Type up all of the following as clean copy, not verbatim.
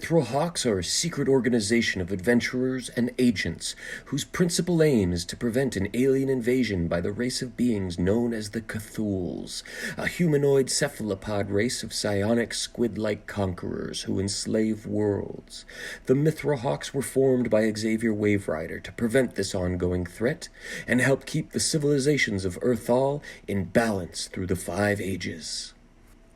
MITHRILHAWKS are a secret organization of adventurers and agents whose principal aim is to prevent an alien invasion by the race of beings known as the Cthulhs, a humanoid cephalopod race of psionic squid-like conquerors who enslave worlds. The MITHRILHAWKS were formed by Xavier Waverider to prevent this ongoing threat and help keep the civilizations of Earthall in balance through the 5 ages.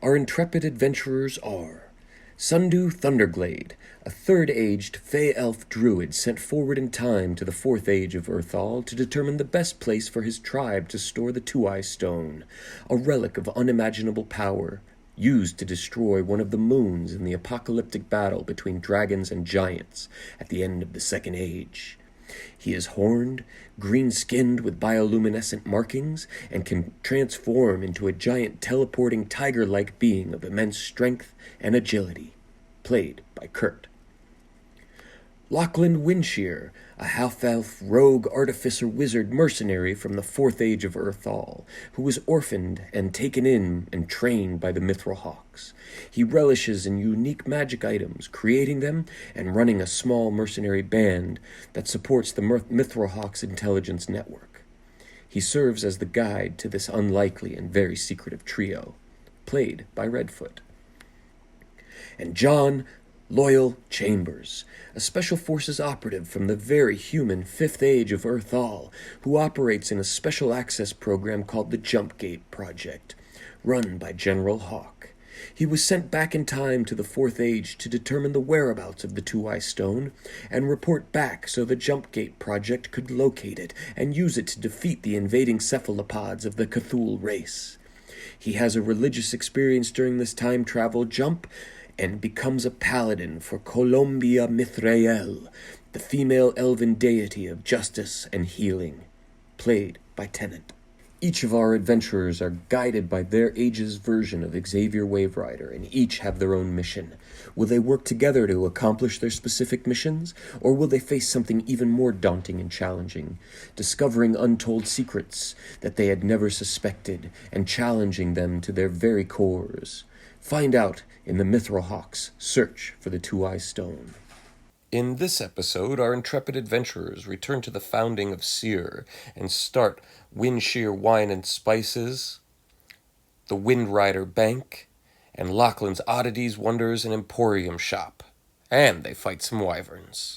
Our intrepid adventurers are Sundew Thunderglade, a third-aged Fey-Elf druid sent forward in time to the 4th age of Earthall to determine the best place for his tribe to store the Two-Eye Stone, a relic of unimaginable power, used to destroy one of the moons in the apocalyptic battle between dragons and giants at the end of the 2nd Age. He is horned, green-skinned with bioluminescent markings, and can transform into a giant teleporting tiger-like being of immense strength and agility. Played by Kurt. Lachlan Windshear, a half-elf rogue artificer wizard mercenary from the 4th Age of Earthall, who was orphaned and taken in and trained by the MITHRILHAWKS. He relishes in unique magic items, creating them and running a small mercenary band that supports the MITHRILHAWKS intelligence network. He serves as the guide to this unlikely and very secretive trio, played by Redfoot. And John Loyal Chambers, a Special Forces operative from the very human 5th Age of Earthall, who operates in a special access program called the Jumpgate Project, run by General Hawk. He was sent back in time to the 4th Age to determine the whereabouts of the Two-Eye Stone and report back so the Jumpgate Project could locate it and use it to defeat the invading cephalopods of the Cthulhu race. He has a religious experience during this time travel jump and becomes a paladin for Columbia Mithrael, the female elven deity of justice and healing, played by Tennant. Each of our adventurers are guided by their age's version of Xavier Waverider, and each have their own mission. Will they work together to accomplish their specific missions, or will they face something even more daunting and challenging, discovering untold secrets that they had never suspected and challenging them to their very cores? Find out in the MITHRILHAWKS Search for the Two-Eye Stone. In this episode, our intrepid adventurers return to the founding of Seer and start Windshear Wine and Spices, the Windrider Bank, and Lachlan's Oddities, Wonders, and Emporium Shop. And they fight some wyverns.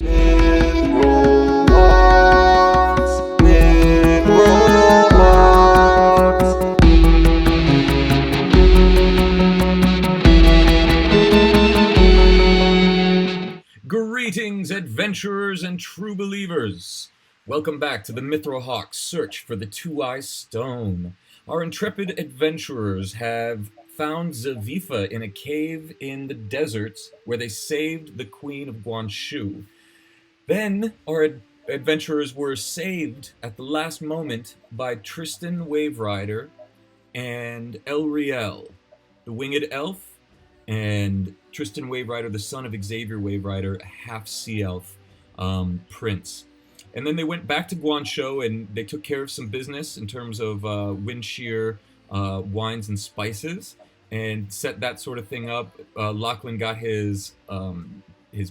Greetings, adventurers and true believers! Welcome back to the MITHRILHAWKS Search for the Two-Eye Stone. Our intrepid adventurers have found Zavifa in a cave in the deserts where they saved the Queen of Guanshu. Then our adventurers were saved at the last moment by Tristan Waverider and Elriel, the winged elf, and Tristan Waverider, the son of Xavier Waverider, a half-sea elf prince. And then they went back to Guanshu and they took care of some business in terms of Windshear wines and spices and set that sort of thing up. Lachlan got his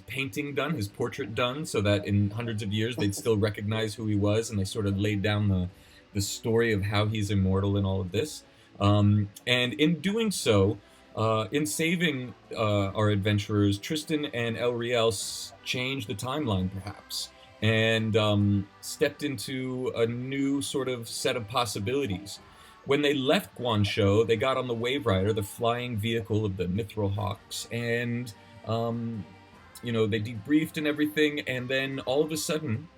painting done, his portrait done, so that in hundreds of years they'd still recognize who he was, and they sort of laid down the story of how he's immortal in all of this. And in doing so, in saving our adventurers, Tristan and Elriel changed the timeline, perhaps, and stepped into a new sort of set of possibilities. When they left Guanshu, they got on the Waverider, the flying vehicle of the MITHRILHAWKS, and they debriefed and everything, and then all of a sudden,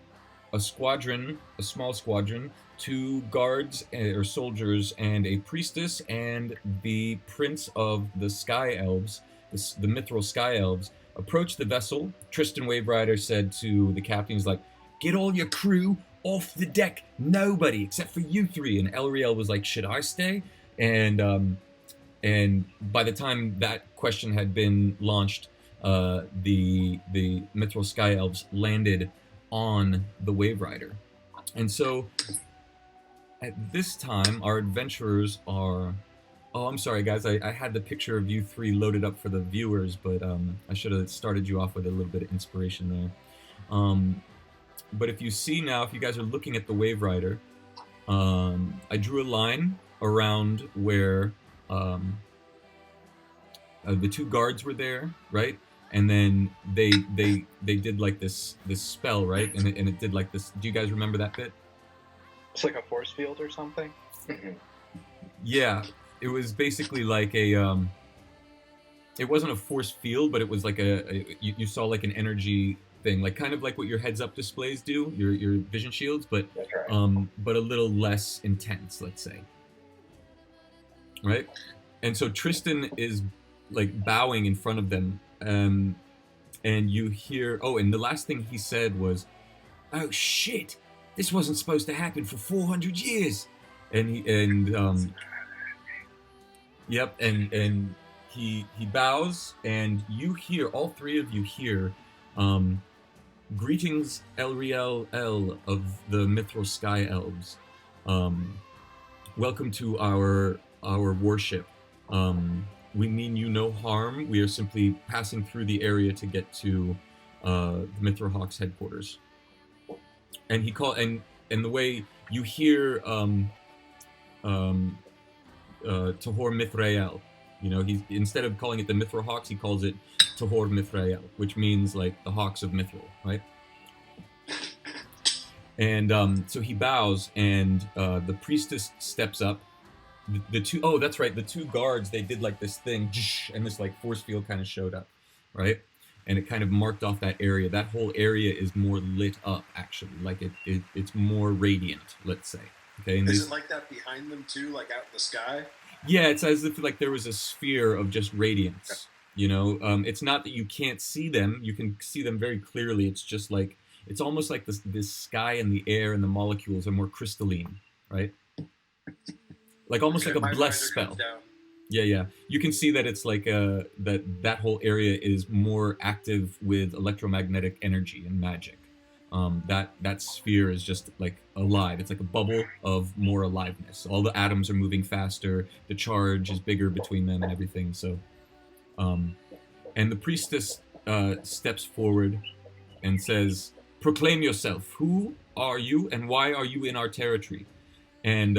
a small squadron, 2 guards or soldiers and a priestess and the prince of the Sky Elves, the Mithril Sky Elves, approached the vessel. Tristan Waverider said to the captain, he's like, "Get all your crew off the deck, nobody except for you 3. And Elriel was like, "Should I stay?" And by the time that question had been launched, the Mithril Sky Elves landed on the Waverider. And so at this time, our adventurers are Oh, I'm sorry, guys. I had the picture of you three loaded up for the viewers, but I should have started you off with a little bit of inspiration there. Um, but if you see now, if you guys are looking at the Wave Rider, I drew a line around where um, the two guards were there, right? And then they did like this spell, right? And it did like this. Do you guys remember that bit? It's like a force field or something. Yeah, it was basically like a it wasn't a force field, but it was like you saw like an energy thing, like kind of like what your heads up displays do, your vision shields, but That's right. but a little less intense, let's say. Right? And so Tristan is like bowing in front of them, and you hear, oh, and the last thing he said was, "Oh shit, this wasn't supposed to happen for 400 years." And yep, and he bows, and you hear, all three of you hear, um, greetings, Elriel El of the Mithril Sky Elves. Welcome to our worship. We mean you no harm. We are simply passing through the area to get to the MITHRILHAWKS headquarters. And he call and the way you hear Tahor Mithrael. You know, he's, instead of calling it the MITHRILHAWKS, he calls it Tahor Mithrael, which means like the Hawks of Mithril, right? And so he bows, and the priestess steps up. The two, oh, that's right, the two guards, they did like this thing, and this like force field kind of showed up, right? And it kind of marked off that area. That whole area is more lit up, actually, like it's more radiant, let's say. Okay, and is it like that behind them too, like out in the sky? Yeah, it's as if like there was a sphere of just radiance. You know, it's not that you can't see them; you can see them very clearly. It's just like it's almost like this sky and the air and the molecules are more crystalline, right? Like almost like a blessed spell. Yeah, yeah. You can see that it's like that whole area is more active with electromagnetic energy and magic. That sphere is just like alive. It's like a bubble of more aliveness. All the atoms are moving faster. The charge is bigger between them and everything. So, and the priestess steps forward and says, "Proclaim yourself. Who are you, and why are you in our territory?" And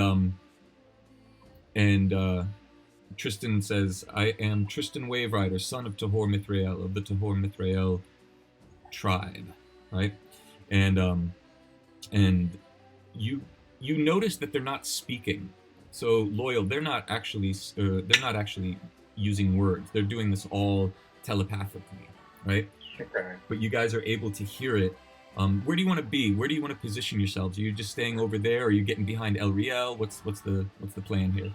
Tristan says, "I am Tristan Waverider, son of Tahor Mithrael, of the Tahor Mithrael tribe." Right? And you notice that they're not speaking. So Loyal, they're not actually using words. They're doing this all telepathically, right? Okay. But you guys are able to hear it. Where do you want to be? Where do you want to position yourselves? Are you just staying over there? Or are you getting behind Elriel? What's the plan here?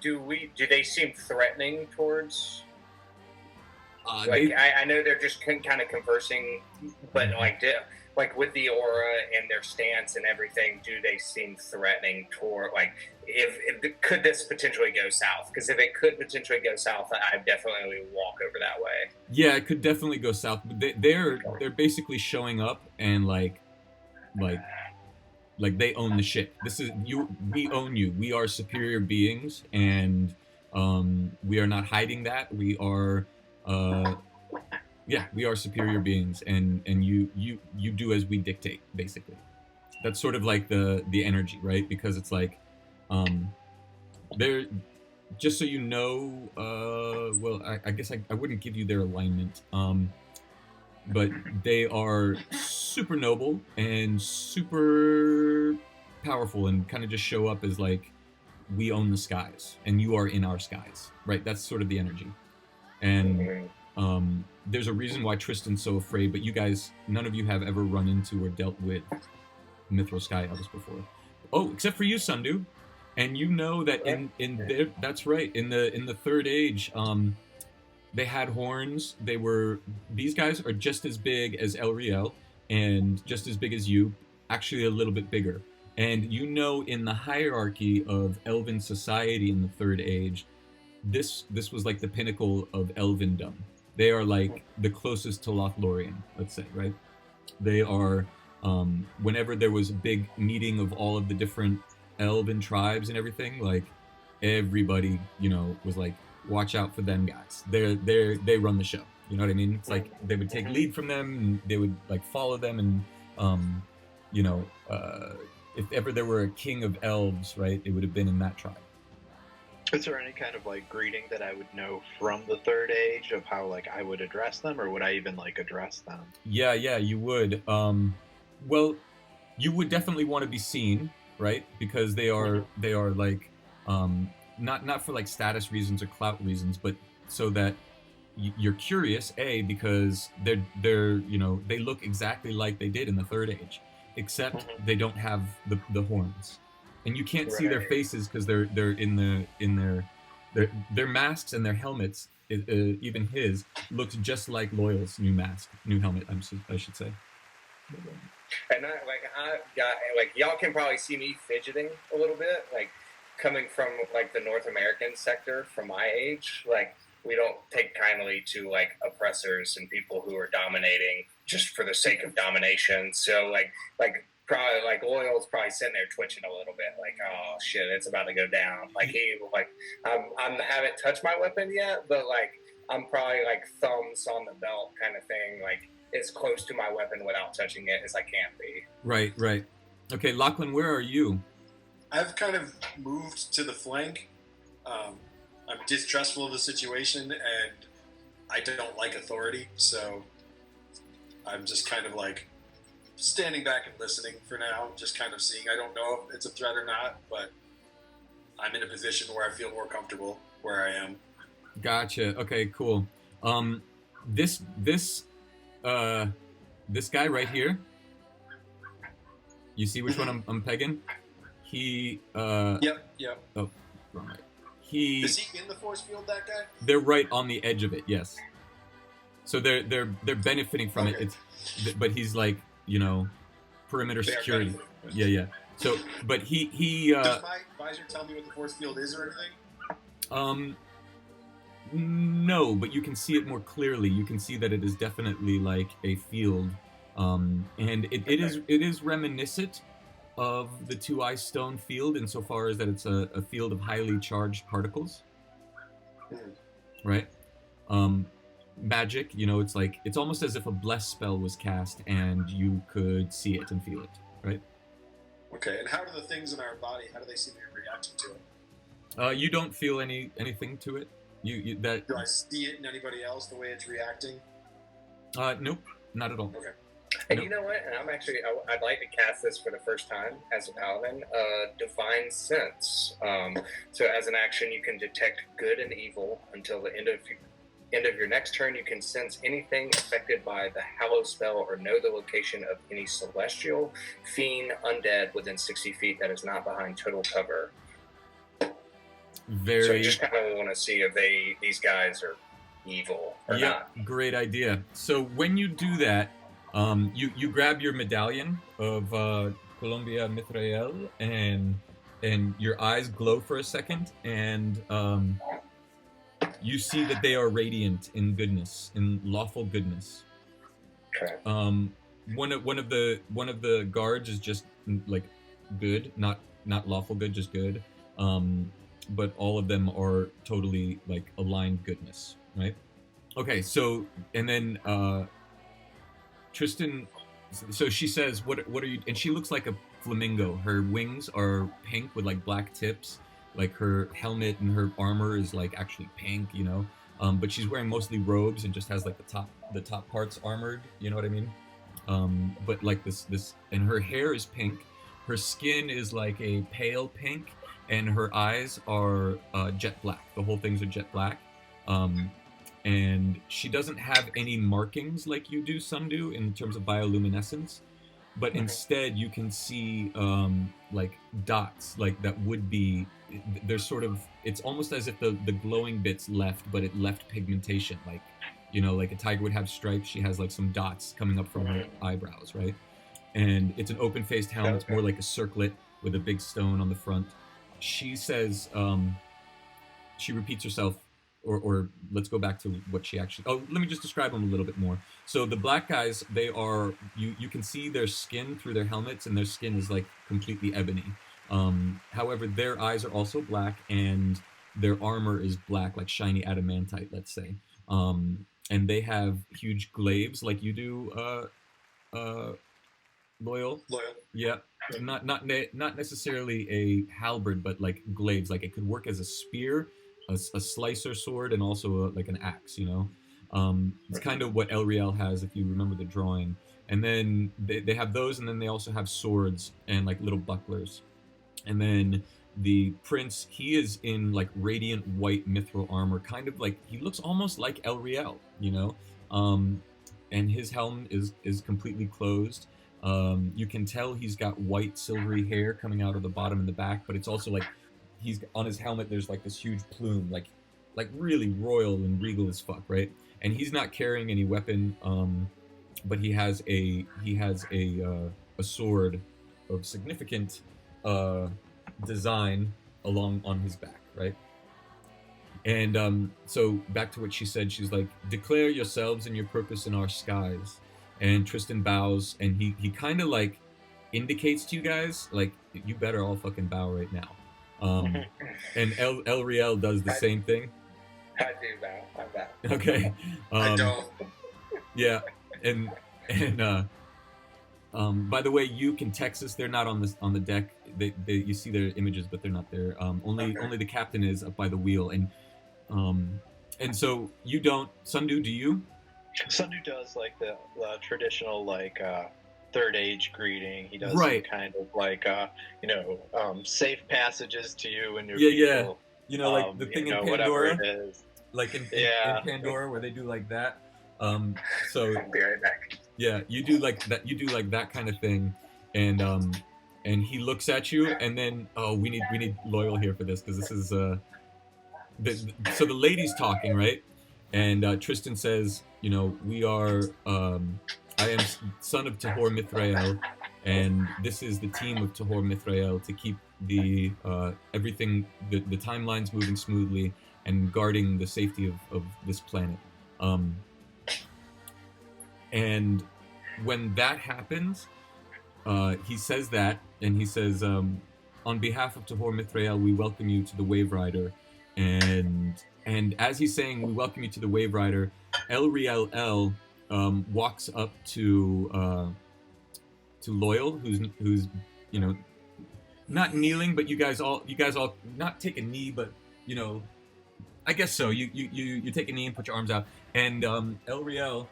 Do they seem threatening towards? I know they're just kind of conversing, but like with the aura and their stance and everything, do they seem threatening toward, like, if could this potentially go south? Because if it could potentially go south, I definitely walk over that way. Yeah, it could definitely go south. But they're basically showing up and like they own the ship. This is you. We own you. We are superior beings, and we are not hiding that. We are. We are superior beings, and you do as we dictate, basically. That's sort of like the energy, right? Because it's like, they're, just so you know, well, I guess I wouldn't give you their alignment, but they are super noble and super powerful, and kind of just show up as like, we own the skies, and you are in our skies, right? That's sort of the energy. And there's a reason why Tristan's so afraid, but you guys, none of you have ever run into or dealt with Mithril Sky Elves before. Oh, except for you, Sundu. And you know that in their, that's right, in the Third Age, they had horns. These guys are just as big as Elriel, and just as big as you, actually a little bit bigger. And you know, in the hierarchy of Elven society in the Third Age, this was like the pinnacle of Elvendom. They are like the closest to Lothlorien, let's say, right? They are, whenever there was a big meeting of all of the different Elven tribes and everything, like, everybody, was like, watch out for them guys. They run the show. You know what I mean? It's like they would take lead from them, and they would like follow them, and you know, if ever there were a king of elves, right, it would have been in that tribe. Is there any kind of like greeting that I would know from the third age of how like I would address them, or would I even like address them? Yeah, you would. Well, you would definitely want to be seen, right? Because they are like not for like status reasons or clout reasons, but so that you're curious. Because they're they look exactly like they did in the third age, except they don't have the horns, and you can't see their faces because they're in their masks and their helmets. Even his looks just like Loyal's new helmet. I should say. And y'all can probably see me fidgeting a little bit, like coming from like the North American sector from my age. Like we don't take kindly to like oppressors and people who are dominating just for the sake of domination. So like probably like Loyal's probably sitting there twitching a little bit, like, oh shit, it's about to go down. Like I haven't touched my weapon yet, but like I'm probably like thumbs on the belt kind of thing, like as close to my weapon without touching it as I can be. Right. Okay, Lachlan, where are you? I've kind of moved to the flank. I'm distrustful of the situation, and I don't like authority, so I'm just kind of like standing back and listening for now, just kind of seeing. I don't know if it's a threat or not, but I'm in a position where I feel more comfortable where I am. Gotcha. Okay, cool. This guy right here, you see which one I'm pegging? He Yep. Oh, wrong way. Is he in the force field, that guy? They're right on the edge of it, yes. So they're benefiting from it. But he's like, perimeter security. Yeah. So, but he does my visor tell me what the force field is or anything? No, but you can see it more clearly. You can see that it is definitely like a field, and it is reminiscent of the Two Eyes Stone field insofar as that it's a field of highly charged particles, right? Magic, it's like it's almost as if a bless spell was cast and you could see it and feel it, right? Okay, and how do the things in our body? How do they seem to be reacting to it? You don't feel anything to it. Do I see it in anybody else the way it's reacting? Nope, not at all. Okay. And nope. You know what? And I'd like to cast this for the first time as a paladin. Divine Sense. So as an action, you can detect good and evil until the end of your next turn. You can sense anything affected by the Hallow spell or know the location of any celestial, fiend, undead within 60 feet that is not behind total cover. So I just kind of want to see if these guys are evil or not. Great idea. So when you do that, you grab your medallion of Columbia Mithrael, and your eyes glow for a second, and you see that they are radiant in goodness, in lawful goodness. Okay. One of the guards is just like good, not lawful good, just good. But all of them are totally like aligned goodness, right? Okay, so and then Tristan, so she says, "What are you?" And she looks like a flamingo. Her wings are pink with like black tips. Like her helmet and her armor is like actually pink, but she's wearing mostly robes and just has like the top parts armored. You know what I mean? But like this, and her hair is pink. Her skin is like a pale pink. And her eyes are jet black. The whole thing's a jet black. And she doesn't have any markings like you do, some do, in terms of bioluminescence. But instead, you can see like dots, like that would be, there's sort of, it's almost as if the glowing bits left, but it left pigmentation. Like, like a tiger would have stripes. She has like some dots coming up from her eyebrows, right? And it's an open-faced helmet. It's more like a circlet with a big stone on the front. She says, she repeats herself, or let's go back to what she actually, let me just describe them a little bit more. So the black guys, they are, you can see their skin through their helmets, and their skin is like completely ebony. However, their eyes are also black, and their armor is black, like shiny adamantite, let's say. And they have huge glaives, like you do, Loyal. Loyal. Yeah, not necessarily a halberd, but like glaives. Like it could work as a spear, a slicer sword, and also like an axe. It's kind of what Elriel has, if you remember the drawing. And then they have those, and then they also have swords and like little bucklers. And then the prince, he is in like radiant white mithril armor, kind of like he looks almost like Elriel. And his helm is completely closed. You can tell he's got white silvery hair coming out of the bottom and the back, but it's also like he's on his helmet. There's like this huge plume, like really royal and regal as fuck, right? And he's not carrying any weapon, but he has a sword of significant design along on his back, right? And so back to what she said, she's like, "Declare yourselves and your purpose in our skies." And Tristan bows, and he kind of like indicates to you guys, like, you better all fucking bow right now. And Elriel does the same thing. I do bow. I bow. Okay. I don't. Yeah, and by the way, Uke and Texas, they're not on the deck. You see their images, but they're not there. Only the captain is up by the wheel, and so you don't. Sundu, do you? Sundu does like the traditional like third age greeting. He does Right. some kind of like safe passages to you and your Yeah. people. Like the thing in whatever Pandora, it is. like in Pandora where they do like that. So I'll be right back. yeah, you do like that. You do like that kind of thing, and he looks at you, and then we need Loyal here for this, because this is so the lady's talking, right? And Tristan says, we are, I am son of Tahor Mithrael, and this is the team of Tahor Mithrael to keep the everything, the timelines moving smoothly and guarding the safety of this planet. And when that happens, he says that, and he says, on behalf of Tahor Mithrael, we welcome you to the Wave Rider. And as he's saying, we welcome you to the Wave Rider, Elriel walks up to Loyal, who's not kneeling, but you guys all not take a knee, but I guess so. You take a knee and put your arms out, and Elriel,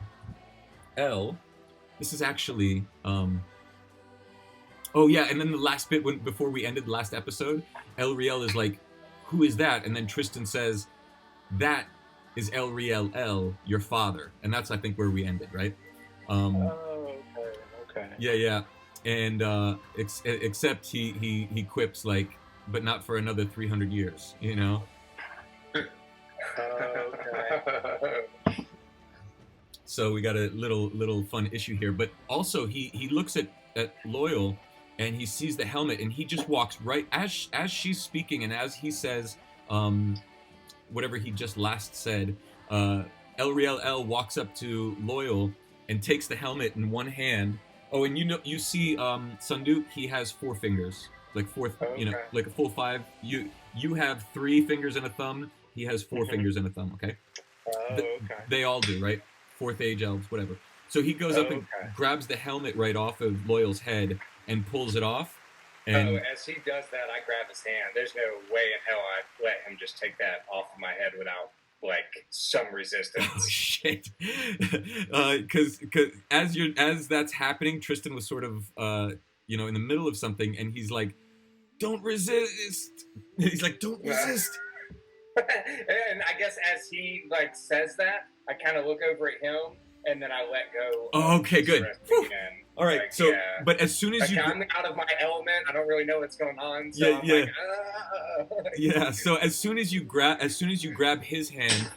this is actually oh yeah, and then the last bit before we ended the last episode, Elriel is like, "Who is that?" And then Tristan says, "That is Elriel, your father." And that's, I think, where we ended, right? Okay. Yeah. And except he quips like, "But not for another 300 years," Okay. So we got a little fun issue here. But also he looks at Loyal, and he sees the helmet, and he just walks right as she's speaking, and as he says whatever he just last said, Elriel walks up to Loyal and takes the helmet in one hand. Oh, and you see Sundu, he has 4 fingers, like four, like a full 5. You have 3 fingers and a thumb. He has 4 fingers and a thumb. Okay. Okay. They all do, right? 4th age elves, whatever. So he goes up and grabs the helmet right off of Loyal's head and pulls it off. And as he does that, I grab his hand. There's no way in hell I'd let him just take that off of my head without like some resistance. oh shit! Because as that's happening, Tristan was sort of in the middle of something, and he's like, "Don't resist." He's like, "Don't resist." And I guess as he like says that, I kind of look over at him, and then I let go. Oh, okay, good. All right, like, so yeah. but as soon as I'm out of my element, I don't really know what's going on. So Yeah. Like, yeah, so as soon as you grab his hand,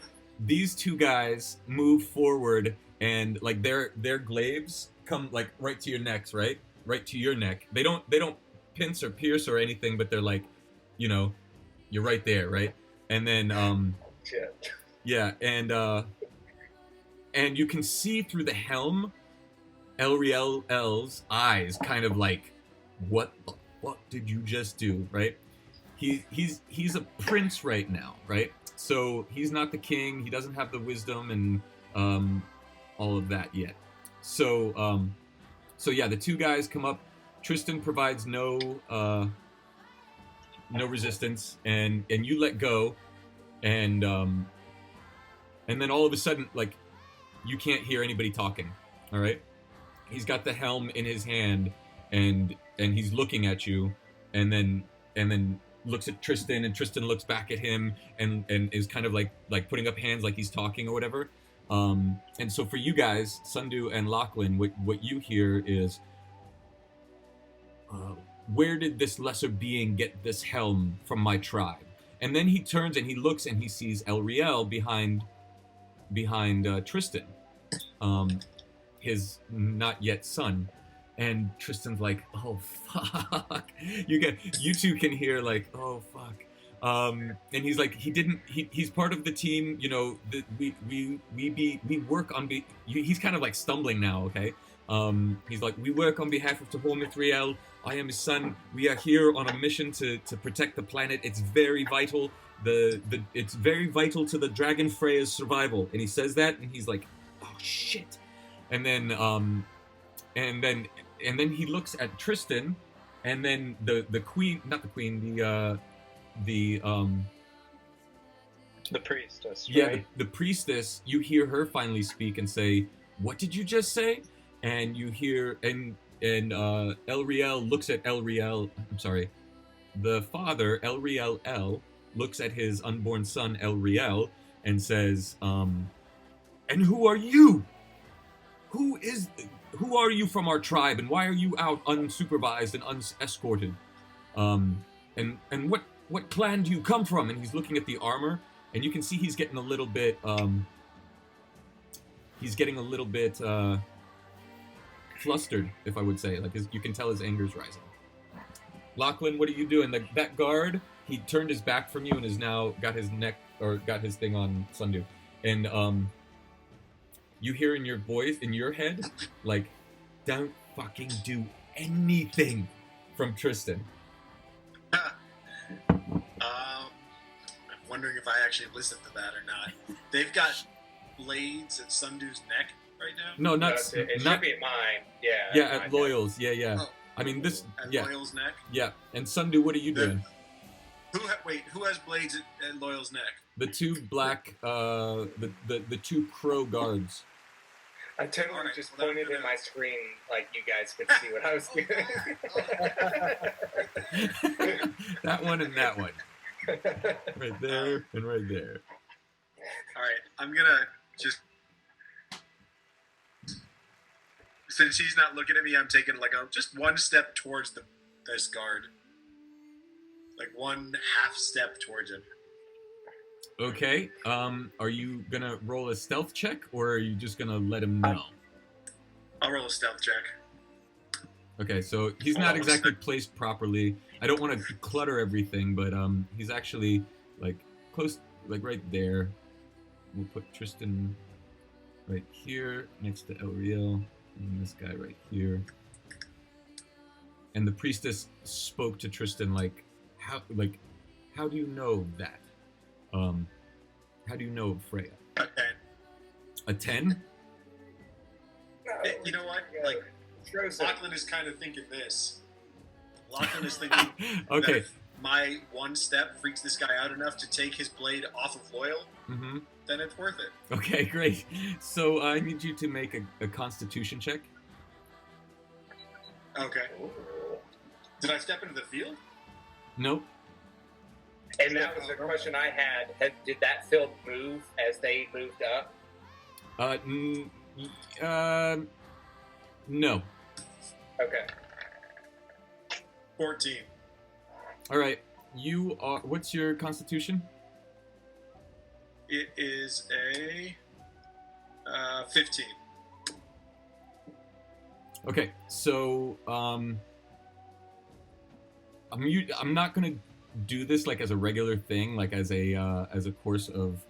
these 2 guys move forward, and like their glaives come like right to your necks, right to your neck. They don't pinch or pierce or anything, but they're like, you're right there, right? And then shit. yeah, and you can see through the helm Elriel's eyes, kind of like, what the fuck did you just do, right? He's a prince right now, right? So he's not the king. He doesn't have the wisdom and all of that yet. So yeah, the two guys come up. Tristan provides no resistance, and you let go, and then all of a sudden, like, you can't hear anybody talking. All right, he's got the helm in his hand, and he's looking at you, and then looks at Tristan, and Tristan looks back at him, and is kind of like putting up hands like he's talking or whatever. And so for you guys, Sundu and Lachlan, what you hear is, where did this lesser being get this helm from my tribe? And then he turns and he looks and he sees Elriel behind Tristan, his not yet son. And Tristan's like, oh fuck. You two can hear like, oh fuck. And he's like, he's part of the team, you know, we work on he's kind of like stumbling now, okay? He's like, we work on behalf of Tahor Mithriel. I am his son. We are here on a mission to protect the planet. It's very vital. It's very vital to the Dragon Freya's survival. And he says that, and he's like, oh shit. And then he looks at Tristan, and then the queen, not the queen, the priestess, right? Yeah, the priestess, you hear her finally speak and say, what did you just say? And you hear, and Elriel looks at Elriel, I'm sorry, the father, Elriel, looks at his unborn son, Elriel, and says, and who are you? Who are you from our tribe, and why are you out unsupervised and unescorted? And what clan do you come from? And he's looking at the armor, and you can see he's getting a little bit flustered, if I would say. Like, you can tell his anger's rising. Lachlan, what are you doing? That guard, he turned his back from you and has now got his thing on Sundu. And you hear in your voice, in your head, like, don't fucking do anything, from Tristan. I'm wondering if I actually listened to that or not. They've got blades at Sundu's neck right now? No, not... It should be at mine. Yeah. Yeah, at Loyal's. Yeah. Oh, I mean, this... at Yeah. Loyal's neck? Yeah. And Sundu, what are you doing? Who has blades at Loyal's neck? The two black... the two crow guards. I totally Alright, just well, pointed in my screen like you guys could see what I was doing. That one and that one. Right there and right there. Alright, I'm gonna just... Since he's not looking at me, I'm taking just one step towards this guard. Like one half step towards him. Okay, are you gonna roll a stealth check, or are you just gonna let him know? I'll roll a stealth check. Okay, so he's not exactly placed properly. I don't want to clutter everything, but he's actually, like, close, like, right there. We'll put Tristan right here, next to Elriel, and this guy right here. And the priestess spoke to Tristan like, how do you know that? How do you know Freya? A 10. A 10? You know what? Like, Lachlan is kind of thinking this. Lachlan is thinking Okay. that if my one step freaks this guy out enough to take his blade off of Loyal, then it's worth it. Okay, great. So I need you to make a Constitution check. Okay. Did I step into the field? Nope. And that was the question I had. Did that field move as they moved up? No. Okay. 14. All right. You are. What's your Constitution? It is a 15. Okay. So I'm not gonna do this like as a regular thing, like as a course of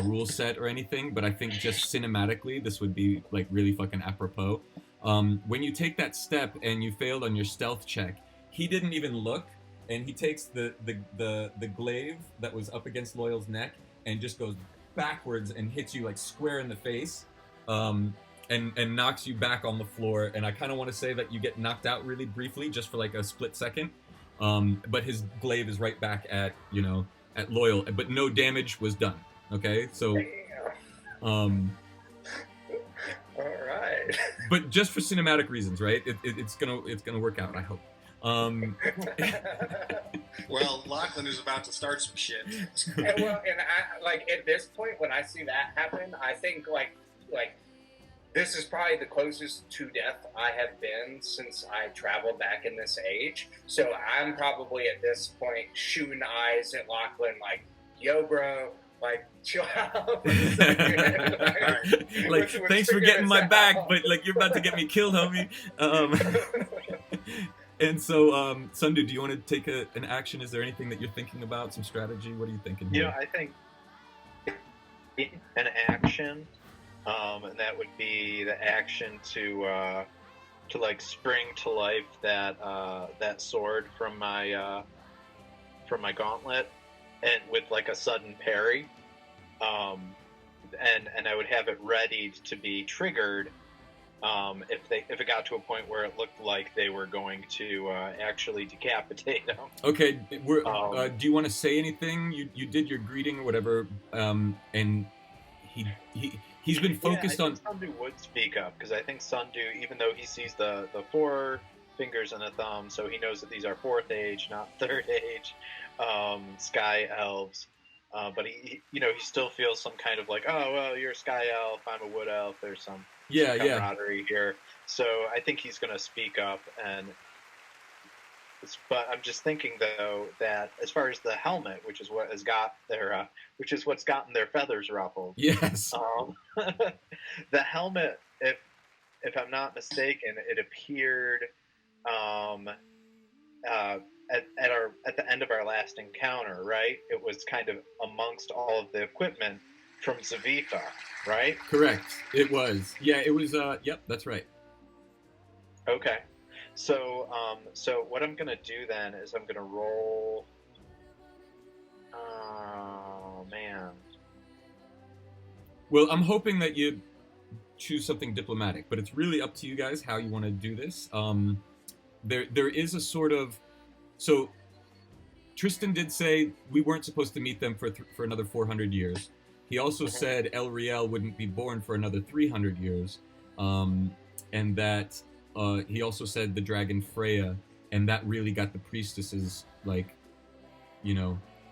rule set or anything, but I think just cinematically this would be like really fucking apropos. When you take that step and you failed on your stealth check, he didn't even look, and he takes the glaive that was up against Loyal's neck and just goes backwards and hits you like square in the face, and knocks you back on the floor. And I kind of want to say that you get knocked out really briefly, just for like a split second. But his glaive is right back at at Loyal, but no damage was done. Okay, so All right. but just for cinematic reasons, right? It's gonna work out, I hope. Well, Lachlan is about to start some shit. And I like at this point when I see that happen, I think like this is probably the closest to death I have been since I traveled back in this age. So I'm probably at this point shooting eyes at Lachlan like, yo, bro, like, chill out. Like, thanks for getting my back, but like you're about to get me killed, homie. And so, Sundu, do you want to take an action? Is there anything that you're thinking about? Some strategy? What are you thinking here? I think an action, and that would be the action to like spring to life that sword from my gauntlet, and with like a sudden parry, and I would have it ready to be triggered. If it got to a point where it looked like they were going to actually decapitate him. Okay, do you want to say anything? You did your greeting or whatever, and he's been focused on. Sundu would speak up, because I think Sundu, even though he sees the 4 fingers and a thumb, so he knows that these are 4th age, not 3rd age, sky elves. But he still feels some kind of like, oh well, you're a sky elf, I'm a wood elf. There's some camaraderie here. So I think he's going to speak up. But I'm just thinking though that as far as the helmet, which is what has got what's gotten their feathers ruffled. Yes. The helmet, if I'm not mistaken, it appeared at the end of our last encounter, right? It was kind of amongst all of the equipment from Zavifa, right? Correct. It was. Yeah, it was. Yep, that's right. Okay. So what I'm gonna do then is I'm gonna roll. Oh man. Well, I'm hoping that you choose something diplomatic, but it's really up to you guys how you want to do this. There is a sort of. So, Tristan did say we weren't supposed to meet them for another 400 years. He also said El Riel wouldn't be born for another 300 years, and that he also said the dragon Freya, and that really got the priestesses and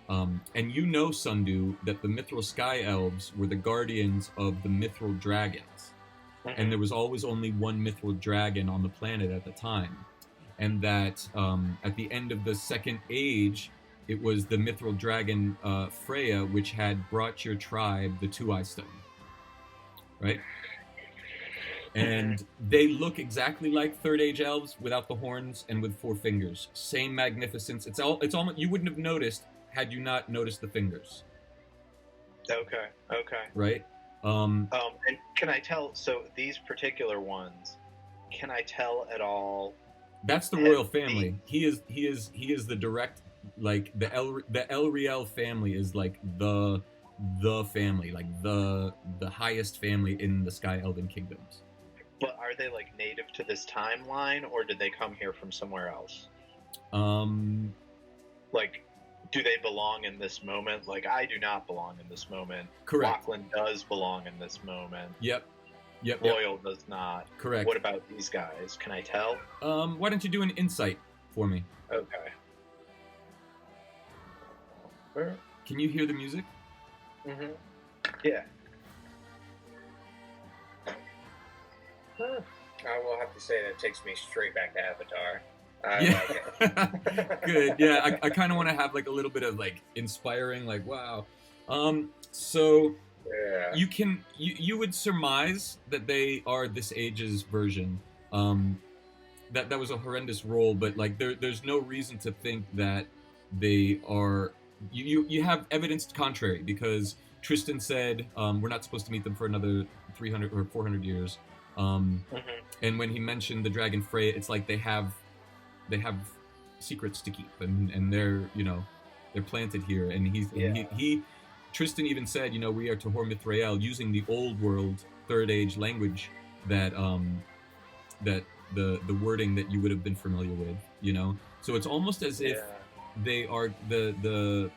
Sundu, that the Mithril Sky Elves were the guardians of the Mithril dragons, and there was always only one Mithril dragon on the planet at the time. And that at the end of the 2nd age, it was the Mithril dragon Freya which had brought your tribe the Two-Eye Stone, right? And they look exactly like 3rd age elves without the horns and with 4 fingers. Same magnificence. It's almost, you wouldn't have noticed had you not noticed the fingers. Okay. Right. And can I tell? So these particular ones, can I tell at all? That's the royal family. He is the direct, like the El Riel family is like the family, like the highest family in the Sky Elven kingdoms. But are they like native to this timeline, or did they come here from somewhere else? Like, do they belong in this moment? Like, I do not belong in this moment. Correct. Lachlan does belong in this moment. Yep. Loyal does not. Correct. What about these guys? Can I tell? Why don't you do an insight for me? Okay. Can you hear the music? Mm-hmm. Yeah. I will have to say that takes me straight back to Avatar. Yeah. Good. Yeah, I kind of want to have like a little bit of like inspiring, like wow. So yeah. You would surmise that they are this age's version. That was a horrendous roll, but like there's no reason to think that they are. You have evidence to contrary, because Tristan said we're not supposed to meet them for another 300 or 400 years. And when he mentioned the dragon Freya, it's like they have secrets to keep, and they're they're planted here, and he Tristan even said, we are Tahor Mithrael, using the old world third age language that that the wording that you would have been familiar with, so it's almost as if they are the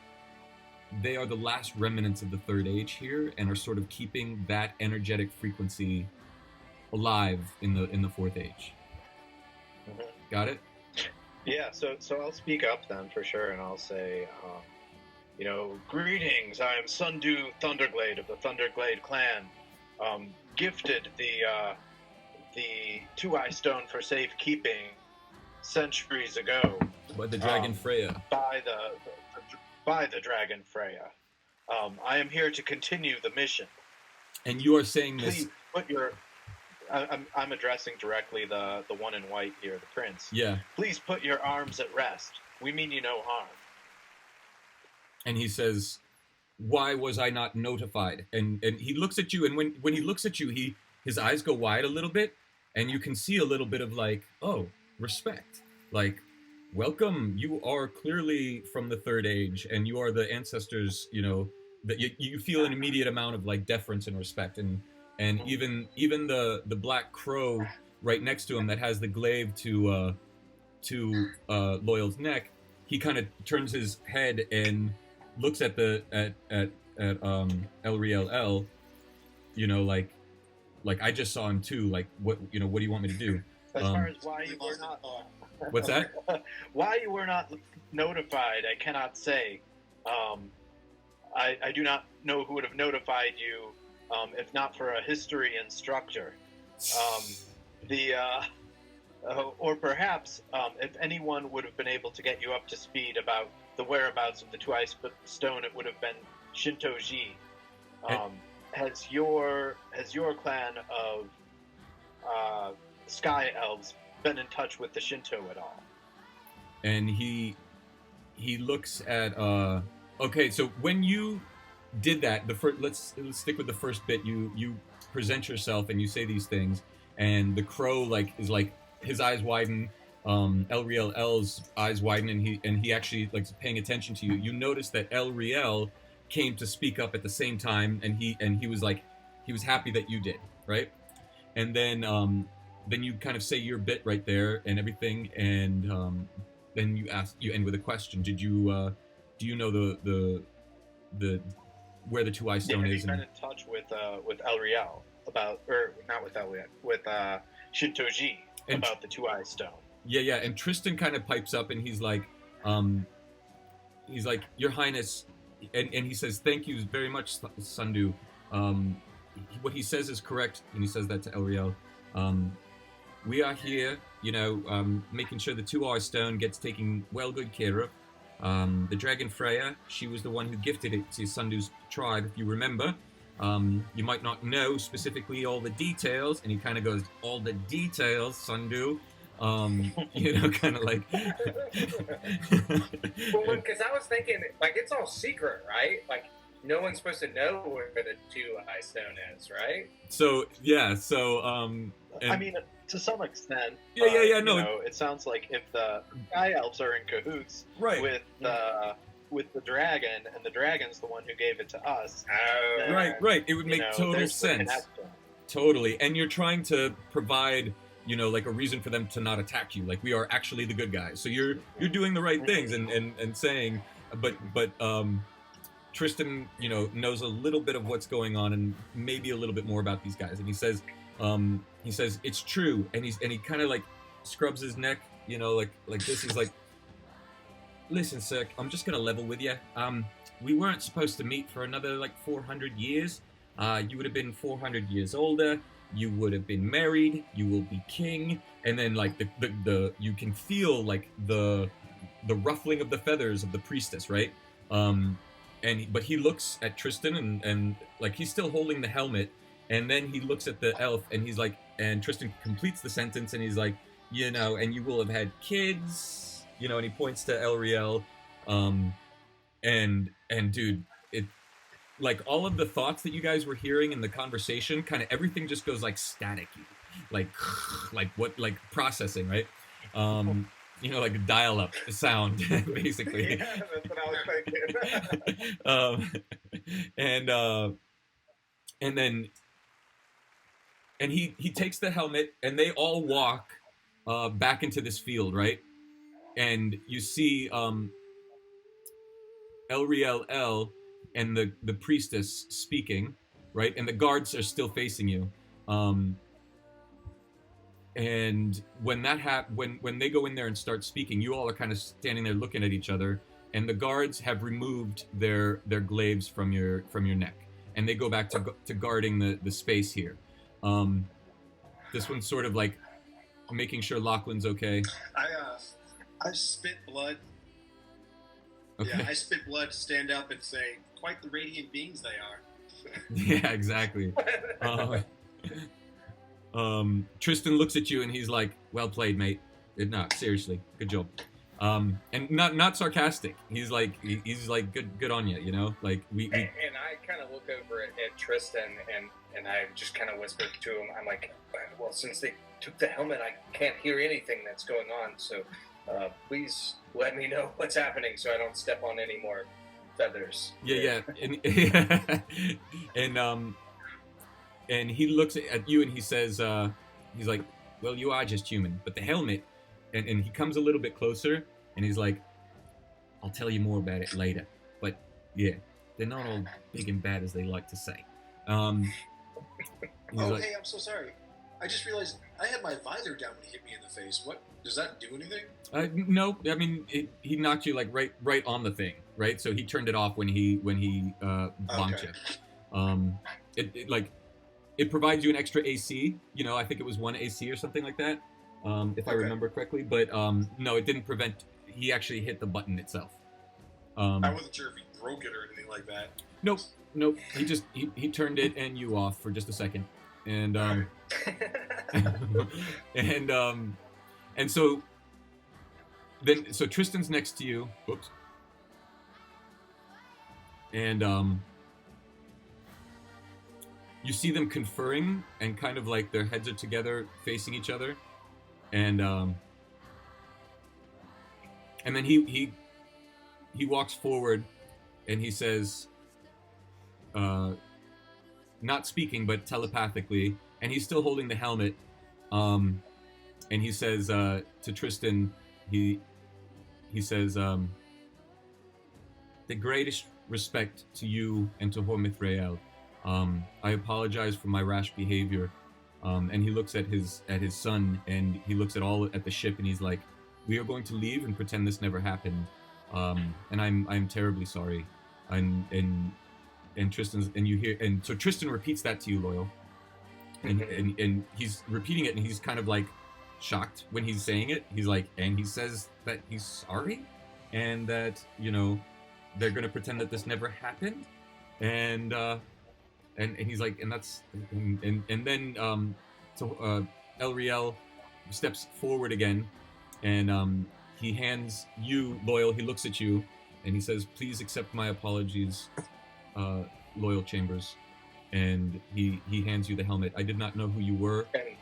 last remnants of the third age here, and are sort of keeping that energetic frequency alive in the fourth age. Mhm. Got it? Yeah, so I'll speak up then for sure, and I'll say, greetings. I am Sundew Thunderglade of the Thunderglade clan. Gifted the two-eye stone for safekeeping centuries ago By the dragon Freya. by the dragon Freya. I am here to continue the mission. And you are saying this. Please put your. I'm addressing directly the one in white here, the prince. Yeah. Please put your arms at rest. We mean you no harm. And he says, "Why was I not notified?" And he looks at you, and when he looks at you, his eyes go wide a little bit, and you can see a little bit of like, oh, respect, like, welcome. You are clearly from the third age, and you are the ancestors. That you feel an immediate amount of like deference and respect, and even the black crow right next to him that has the glaive to Loyal's neck, he kind of turns his head and looks at Elriel, like I just saw him too. Like, what do you want me to do? As far as why you were not, What's that? why you were not notified, I cannot say. I do not know who would have notified you, if not for a history instructor. Or perhaps, if anyone would have been able to get you up to speed about the whereabouts of the Two-Eye Stone, it would have been Shinto-ji. Has your clan of Sky Elves been in touch with the Shinto at all? And he looks at okay, so when you did that, let's stick with the first bit. You present yourself and you say these things, and the crow is his eyes widen. Elriel's eyes widen, and he actually paying attention to you. You notice that Elriel came to speak up at the same time, and he was happy that you did, right? And then you kind of say your bit right there and everything, and then you end with a question. Do you know the where the Two-Eye Stone is? You've been in touch with Elriel about, or not with Elriel, with Shinto-ji about the Two-Eye Stone. Yeah, and Tristan kind of pipes up, and he's like, Your Highness, and he says, thank you very much, Sundew. What he says is correct, and he says that to Elriel. We are here, making sure the Two-Eye Stone gets taken good care of. The Dragon Freya, she was the one who gifted it to Sundew's tribe, if you remember. You might not know specifically all the details, and he kind of goes, all the details, Sundew. Kind of like... Well, because I was thinking, it's all secret, right? No one's supposed to know where the Two-Eye Stone is, right? So, yeah, I mean, to some extent. No. It sounds like if the Sky Elves are in cahoots with the dragon, and the dragon's the one who gave it to us. Then, right. It would make total sense. Totally. And you're trying to provide, a reason for them to not attack you. We are actually the good guys. So you're doing the right things and saying, but Tristan, knows a little bit of what's going on and maybe a little bit more about these guys. And he says it's true. And he kind of scrubs his neck, this. He's like, listen, sir, I'm just going to level with you. We weren't supposed to meet for another 400 years. You would have been 400 years older. You would have been married. You will be king. And then the you can feel the ruffling of the feathers of the priestess, right? But he looks at Tristan and he's still holding the helmet. And then he looks at the elf and he's like, and Tristan completes the sentence and he's like, and you will have had kids, and he points to Elriel. And dude, it, all of the thoughts that you guys were hearing in the conversation, kind of everything just goes staticky, processing, right? like a dial-up sound, basically. Yeah, that's what I was thinking. um, and then he takes the helmet, and they all walk back into this field, right? And you see Elriel and the priestess speaking, right? And the guards are still facing you. And when when they go in there and start speaking, you all are kind of standing there looking at each other, and the guards have removed their glaives from your neck, and they go back to guarding the space here. This one's sort of like making sure Lachlan's okay. I spit blood. Okay. Yeah, I spit blood, stand up, and say, "Quite the radiant beings they are." Yeah, exactly. Tristan looks at you and he's like, "Well played, mate. No, seriously, good job." And not sarcastic. He's like, good on you. You know, like we and I kind of look over at Tristan and I just kind of whisper to him. I'm like, well, since they took the helmet, I can't hear anything that's going on. So please let me know what's happening so I don't step on any more feathers. Yeah. And he looks at you and he says, he's like, "Well, you are just human, but the helmet." And he comes a little bit closer and he's like, "I'll tell you more about it later. But yeah, they're not all big and bad as they like to say." He's like, Hey, I'm so sorry. I just realized I had my visor down when he hit me in the face. What does that do anything? No, I mean he knocked you like right on the thing, right? So he turned it off when he bonked you. It provides you an extra AC. You know, I think it was 1 AC or something like that, if I remember correctly. But no, it didn't prevent. He actually hit the button itself. I wasn't sure if he broke it or anything like that. Nope. He just he turned it and you off for just a second, and and so Tristan's next to you. Whoops. And you see them conferring and kind of like their heads are together facing each other, and then he walks forward and he says, not speaking but telepathically, and he's still holding the helmet, and he says to Tristan, he says, "The greatest respect to you and to MITHRILHAWKS. I apologize for my rash behavior." And he looks at his son, and he looks at the ship, and he's like, "We are going to leave and pretend this never happened. And I'm terribly sorry." And Tristan's, and you hear, and so Tristan repeats that to you, Loyal, and he's repeating it, and he's kind of like shocked when he's saying it. He's like, and he says that he's sorry, and that they're gonna pretend that this never happened, and he's like, and that's and then Elriel steps forward again, and he hands you, Loyal. He looks at you, and he says, "Please accept my apologies, Loyal Chambers." And he hands you the helmet. I did not know who you were. I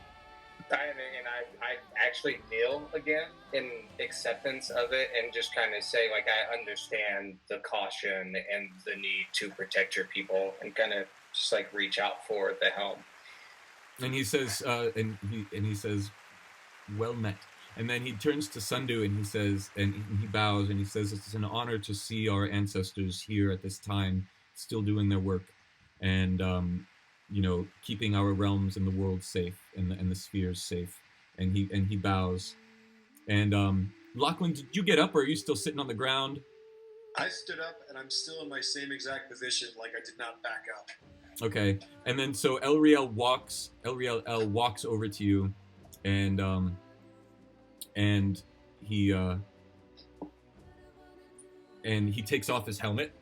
actually kneel again in acceptance of it and just kind of say, like, I understand the caution and the need to protect your people, and kind of just like reach out for the helm. And he says, he says, "Well met." And then he turns to Sundu and he says, and he bows and he says, "It's an honor to see our ancestors here at this time, still doing their work, and keeping our realms and the world safe, and the spheres safe." And he bows. And Lachlan, did you get up, or are you still sitting on the ground? I stood up, and I'm still in my same exact position, like I did not back up. Okay. And then so Elriel walks over to you, and he takes off his helmet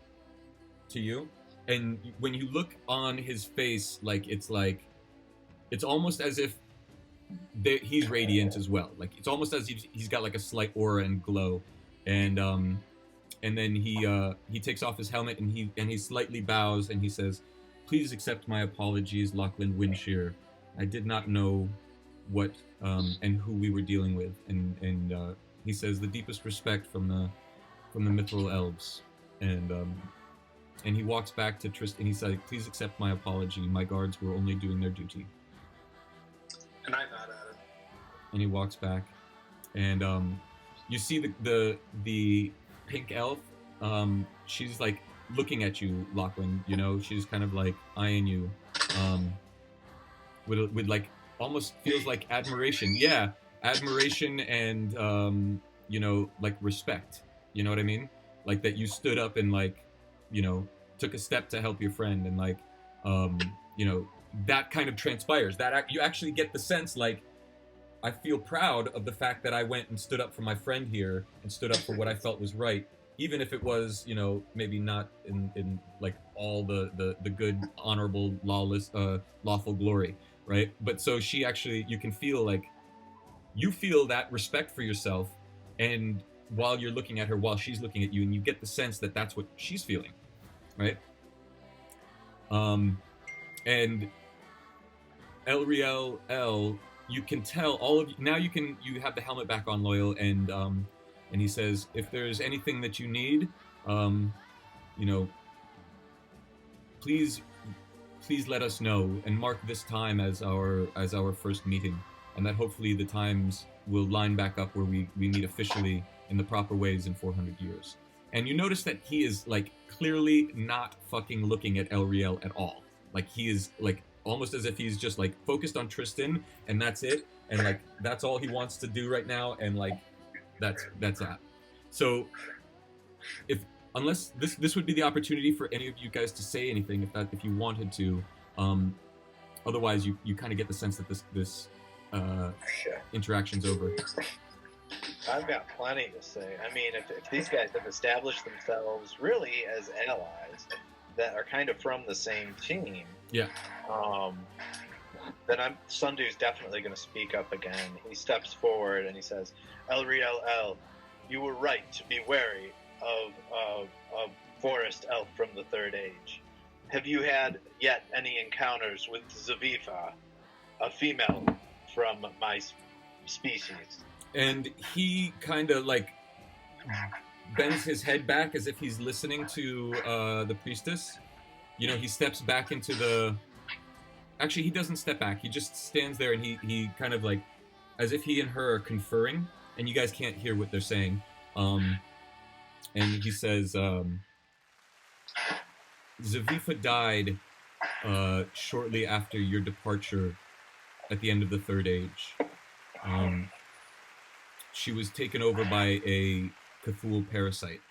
to you, and when you look on his face, it's almost as if he's radiant as well. Like it's almost as if he's got like a slight aura and glow, and then he takes off his helmet and he slightly bows and he says, "Please accept my apologies, Lachlan Windshear. I did not know what and who we were dealing with, and he says, the deepest respect from the Mithril Elves, and he walks back to Tristan. He said, "Please accept my apology. My guards were only doing their duty." And I nod at him. And he walks back, and you see the pink elf. She's like looking at you, Lachlan. You know, she's kind of like eyeing you, with like almost feels like admiration. Yeah, admiration and you know, like respect. You know what I mean? Like that you stood up and like, you know, took a step to help your friend, and like, you know, that kind of transpires. That you actually get the sense like, I feel proud of the fact that I went and stood up for my friend here and stood up for what I felt was right, even if it was, you know, maybe not in like all the good, honorable, lawless, lawful glory, right? But so she actually, you can feel like, you feel that respect for yourself, and while you're looking at her, while she's looking at you, and you get the sense that that's what she's feeling, right? And Elriel L, you can tell all of you now. You have the helmet back on, Loyal, and he says, if there's anything that you need, you know, please let us know, and mark this time as our first meeting, and that hopefully the times will line back up where we meet officially in the proper ways in 400 years. And you notice that he is like clearly not fucking looking at Elriel at all. Like he is like almost as if he's just like focused on Tristan, and that's it, and like that's all he wants to do right now, and like that's that. So unless this would be the opportunity for any of you guys to say anything if you wanted to. Otherwise you kind of get the sense that this interaction's over. I've got plenty to say. I mean, if these guys have established themselves really as allies that are kind of from the same team, yeah, then Sundu's definitely going to speak up again. He steps forward and he says, "Elriel El, you were right to be wary of a forest elf from the Third Age. Have you had yet any encounters with Zavifa, a female from my species?" And he kind of like bends his head back as if he's listening to the priestess. You know, he steps back into the... Actually, he doesn't step back. He just stands there, and he kind of like, as if he and her are conferring, and you guys can't hear what they're saying. And he says, Zavifa died shortly after your departure at the end of the Third Age. She was taken over by a Cthulhu parasite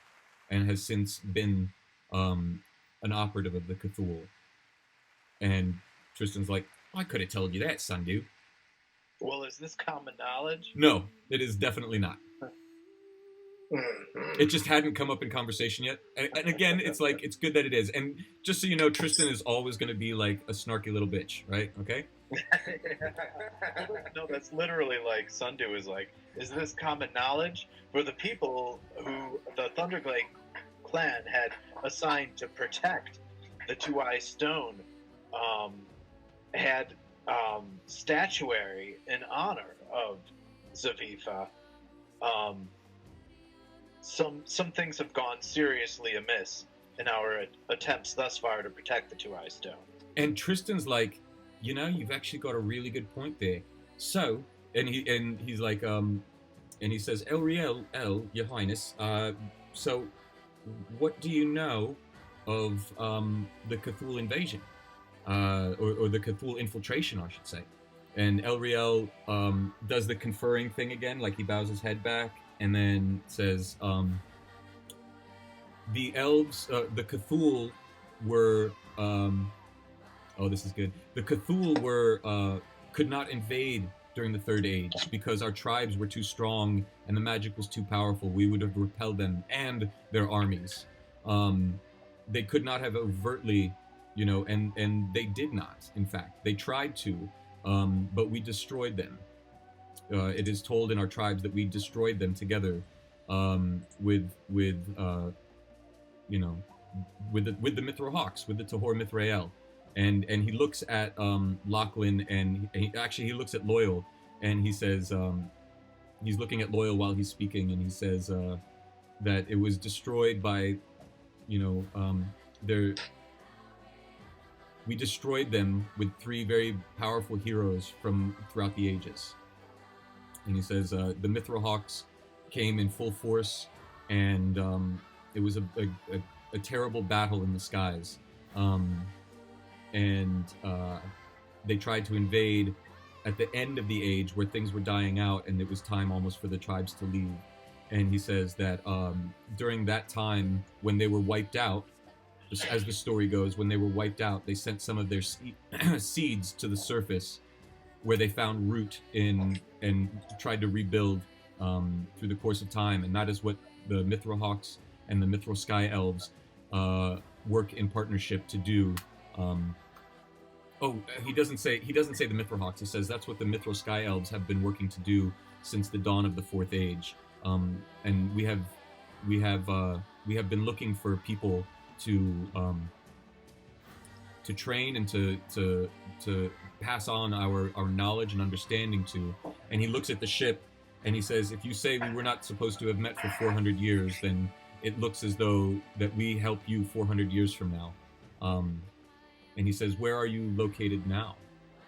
and has since been an operative of the Cthulhu. And Tristan's like, I could have told you that, Sundu. Well, is this common knowledge? No, it is definitely not. It just hadn't come up in conversation yet. And again, it's like, it's good that it is. And just so you know, Tristan is always going to be like a snarky little bitch, right? Okay? No, that's literally like Sundu is like, is this common knowledge? For the people who the Thunderglade clan had assigned to protect the Two-Eye Stone had statuary in honor of Zavifa. Some things have gone seriously amiss in our attempts thus far to protect the Two-Eye Stone. And Tristan's like, you know, you've actually got a really good point there. So, and he's like, and he says, Elriel, Your Highness, so what do you know of the Cthulhu invasion? Or the Cthulhu infiltration, I should say. And Elriel does the conferring thing again, like he bows his head back, and then says, the elves, the Cthulhu were, oh, this is good. The Cthulhu were, could not invade during the Third Age because our tribes were too strong and the magic was too powerful. We would have repelled them and their armies. They could not have overtly, you know, and they did not, in fact. They tried to, but we destroyed them. It is told in our tribes that we destroyed them together with you know, with the MITHRILHAWKS, with the Tahor Mithrael. And he looks at Lachlan, and he looks at Loyal, and he says, he's looking at Loyal while he's speaking, and he says that it was destroyed by, we destroyed them with 3 very powerful heroes from throughout the ages. And he says the MITHRILHAWKS came in full force, and it was a terrible battle in the skies. And they tried to invade at the end of the age where things were dying out, and it was time almost for the tribes to leave. And he says that during that time, when they were wiped out, as the story goes, when they were wiped out, they sent some of their seeds to the surface, where they found root in and tried to rebuild through the course of time. And that is what the MITHRILHAWKS and the Mithril Sky Elves work in partnership to do. He doesn't say the MITHRILHAWKS. He says that's what the Mithril Sky Elves have been working to do since the dawn of the 4th Age. And we have been looking for people to train and to pass on our knowledge and understanding to. And he looks at the ship and he says, if you say we were not supposed to have met for 400 years, then it looks as though that we help you 400 years from now. And he says, where are you located now?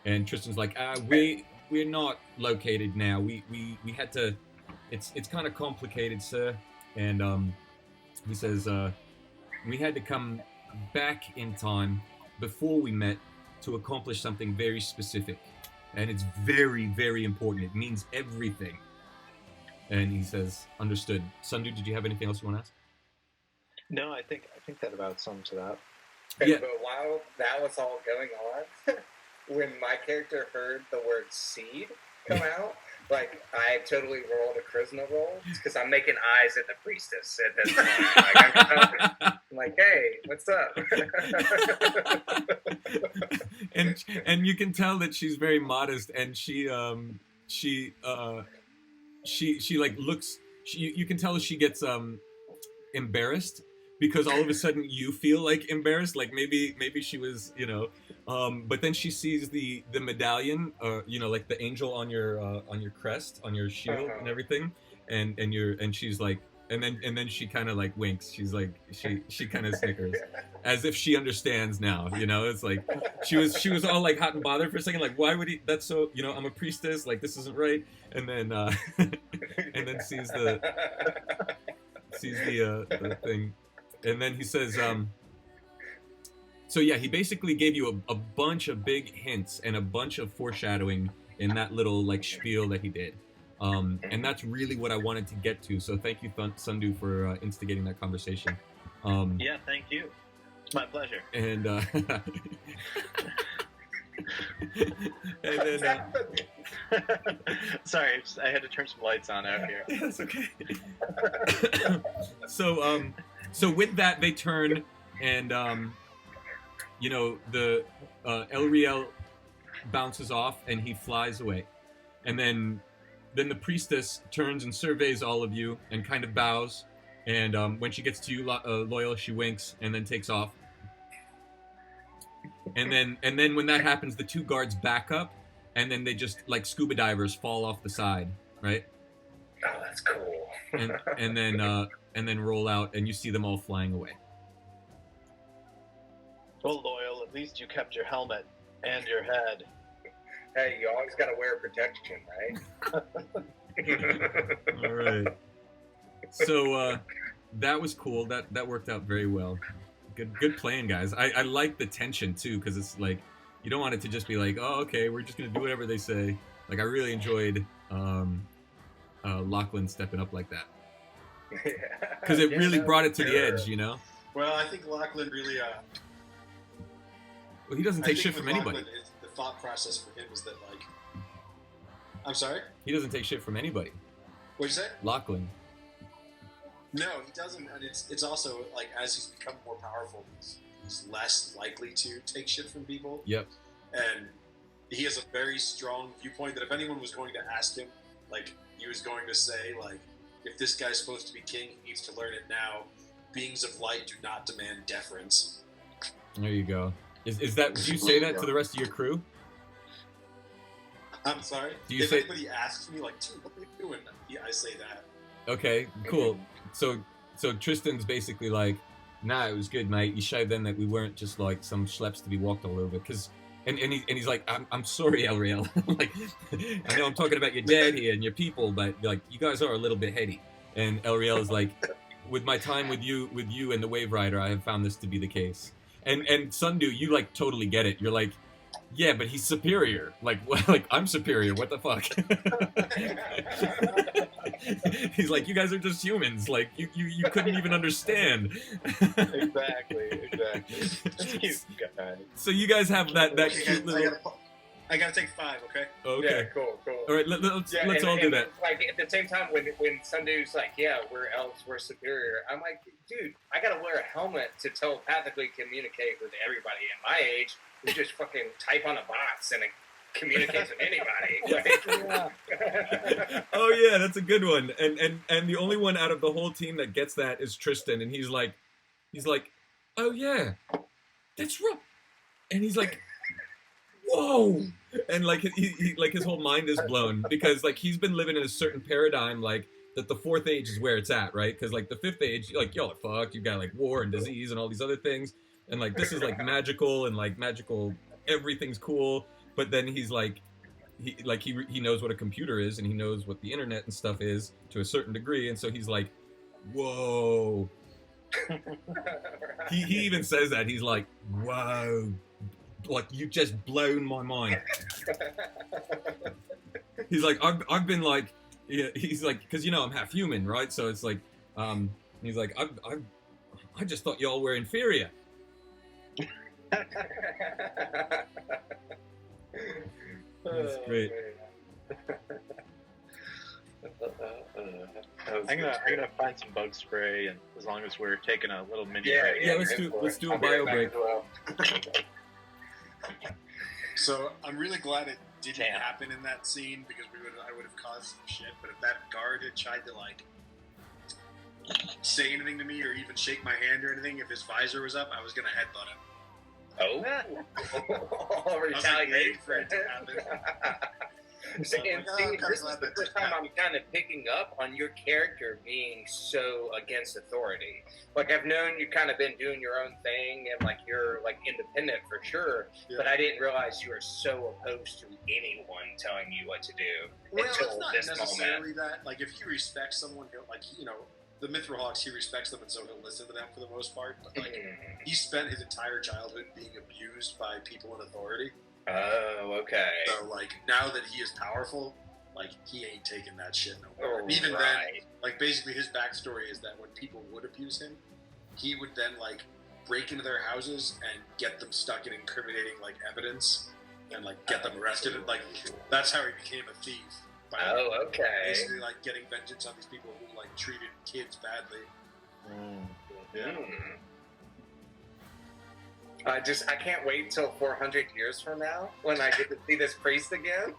And Tristan's like, we're not located now. We had to, it's kind of complicated, sir. And he says, we had to come back in time before we met to accomplish something very specific. And it's very, very important. It means everything. And he says, understood. Sundu, did you have anything else you want to ask? No, I think that about sums it up. Yeah. But while that was all going on, when my character heard the word seed come out, like, I totally rolled a charisma roll because I'm making eyes at the priestess at this point. I'm like, hey, what's up? and you can tell that she's very modest, and she like looks. You can tell she gets embarrassed, because all of a sudden you feel like embarrassed, like maybe she was, but then she sees the medallion, like the angel on your crest, on your shield and everything, and she's like, and then she kind of like winks. She's like, she kind of snickers, as if she understands now. It's like she was all like hot and bothered for a second, like, why would he? That's so, I'm a priestess, like this isn't right, and then and then sees the thing. And then he says, so yeah, he basically gave you a bunch of big hints and a bunch of foreshadowing in that little like spiel that he did. And that's really what I wanted to get to. So thank you, Sundu, for instigating that conversation. Yeah, thank you. It's my pleasure. And and then sorry, I had to turn some lights on out here. Yeah, that's okay. So with that, they turn, and the Elriel bounces off, and he flies away, and then the priestess turns and surveys all of you and kind of bows, and when she gets to you, Loyal, she winks and then takes off. And then when that happens, the 2 guards back up, and then they just like scuba divers fall off the side, right? Oh, that's cool. and then roll out, and you see them all flying away. Well, Loyal, at least you kept your helmet and your head. Hey, you always got to wear protection, right? All right. So that was cool. That worked out very well. Good playing, guys. I like the tension too, because it's like you don't want it to just be like, oh, okay, we're just gonna do whatever they say. Like, I really enjoyed Lachlan stepping up like that, because it really brought it to the edge, Well, I think Lachlan really. Well, he doesn't take shit from anybody. The thought process for him is that, like, I'm sorry. He doesn't take shit from anybody. What'd you say? Lachlan. No, he doesn't, and it's also like as he's become more powerful, he's less likely to take shit from people. Yep. And he has a very strong viewpoint that if anyone was going to ask him, like, he was going to say, like, if this guy's supposed to be king, he needs to learn it now. Beings of light do not demand deference. There you go. Is that? Did you say that to the rest of your crew? I'm sorry. Do you if say- anybody asks me, like, dude, what are you doing? Yeah, I say that. Okay, cool. So Tristan's basically like, nah, it was good, mate. You showed them that we weren't just like some schleps to be walked all over. And he's like, I'm sorry, Elriel. Like, I know I'm talking about your dad here and your people, but like, you guys are a little bit heady. And Elriel is like, with my time with you and the Wave Rider, I have found this to be the case. And Sundu, you like totally get it. You're like, yeah, but he's superior. Like, like I'm superior. What the fuck? He's like, you guys are just humans. Like, you couldn't even understand. Exactly. Cute guy. So you guys have that Okay, cute guys, little. I gotta take 5, okay? Okay. Yeah, cool. All right. Let's all do that. Like at the same time, when Sundu's like, yeah, we're elves, we're superior. I'm like, dude, I gotta wear a helmet to telepathically communicate with everybody. At my age, we just fucking type on a box and it communicates with anybody. Oh yeah, that's a good one. And the only one out of the whole team that gets that is Tristan, and he's like, oh yeah, that's right. And he's like, whoa, and like he like his whole mind is blown because like he's been living in a certain paradigm like that the 4th age is where it's at, right? Because like the 5th age, like y'all are fucked. You got like war and disease and all these other things, and like this is like magical and like magical, everything's cool. But then he's like, he knows what a computer is and he knows what the internet and stuff is to a certain degree, and so he's like, whoa. He even says that he's like, whoa. Like, you've just blown my mind. He's like, I've been like, yeah, he's like, because you know I'm half human, right? So it's like, he's like, I just thought y'all were inferior. That's great. I'm gonna find some bug spray, and as long as we're taking a little mini Yeah, break. Yeah, let's do a bio break. So I'm really glad it didn't Damn. happen in that scene because I would have caused some shit. But if that guard had tried to like say anything to me or even shake my hand or anything, if his visor was up, I was gonna headbutt him. Oh, I was like waiting for it to happen. So, And like, see, I'm kinda this is glad the that first didn't time I'm kind of picking up on your character being so against authority. Like, I've known you've kind of been doing your own thing and, like, you're, like, independent for sure, Yeah. but I didn't realize you were so opposed to anyone telling you what to do Well, until it's not this moment. necessarily that. Like, if he respects someone, like, you know, the MITHRILHAWKS, he respects them, and so he'll listen to them for the most part. But, like, Mhm. he spent his entire childhood being abused by people in authority. Oh, okay. So, like, now that he is powerful, like, he ain't taking that shit no more. And even then, Right. like, basically his backstory is that when people would abuse him, he would then, like, break into their houses and get them stuck in incriminating, like, evidence and, like, get them arrested. Like, that's how he became a thief. By Oh, okay. basically, like, getting vengeance on these people who, like, treated kids badly. Yeah. Hmm. I can't wait until 400 years from now when I get to see this priest again.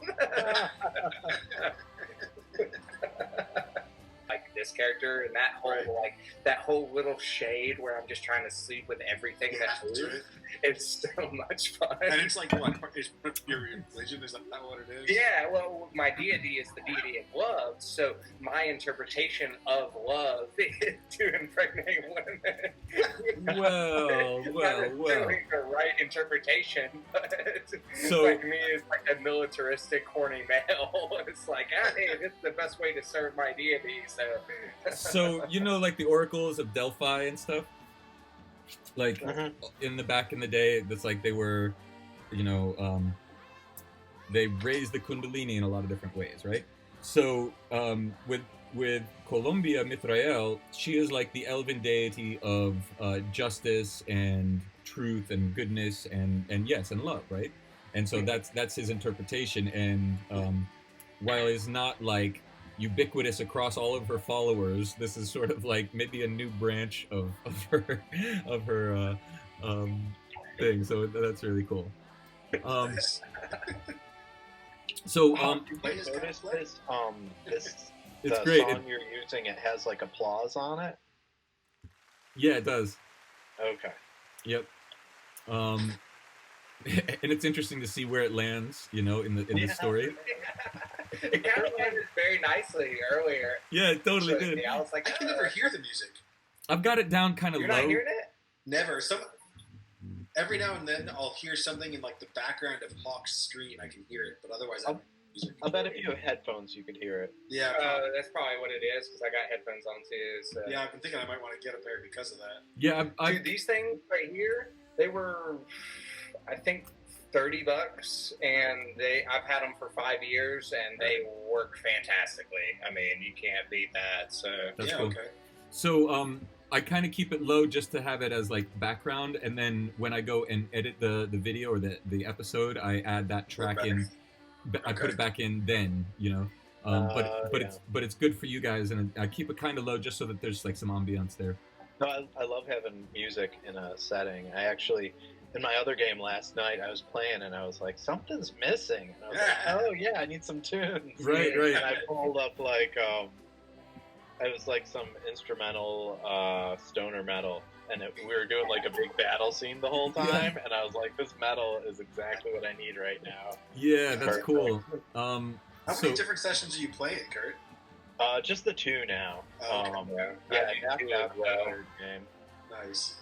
Like this character and that whole Right. that whole little shade where I'm just trying to sleep with everything that do moves. it. It's so much fun. And it's like, what? Is fury and religion? Is that what it is? Yeah, well, my deity is the deity of love, so my interpretation of love is to impregnate women. Well. Doing the right interpretation, but So- like me is like a militaristic, horny male. It's like, hey, this is the best way to serve my deity. So you know, like the oracles of Delphi and stuff. Like Mhm. in the day, it's like they were, you know, they raised the Kundalini in a lot of different ways, right? So with Columbia Mithrael, she is like the elven deity of justice and truth and goodness and yes and love, right? And so that's his interpretation. And while it's not like ubiquitous across all of her followers, this is sort of like maybe a new branch of her thing. So that's really cool. Nice. So Play his Notice cosplay? this it's the great. song you're using. It has like applause on it. Yeah, it does. Okay. Yep. And it's interesting to see where it lands, in the story. It kind of landed very nicely earlier. Yeah, it totally did. I was like, I can never hear the music. I've got it down kind of low. You're not hearing it? Never. Every now and then I'll hear something in like the background of Hawk's screen. I can hear it, but otherwise I don't hear music. I'll bet if you have headphones, you could hear it. Yeah. That's probably what it is because I got headphones on too. So. Yeah, I've been thinking I might want to get a pair because of that. Yeah, Dude, these things right here, they were, I think, $30, and I've had them for 5 years, and they work fantastically. I mean, you can't beat that. So That's yeah, cool. okay. So I kind of keep it low just to have it as like background, and then when I go and edit the video or the episode, I add that track in. I put it back in then, but it's good for you guys, and I keep it kind of low just so that there's like some ambiance there. No, I love having music in a setting. I actually, in my other game last night, I was playing and I was like, something's missing. And I was like, oh yeah, I need some tunes. Right. And I pulled up like, it was like some instrumental stoner metal. And we were doing like a big battle scene the whole time. And I was like, this metal is exactly what I need right now. Yeah, that's cool. How many different sessions are you playing, Kurt? Just the 2 now. yeah, I knocked out the third game. Nice.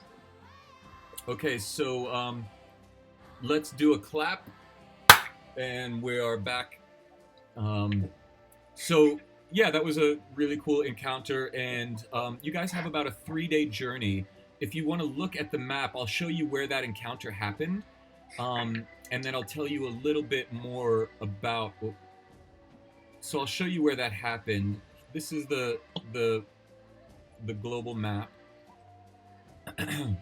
Okay, so let's do a clap, and we are back. So yeah, that was a really cool encounter, and you guys have about a 3-day journey. If you want to look at the map, I'll show you where that encounter happened, and then I'll tell you a little bit more about. So I'll show you where that happened. This is the global map. And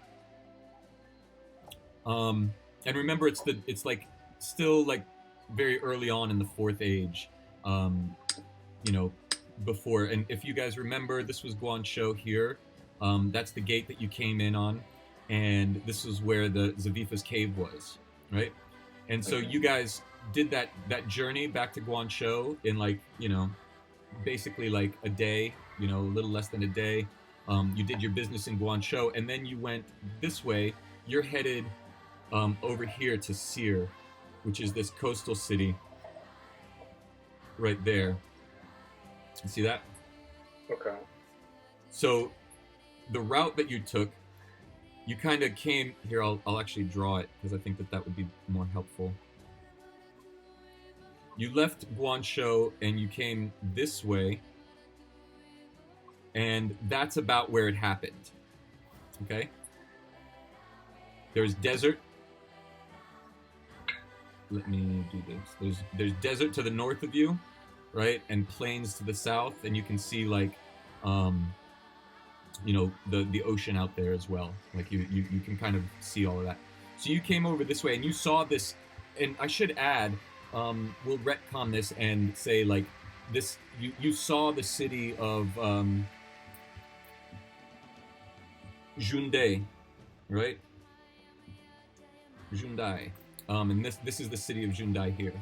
remember, it's like still like very early on in the 4th age, before. And if you guys remember, this was Guanzhou here. That's the gate that you came in on, and this is where the Zavifa's cave was, right? And so you guys did that journey back to Guanzhou in like, basically like a day, a little less than a day. You did your business in Guanzhou, and then you went this way. You're headed over here to Seir, which is this coastal city right there. You see that? Okay. So the route that you took, you kind of came here. I'll actually draw it because I think that would be more helpful. You left Guanzhou and you came this way, and that's about where it happened. Okay? There's desert. Let me do this. There's desert to the north of you, right? And plains to the south, and you can see like the ocean out there as well. Like you can kind of see all of that. So you came over this way and you saw this, and I should add, we'll retcon this and say like this, you saw the city of Junde, right? Jundai. And this is the city of Jundai here.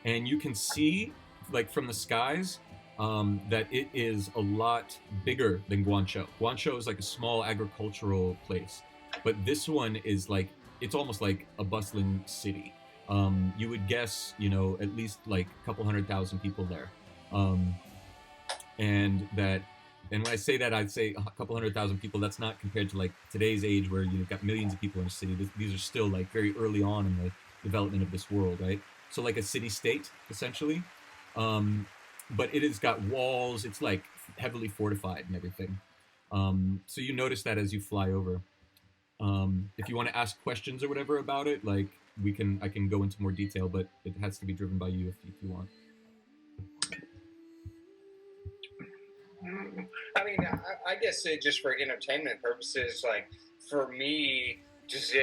And you can see, like from the skies, that it is a lot bigger than Guanzhou. Guanzhou is like a small agricultural place, but this one is like, it's almost like a bustling city. You would guess, at least like a couple 100,000 people there. And when I say that, I'd say a couple 100,000 people. That's not compared to like today's age where you've got millions of people in a city. These are still like very early on in the development of this world, right? So like a city-state, essentially. But it has got walls. It's like heavily fortified and everything. So you notice that as you fly over. If you want to ask questions or whatever about it, like I can go into more detail, but it has to be driven by you if you want. I mean, I guess just for entertainment purposes, like for me, just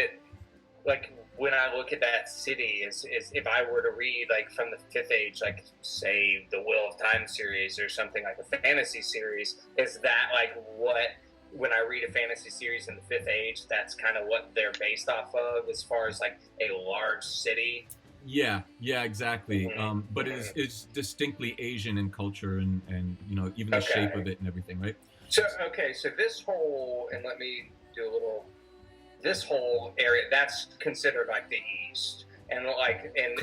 like when I look at that city, is if I were to read like from the 5th age, like say the Wheel of Time series or something like a fantasy series, is that like what, when I read a fantasy series in the 5th age, that's kind of what they're based off of as far as like a large city? Yeah, exactly. But it's distinctly Asian in culture and even the shape of it and everything, right? So this whole, and let me do a little, this whole area, that's considered like the east. And like, and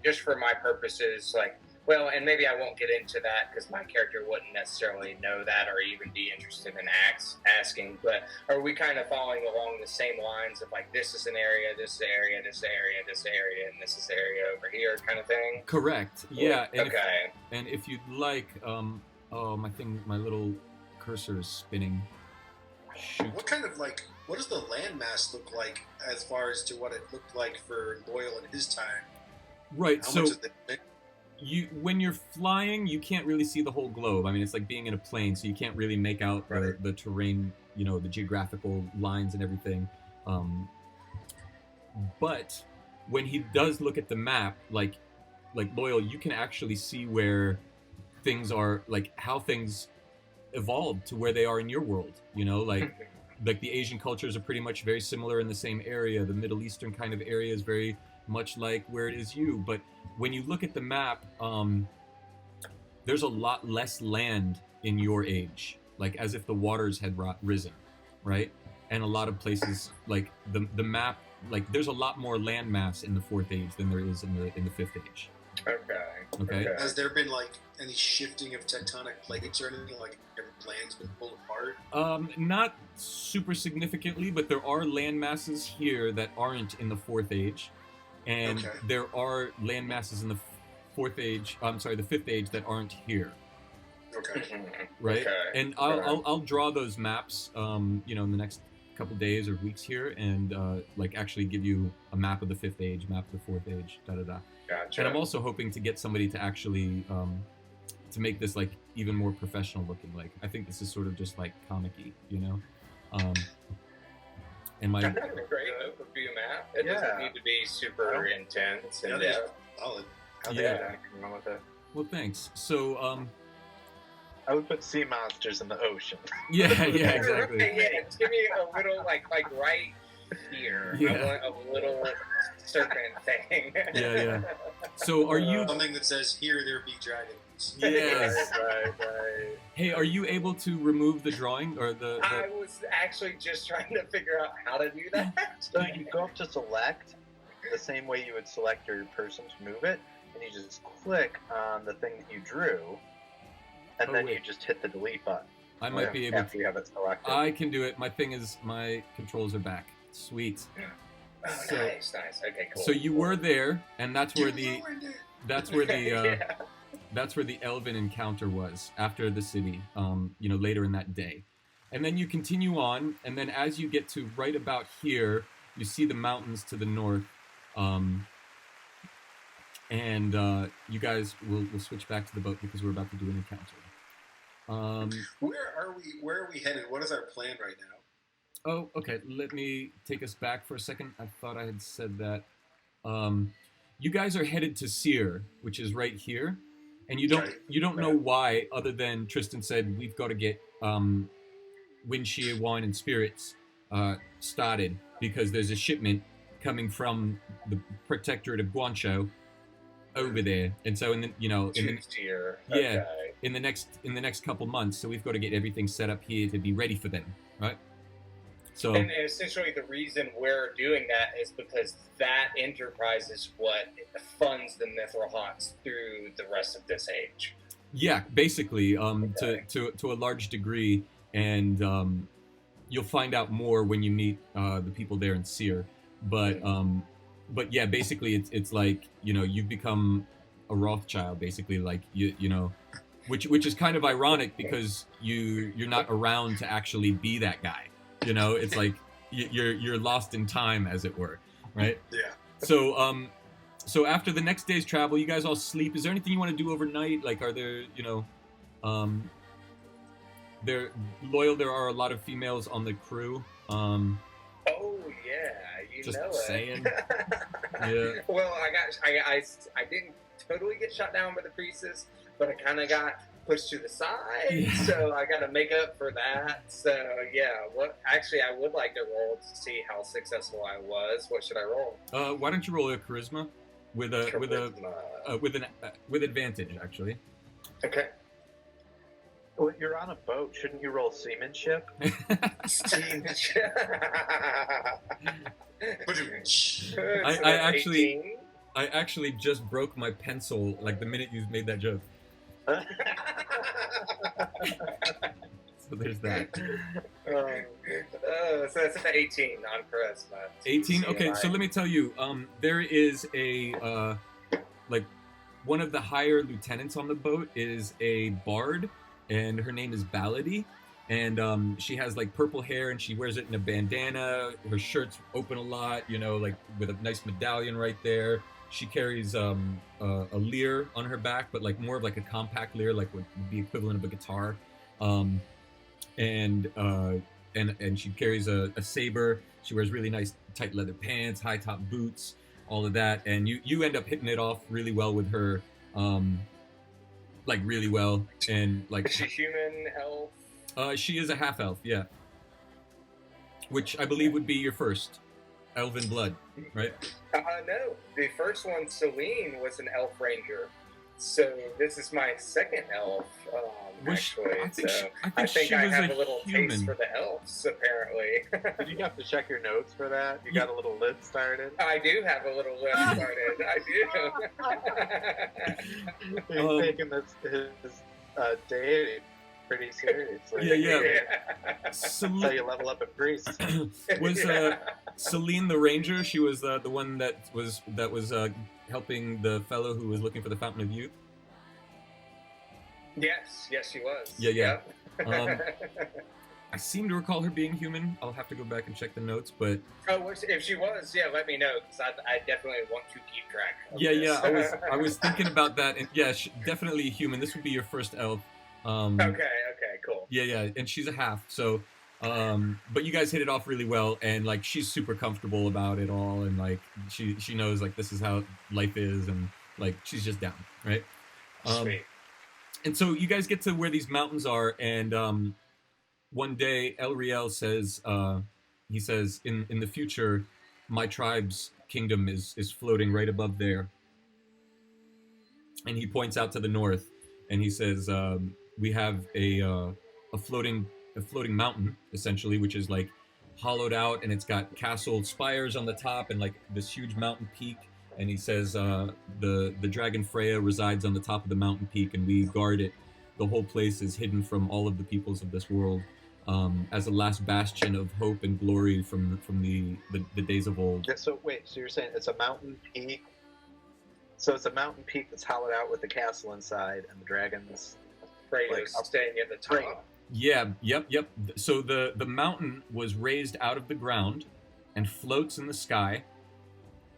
just for my purposes, like, well, and maybe I won't get into that because my character wouldn't necessarily know that or even be interested in asking. But are we kind of following along the same lines of like, this is an area, this area, this area, this area, and this is the area over here, kind of thing? Correct. Yeah. And okay. If you'd like, my little cursor is spinning. Shoot. What does the landmass look like as far as to what it looked like for Loyal in his time? Right. How so much is the when you're flying, you can't really see the whole globe. I mean, it's like being in a plane, so you can't really make out the terrain, the geographical lines and everything. But when he does look at the map, like Loyal, you can actually see where things are, like how things evolved to where they are in your world. Like the Asian cultures are pretty much very similar in the same area. The Middle Eastern kind of area is very much like where it is you. But when you look at the map, there's a lot less land in your age, like as if the waters had risen, right? And a lot of places, like the map, like there's a lot more land mass in the Fourth Age than there is in the Fifth Age. Okay. Has there been like any shifting of tectonic plates or anything, like have lands been pulled apart? Not super significantly, but there are land masses here that aren't in the Fourth Age, and there are land masses in the the Fifth Age that aren't here. Okay. Right. And I'll draw those maps, in the next couple days or weeks here, and like actually give you a map of the Fifth Age, map of the Fourth Age, da-da-da. Gotcha. And I'm also hoping to get somebody to actually to make this like even more professional looking. Like I think this is sort of just like comic-y, and my great overview map. It doesn't need to be super intense. And solid. With it. Well, thanks. So I would put sea monsters in the ocean. Yeah, exactly. Yeah, give me a little like right here. Yeah. I want a little serpent thing. Yeah. So are you something that says "Here there be dragons"? Yes. Right. Hey, are you able to remove the drawing or the? I was actually just trying to figure out how to do that. So you go up to select the same way you would select your person to move it, and you just click on the thing that you drew, and then you just hit the delete button. I might be able after you have it selected. I can do it. My controls are back. Sweet. Oh, nice. Okay, cool. So you were there, and that's where the that's where the Elven encounter was after the city. Later in that day, and then you continue on, and then as you get to right about here, you see the mountains to the north, and you guys will switch back to the boat because we're about to do an encounter. Where are we headed? What is our plan right now? Oh, okay. Let me take us back for a second. I thought I had said that. You guys are headed to Seer, which is right here, and you don't know why, other than Tristan said we've got to get Windshire Wine and Spirits started because there's a shipment coming from the Protectorate of Guancho over there, and so in the next couple months, so we've got to get everything set up here to be ready for them, right? So, and essentially the reason we're doing that is because that enterprise is what funds the MITHRILHAWKS through the rest of this age. Yeah, basically, to a large degree, and you'll find out more when you meet the people there in Seer. But yeah, basically, it's like you've become a Rothschild, basically, like which is kind of ironic because you're not around to actually be that guy. It's like you're lost in time, as it were, right? Yeah. So after the next day's travel, you guys all sleep. Is there anything you want to do overnight? Like, are there, there are a lot of females on the crew. Oh yeah, just know saying. it. Yeah. Well, I didn't totally get shot down by the priestess, but I kind of got pushed to the side, so I got to make up for that. So yeah, I would like to roll to see how successful I was. What should I roll? Why don't you roll a charisma with advantage, actually? Okay. Well, you're on a boat. Shouldn't you roll seamanship? I actually just broke my pencil like the minute you made that joke. So there's that. So that's an 18 on charisma. 18. Okay, so let me tell you. There is a like one of the higher lieutenants on the boat is a bard, and her name is Ballady. And she has like purple hair, and she wears it in a bandana. Her shirt's open a lot, you know, like with a nice medallion right there. She carries a lyre on her back, but like more of like a compact lyre, like would be equivalent of a guitar. And she carries a saber. She wears really nice tight leather pants, high top boots, all of that. And you end up hitting it off really well with her, like really well. And like, is she human, elf? She is a half elf, yeah. Which I believe would be your first elven blood, right? No, the first one, Celine, was an elf ranger. So this is my second elf, actually. I think I have a little taste for the elves, apparently. Did you have to check your notes for that? You got a little list started? I do have a little list started. I do. He's taking his deity pretty seriously. Yeah. That's how you level up at priest. Was Celine the ranger? She was the one that was helping the fellow who was looking for the Fountain of Youth? Yes, she was. Yeah. I seem to recall her being human. I'll have to go back and check the notes, but... Oh, if she was, yeah, let me know, because I definitely want to keep track of this. Yeah, I was thinking about that, and yeah, definitely human. This would be your first elf. Okay, cool. Yeah, and she's a half, so... but you guys hit it off really well, and like she's super comfortable about it all, and like she knows like this is how life is, and like she's just down, right? Sweet. And so you guys get to where these mountains are, and one day Elriel says, he says, in the future, my tribe's kingdom is floating right above there, and he points out to the north, and he says, we have a floating mountain, essentially, which is like hollowed out, and it's got castle spires on the top and like this huge mountain peak. And he says the dragon Freya resides on the top of the mountain peak, and we guard it. The whole place is hidden from all of the peoples of this world, as a last bastion of hope and glory from the days of old. Yeah, so wait, so you're saying it's a mountain peak? So it's a mountain peak that's hollowed out with the castle inside, and the dragons like staying at the top. Yeah, yep. So the mountain was raised out of the ground and floats in the sky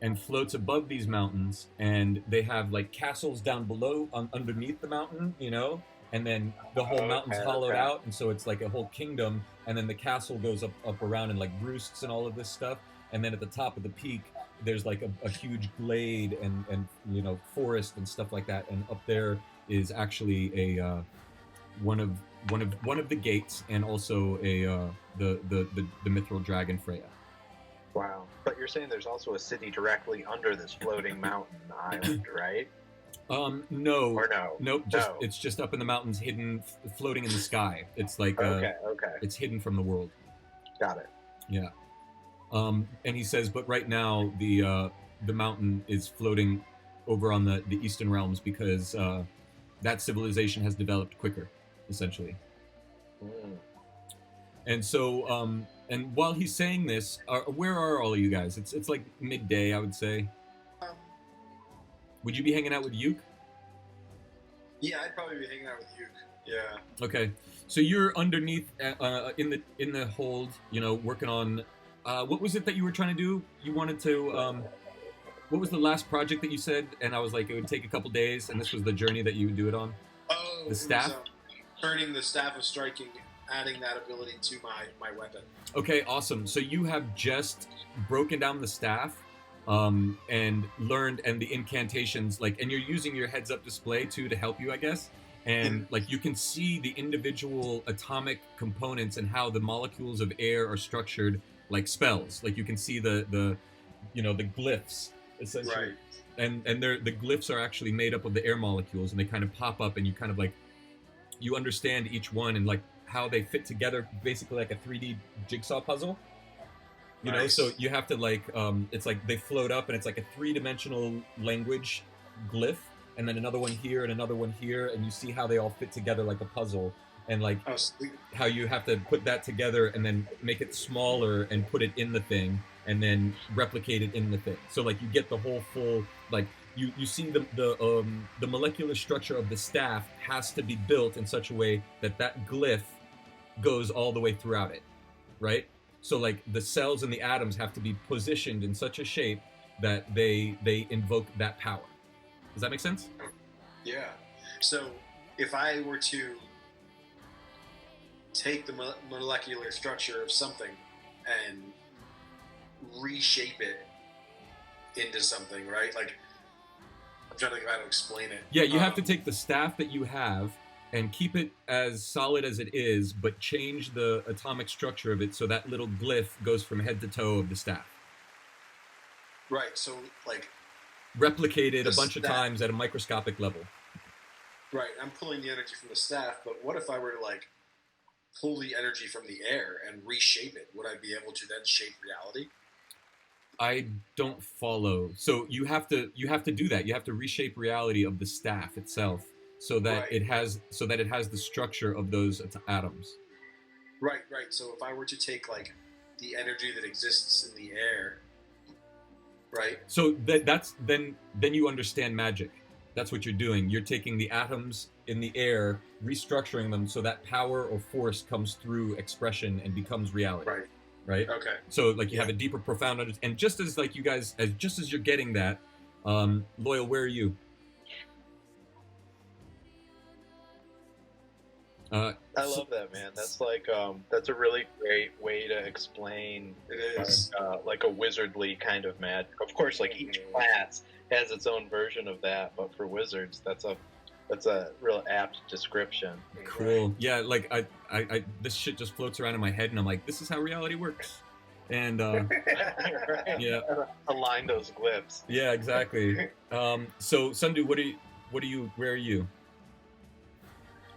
and floats above these mountains, and they have like castles down below underneath the mountain, you know, and then the whole mountain's hollowed out, and so it's like a whole kingdom, and then the castle goes up around and like roosts and all of this stuff, and then at the top of the peak there's like a huge glade and you know, forest and stuff like that, and up there is actually a one of the gates, and also the mithril dragon Freya. Wow. But you're saying there's also a city directly under this floating mountain island, right? No. Or no? Nope. It's just up in the mountains, hidden, floating in the sky. It's like okay. It's hidden from the world. Got it. Yeah. And he says, but right now the mountain is floating over on the eastern realms because that civilization has developed quicker, essentially. And so, and while he's saying this, where are all of you guys? It's like midday, I would say. Would you be hanging out with Yuke? Yeah, I'd probably be hanging out with Yuke. Yeah. Okay, so you're underneath in the hold, you know, working on what was it that you were trying to do? You wanted to what was the last project that you said? And I was like, it would take a couple days, and this was the journey that you would do it on. Oh, the staff. Turning the staff of striking, adding that ability to my weapon. Okay, awesome. So you have just broken down the staff, and learned and the incantations, like, and you're using your heads-up display too to help you, I guess. And like you can see the individual atomic components and how the molecules of air are structured like spells. Like you can see the you know, the glyphs essentially. Right. And the glyphs are actually made up of the air molecules, and they kind of pop up, and you kind of like you understand each one and like how they fit together, basically like a 3D jigsaw puzzle. You know, Nice. so you have to like, it's like they float up and it's like a three-dimensional language glyph, and then another one here and another one here, and you see how they all fit together like a puzzle, and like Oh, sweet. how you have to put that together and then make it smaller and put it in the thing and then replicate it in the thing. So like you get the whole full, like you see the molecular structure of the staff has to be built in such a way that that glyph goes all the way throughout it, right? So like the cells and the atoms have to be positioned in such a shape that they invoke that power. Does that make sense? Yeah. So if I were to take the molecular structure of something and reshape it into something, right? Like, I'm trying to think of how to explain it. Yeah, you have to take the staff that you have and keep it as solid as it is, but change the atomic structure of it so that little glyph goes from head to toe of the staff. Right, so, like... Replicate it the a bunch of staff. times at a microscopic level. Right, I'm pulling the energy from the staff, but what if I were to, like, pull the energy from the air and reshape it? Would I be able to then shape reality? I don't follow. So you have to do that. You have to reshape reality of the staff itself so that Right. it has the structure of those atoms. Right. So if I were to take, like, the energy that exists in the air, right? So that's then you understand magic. That's what you're doing. You're taking the atoms in the air, restructuring them so that power or force comes through expression and becomes reality. Right? Okay. So like you have a deeper, profound understanding. And just as like you guys, just as you're getting that, Loyal, where are you? I love that, man. That's like that's a really great way to explain It is. like a wizardly kind of magic. Of course, like each class has its own version of that, but for wizards, that's a real apt description. Cool. Yeah, like I this shit just floats around in my head, and I'm like, this is how reality works. And Right. yeah, Align those glyphs. yeah, exactly. So Sundu, where are you?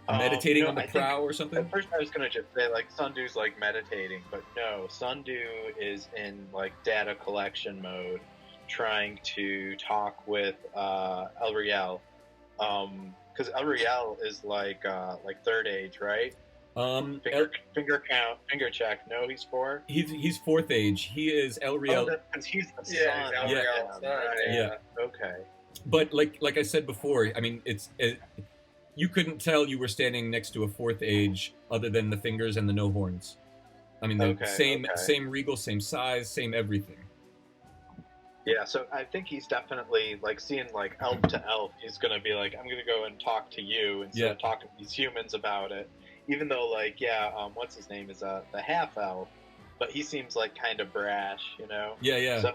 Meditating on the I think prow or something? At first, I was gonna just say like Sundu's like meditating, but no, Sundu is in like data collection mode, trying to talk with Elriel, because Elriel is like third age, right? Finger count, finger check. No, he's 4. He's fourth age. He is Elriel. Because he's the son. Yeah, he's Yeah. Elriel's son, right. Yeah. Okay. But like I said before, I mean, you couldn't tell you were standing next to a fourth age other than the fingers and the no horns. I mean, the same regal, same size, same everything. Yeah, so I think he's definitely like seeing like elf to elf. He's gonna be like, I'm gonna go and talk to you instead of talking to these humans about it. Even though like, what's his name is the half elf, but he seems like kind of brash, you know. Yeah. So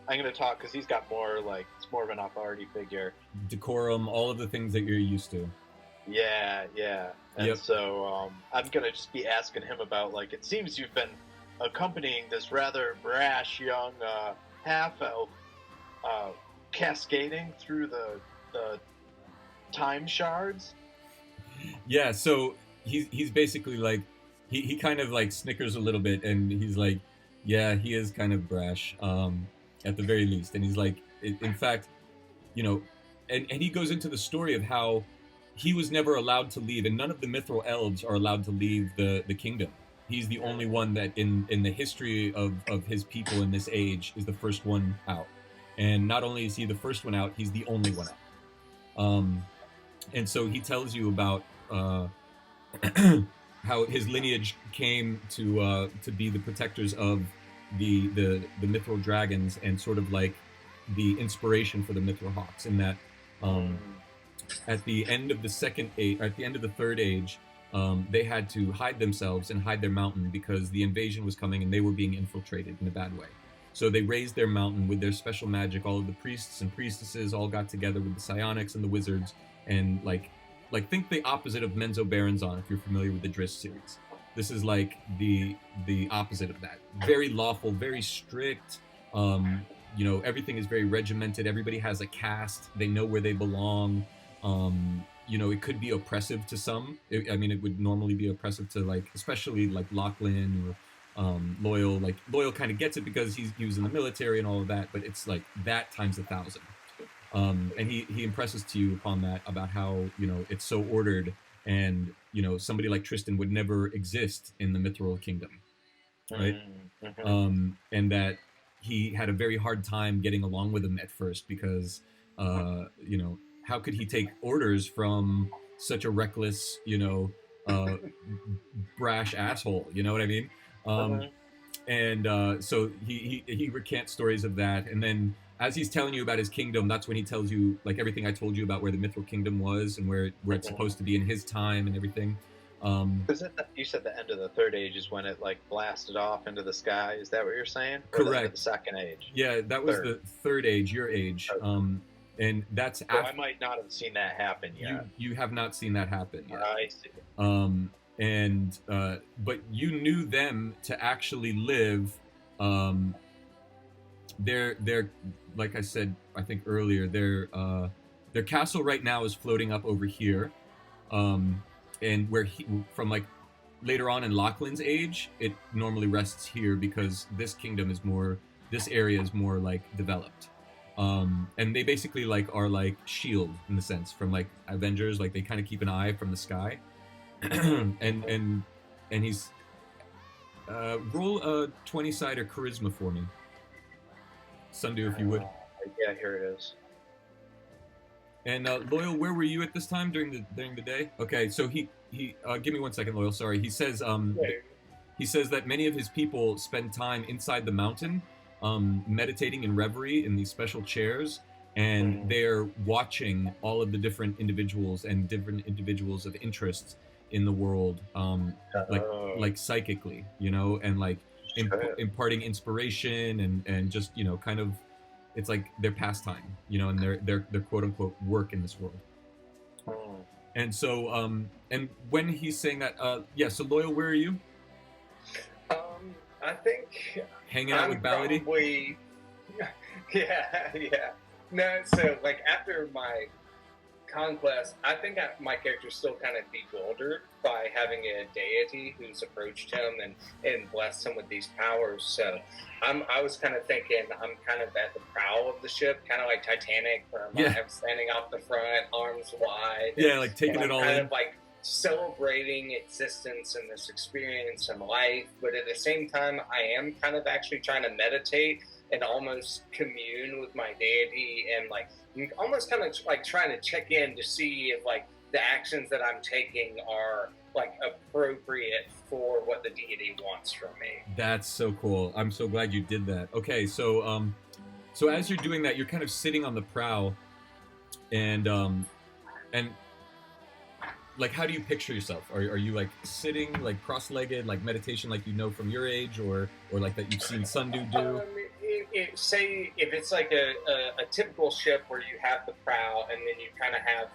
I'm gonna talk because he's got more like it's more of an authority figure. Decorum, all of the things that you're used to. Yeah. And Yep. so I'm gonna just be asking him about like it seems you've been accompanying this rather brash young half elf cascading through the time shards. Yeah, so he's basically like he kind of like snickers a little bit, and he's like, yeah, he is kind of brash, at the very least. And he's like, in fact, you know, and he goes into the story of how he was never allowed to leave, and none of the Mithril elves are allowed to leave the kingdom. He's the only one that in the history of his people in this age is the first one out. And not only is he the first one out, he's the only one out. And so he tells you about how his lineage came to be the protectors of the Mithril dragons, and sort of like the inspiration for the MITHRILHAWKS, in that at the end of the third age, they had to hide themselves and hide their mountain because the invasion was coming and they were being infiltrated in a bad way. So they raised their mountain with their special magic. All of the priests and priestesses all got together with the psionics and the wizards, and like think the opposite of Menzo Baronzon, if you're familiar with the Driss series. This is like the opposite of that. Very lawful, very strict. Everything is very regimented. Everybody has a caste. They know where they belong. you know, it could be oppressive to some. I mean, it would normally be oppressive to, like, especially like Lachlan or Loyal. Like Loyal kind of gets it because he was in the military and all of that, but it's like that times 1,000. And he impresses to you upon that about how, you know, it's so ordered, and you know, somebody like Tristan would never exist in the Mithril Kingdom, right? And that he had a very hard time getting along with him at first because, you know, how could he take orders from such a reckless, you know, brash asshole? You know what I mean? And so he recants stories of that, and then as he's telling you about his kingdom, that's when he tells you like everything I told you about where the Mithril Kingdom was and where it's supposed to be in his time and everything. You said the end of the third age is when it like blasted off into the sky. Is that what you're saying? Correct. Or the end of the second age. Yeah, that was the third age, your age. Okay. And that's so after, I might not have seen that happen yet. You have not seen that happen yet. I see. But you knew them to actually live. They're like I said, I think earlier, their castle right now is floating up over here. And where from like later on in Lachlan's age, it normally rests here because this area is more like developed. And they basically like are like shield in the sense from like Avengers, like they kind of keep an eye from the sky. and he's roll a 20-sider charisma for me, Sundu, if you would. Yeah, here it is. And Loyal, where were you at this time during the day? Okay, so he give me 1 second, Loyal. Sorry, he says that many of his people spend time inside the mountain, meditating in reverie in these special chairs, and they're watching all of the different individuals and different individuals of interest in the world, like psychically, you know, and like imparting inspiration and just, you know, kind of. It's like their pastime, you know, and their quote unquote work in this world. And so, and when he's saying that, yeah. So Loyal, where are you? I think hanging out with Ballady. Probably, yeah. No, so like after my conquest, I think my character's still kind of bewildered by having a deity who's approached him and blessed him with these powers. So I was kind of thinking I'm kind of at the prow of the ship, kind of like Titanic, where I'm standing off the front, arms wide. Yeah, like taking it all in. Kind of like celebrating existence and this experience and life, but at the same time, I am kind of actually trying to meditate and almost commune with my deity and like almost kind of like trying to check in to see if like the actions that I'm taking are like appropriate for what the deity wants from me. That's so cool. I'm so glad you did that. Okay, so so as you're doing that, you're kind of sitting on the prow, and like, how do you picture yourself? Are you like sitting like cross-legged, like meditation, like you know from your age, or like that you've seen Sundu do? Say if it's like a typical ship where you have the prow and then you kind of have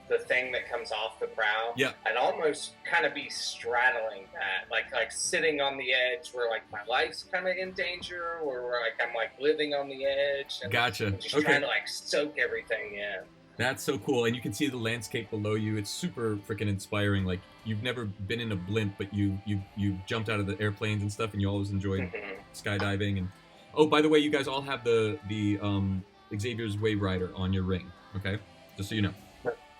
the thing that comes off the prow. Yeah. I'd almost kind of be straddling that, like sitting on the edge where like my life's kind of in danger, or where like I'm like living on the edge. And Gotcha. Just trying to like soak everything in. That's so cool, and you can see the landscape below you. It's super freaking inspiring. Like you've never been in a blimp, but you jumped out of the airplanes and stuff, and you always enjoyed skydiving. And oh, by the way, you guys all have the Xavier's Wave Rider on your ring. Okay, just so you know.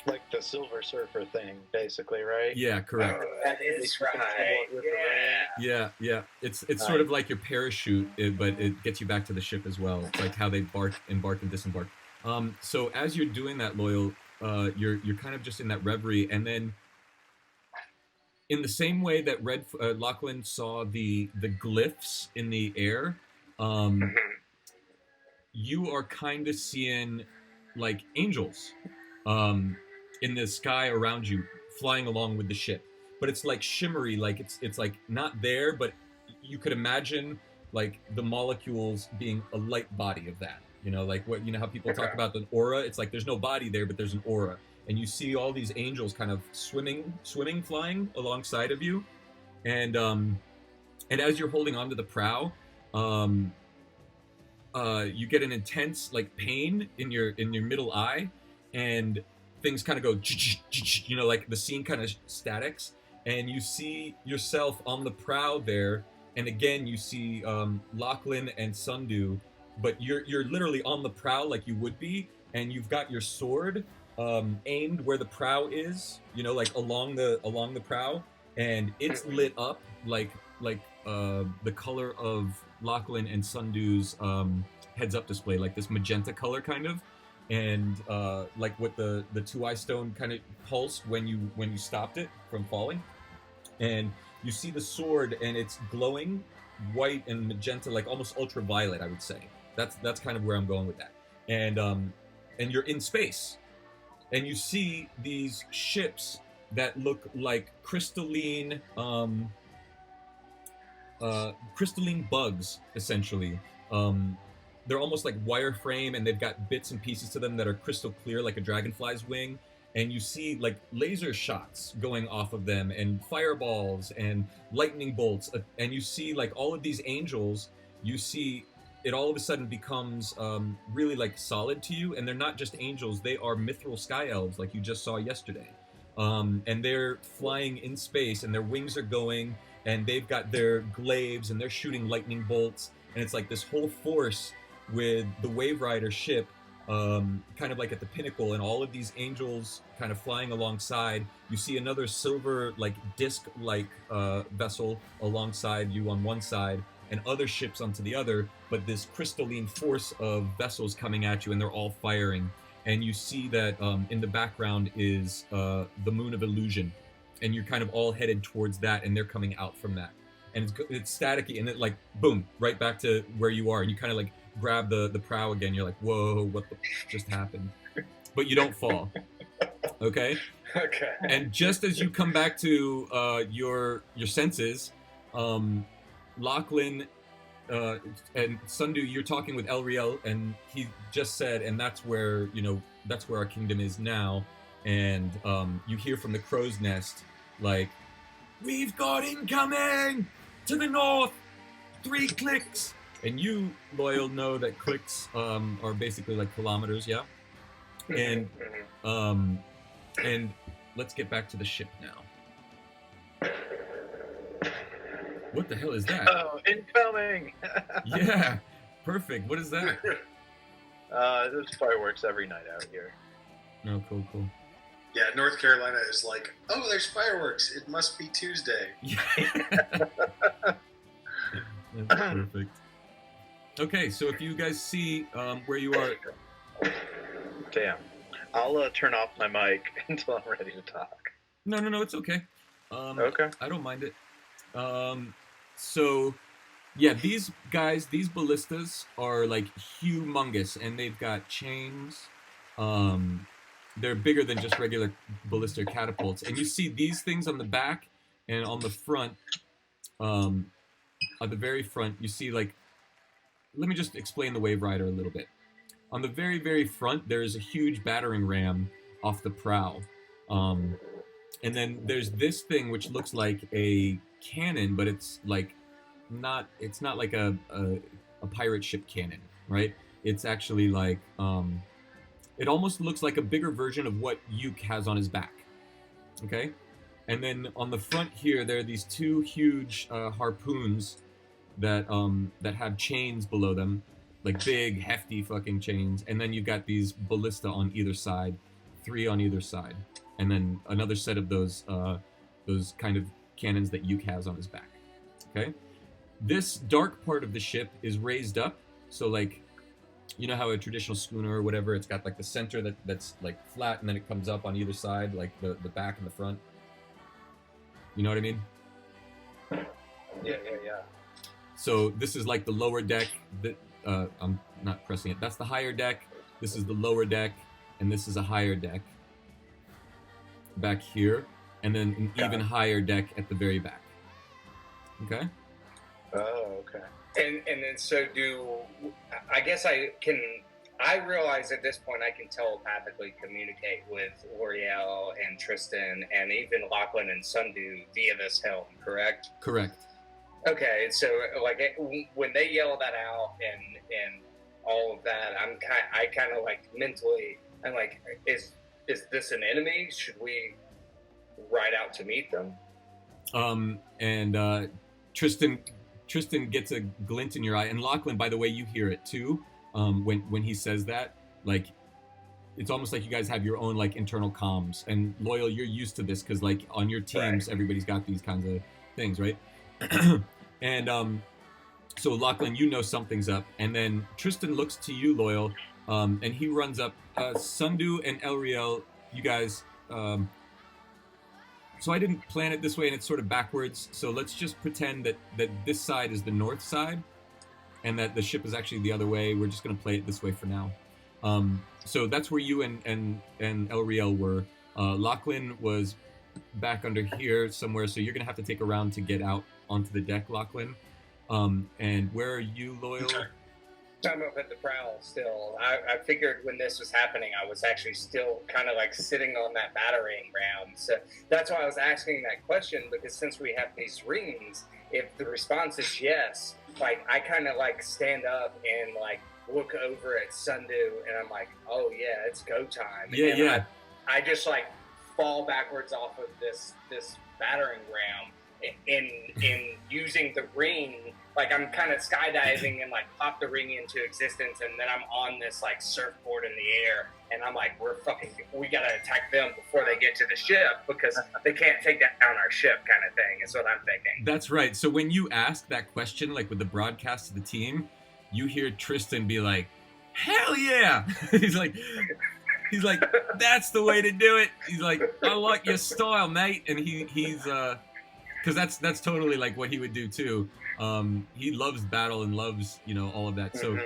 Like the Silver Surfer thing, basically, right? Yeah, correct. That is right. Yeah. It's sort of like your parachute, but it gets you back to the ship as well. It's like how they embark and disembark. So as you're doing that, Loyal, you're kind of just in that reverie, and then in the same way that Lachlan saw the glyphs in the air, you are kind of seeing like angels in the sky around you, flying along with the ship. But it's like shimmery, like it's like not there, but you could imagine like the molecules being a light body of that. You know, like what, you know how people talk about the aura? It's like there's no body there, but there's an aura. And you see all these angels kind of swimming, flying alongside of you. And as you're holding onto the prow, you get an intense like pain in your middle eye. And things kind of go, you know, like the scene kind of statics, and you see yourself on the prow there, and again you see Lachlan and Sundu, but you're literally on the prow like you would be, and you've got your sword aimed where the prow is, you know, like along the prow, and it's lit up like the color of Lachlan and Sundu's heads-up display, like this magenta color kind of, and like what the two-eye stone kind of pulsed when you stopped it from falling, and you see the sword and it's glowing white and magenta, like almost ultraviolet, I would say. That's kind of where I'm going with that. And you're in space, and you see these ships that look like crystalline bugs, essentially. They're almost like wireframe, and they've got bits and pieces to them that are crystal clear, like a dragonfly's wing. And you see like laser shots going off of them, and fireballs and lightning bolts. And you see like all of these angels. You see it all of a sudden becomes really like solid to you, and they're not just angels; they are mithril sky elves, like you just saw yesterday. And they're flying in space, and their wings are going, and they've got their glaives, and they're shooting lightning bolts, and it's like this whole force with the Wave Rider ship kind of like at the pinnacle, and all of these angels kind of flying alongside. You see another silver like disc like vessel alongside you on one side, and other ships onto the other, but this crystalline force of vessels coming at you, and they're all firing. And you see that in the background is the Moon of Illusion, and you're kind of all headed towards that, and they're coming out from that, and it's staticky, and it like boom, right back to where you are, and you kind of like grab the prow again. You're like, whoa, what the just happened? But you don't fall. Okay. Okay. And just as you come back to your senses, Lachlan and Sundu, you're talking with Elriel, and he just said, and that's where our kingdom is now. And you hear from the crow's nest, like, we've got incoming to the north, 3 clicks. And you, Loyal, know that clicks are basically like kilometers, yeah? And let's get back to the ship now. What the hell is that? Oh, incoming! Yeah, perfect. What is that? There's fireworks every night out here. No, cool. Yeah, North Carolina is like, oh, there's fireworks. It must be Tuesday. Yeah. That's perfect. Okay, so if you guys see where you are... Damn. I'll turn off my mic until I'm ready to talk. No, it's okay. Okay. I don't mind it. So, yeah, these guys, these ballistas are like humongous, and they've got chains. They're bigger than just regular ballista catapults. And you see these things on the back and on the front, at the very front, you see like, let me just explain the Wave Rider a little bit. On the very, very front, there is a huge battering ram off the prow. And then there's this thing which looks like a cannon, but it's not like a pirate ship cannon, right? It's actually like, it almost looks like a bigger version of what Yuke has on his back, okay? And then on the front here, there are these 2 huge harpoons that have chains below them, like big, hefty fucking chains. And then you've got these ballista on either side, 3 on either side, and then another set of those kind of cannons that Yuke has on his back. Okay, this dark part of the ship is raised up, so like, you know how a traditional schooner or whatever, it's got like the center that's like flat, and then it comes up on either side, like the back and the front. You know what I mean? Yeah. So this is like the lower deck. I'm not pressing it. That's the higher deck. This is the lower deck, and this is a higher deck back here, and then an even higher deck at the very back. Okay? Oh, okay. And then so I guess I realize at this point I can telepathically communicate with L'Oreal and Tristan and even Lachlan and Sundu via this helm, correct? Correct. Okay, so like when they yell that out and all of that, I kind of like mentally, I'm like, is this an enemy? Should we ride out to meet them? And Tristan gets a glint in your eye, and Lachlan, by the way, you hear it too. When he says that, like, it's almost like you guys have your own like internal comms. And Loyal, you're used to this because like on your teams, everybody's got these kinds of things, right? And so Lachlan, you know something's up, and then Tristan looks to you, Loyal, and he runs up. Sundu and Elriel, you guys. So I didn't plan it this way, and it's sort of backwards. So let's just pretend that this side is the north side, and that the ship is actually the other way. We're just going to play it this way for now. So that's where you and Elriel were. Lachlan was back under here somewhere, so you're going to have to take a round to get out onto the deck, Lachlan. And where are you, Loyal? Okay. I'm up at the prowl still. I figured when this was happening, I was actually still kind of like sitting on that battering ram. So that's why I was asking that question, because since we have these rings, if the response is yes, like I kind of like stand up and like look over at Sundu, and I'm like, oh yeah, it's go time. And I just like fall backwards off of this battering ram. In using the ring, like I'm kind of skydiving and like pop the ring into existence, and then I'm on this like surfboard in the air, and I'm like, we gotta attack them before they get to the ship because they can't take down our ship, kind of thing. Is what I'm thinking. That's right. So when you ask that question, like with the broadcast to the team, you hear Tristan be like, "Hell yeah!" He's like, "That's the way to do it." He's like, "I like your style, mate," and he's because that's totally like what he would do too. He loves battle and loves, you know, all of that. So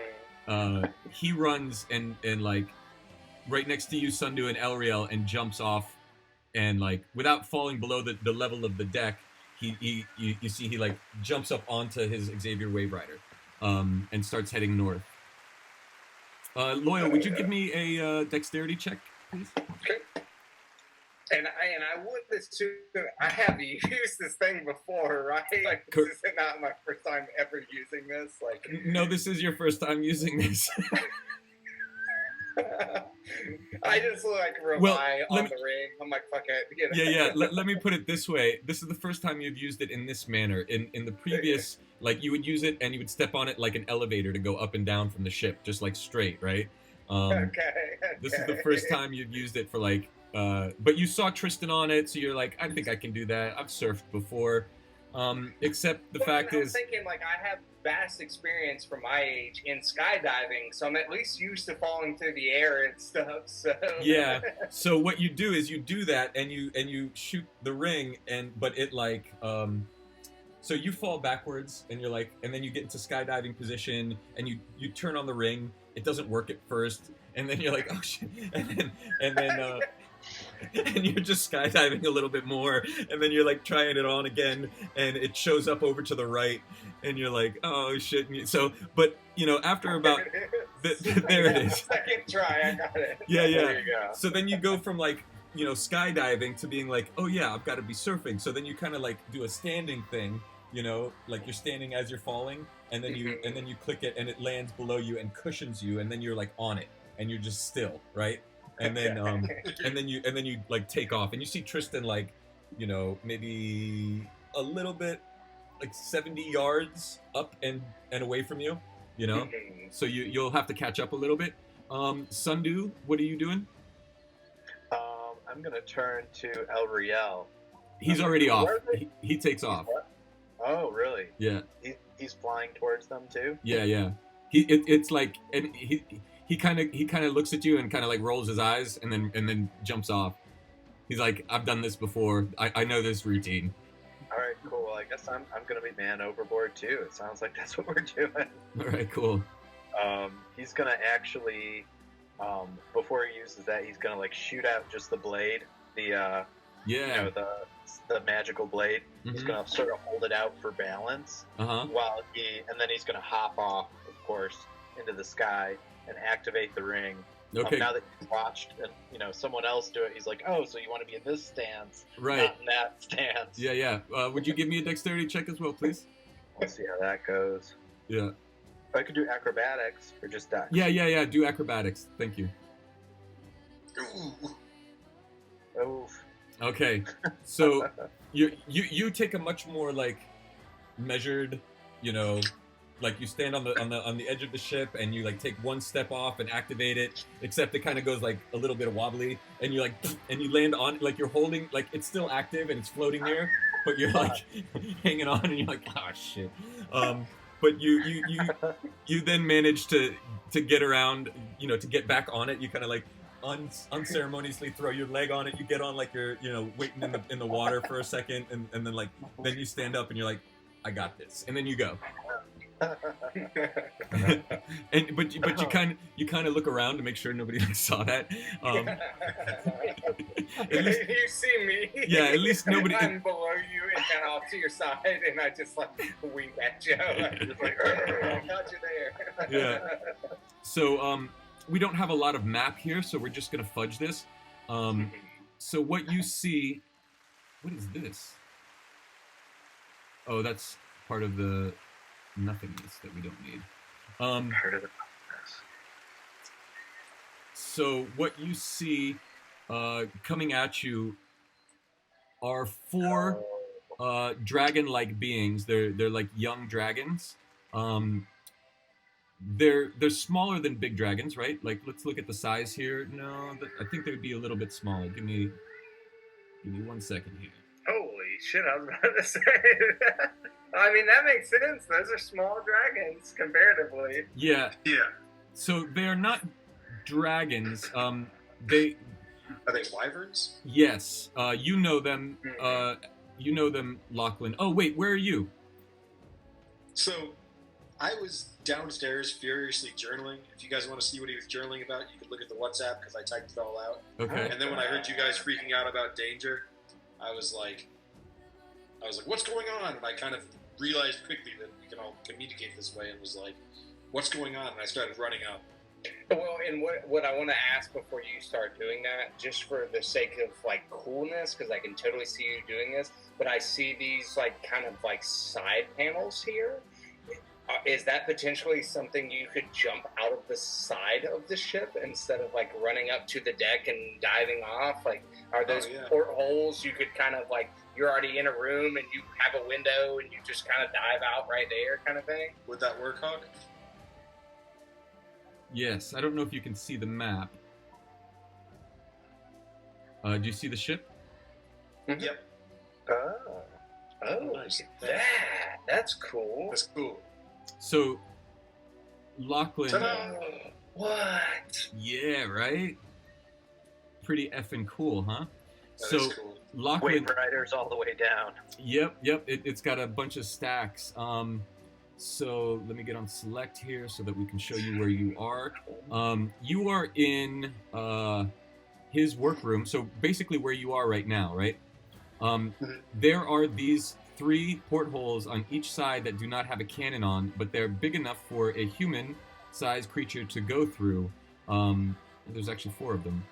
he runs and like right next to you, Sundu and Elriel, and jumps off, and like without falling below the level of the deck, you see he like jumps up onto his Xavier Wave Rider, and starts heading north. Loyal, would you give me a dexterity check, please? Okay. And I would assume I have used this thing before, right? Like, this is not my first time ever using this. Like, no, this is your first time using this. I just like rely on the ring. I'm like, fuck it. You know? Yeah. Let me put it this way: this is the first time you've used it in this manner. In the previous, like you would use it and you would step on it like an elevator to go up and down from the ship, just like straight, right? Okay. This is the first time you've used it for like. But you saw Tristan on it, so you're like, I think I can do that. I've surfed before. Except the fact is, I'm thinking like I have vast experience from my age in skydiving, so I'm at least used to falling through the air and stuff. So yeah. So what you do is you do that, and you shoot the ring, but it like so you fall backwards, and you're like, and then you get into skydiving position, and you turn on the ring. It doesn't work at first, and then you're like, oh shit, and then. And you're just skydiving a little bit more, and then you're like trying it on again, and it shows up over to the right, and you're like, oh shit. So, but you know, after about there it is. Second try, I got it. Yeah. There you go. So then you go from like, you know, skydiving to being like, oh yeah, I've got to be surfing. So then you kind of like do a standing thing, you know, like you're standing as you're falling, and then you click it, and it lands below you and cushions you, and then you're like on it, and you're just still, right? And then and then you like take off, and you see Tristan like, you know, maybe a little bit like 70 yards up and away from you, you know. So you'll have to catch up a little bit. Sundu, what are you doing? I'm gonna turn to Elriel. He's already off. He takes off. Oh, really? Yeah. He's flying towards them too. Yeah. It's like, and he kind of looks at you and kind of like rolls his eyes and then jumps off. He's like, I've done this before. I know this routine. All right, cool. Well, I guess I'm gonna be man overboard too. It sounds like that's what we're doing. All right, cool. He's gonna actually, before he uses that, he's gonna like shoot out just the blade, you know, the magical blade. He's gonna sort of hold it out for balance while and then he's gonna hop off, of course, into the sky and activate the ring. Okay. Now that he's watched, you know, someone else do it, he's like, oh, so you want to be in this stance, right? Not in that stance. Yeah. Would you give me a dexterity check as well, please? Let's see how that goes. Yeah. I could do acrobatics or just dex. Yeah. Do acrobatics. Thank you. Ooh. Oof. Okay, so you take a much more like measured, you know, like you stand on the edge of the ship and you like take one step off and activate it, except it kind of goes like a little bit wobbly, and you like and you land on like you're holding like it's still active and it's floating there, but you're like hanging on and you're like oh shit. But you then manage to get around, you know, to get back on it. You kind of like unceremoniously throw your leg on it. You get on like you're, you know, waiting in the water for a second, and then like then you stand up and you're like, I got this, and then you go. And but you kind of look around to make sure nobody like, saw that. At least, You see me. yeah, at least nobody. I'm below you and kind of off to your side, and I just like wink at you. I'm just like, I got you there. Yeah. So we don't have a lot of map here, so we're just gonna fudge this. So what you see, what is this? Oh, that's part of the nothingness that we don't need. Heard of it. So what you see coming at you are four dragon-like beings. They're like young dragons. They're smaller than big dragons, right? Like let's look at the size here. No, I think they would be a little bit smaller. Give me 1 second here. Holy shit! I was about to say. I mean, that makes sense. Those are small dragons comparatively. Yeah. Yeah. So they're not dragons. They. Are they wyverns? Yes. You know them. You know them, Lachlan. Oh wait, where are you? So, I was downstairs furiously journaling. If you guys want to see what he was journaling about, you could look at the WhatsApp because I typed it all out. Okay. And then when I heard you guys freaking out about danger, I was like, what's going on? And I kind of realized quickly that we can all communicate this way and was like, what's going on? And I started running up. Well, and what I want to ask before you start doing that, just for the sake of like coolness, because I can totally see you doing this, but I see these like kind of like side panels here. Is that potentially something you could jump out of the side of the ship instead of like running up to the deck and diving off? Like, are those portholes you could kind of like, you're already in a room and you have a window and you just kind of dive out right there kind of thing? Would that work, Hawk? Yes. I don't know if you can see the map. Do you see the ship? Mm-hmm. Yep. Oh, Nice. that's cool. That's cool. So, Lachlan. Ta-da! What? Yeah, right? Pretty effing cool, huh? That is cool. Lachlan. Wave Riders all the way down. Yep. It's got a bunch of stacks. So let me get on select here so that we can show you where you are. You are in his workroom. So basically where you are right now, right? There are these 3 portholes on each side that do not have a cannon on, but they're big enough for a human-sized creature to go through. There's actually 4 of them.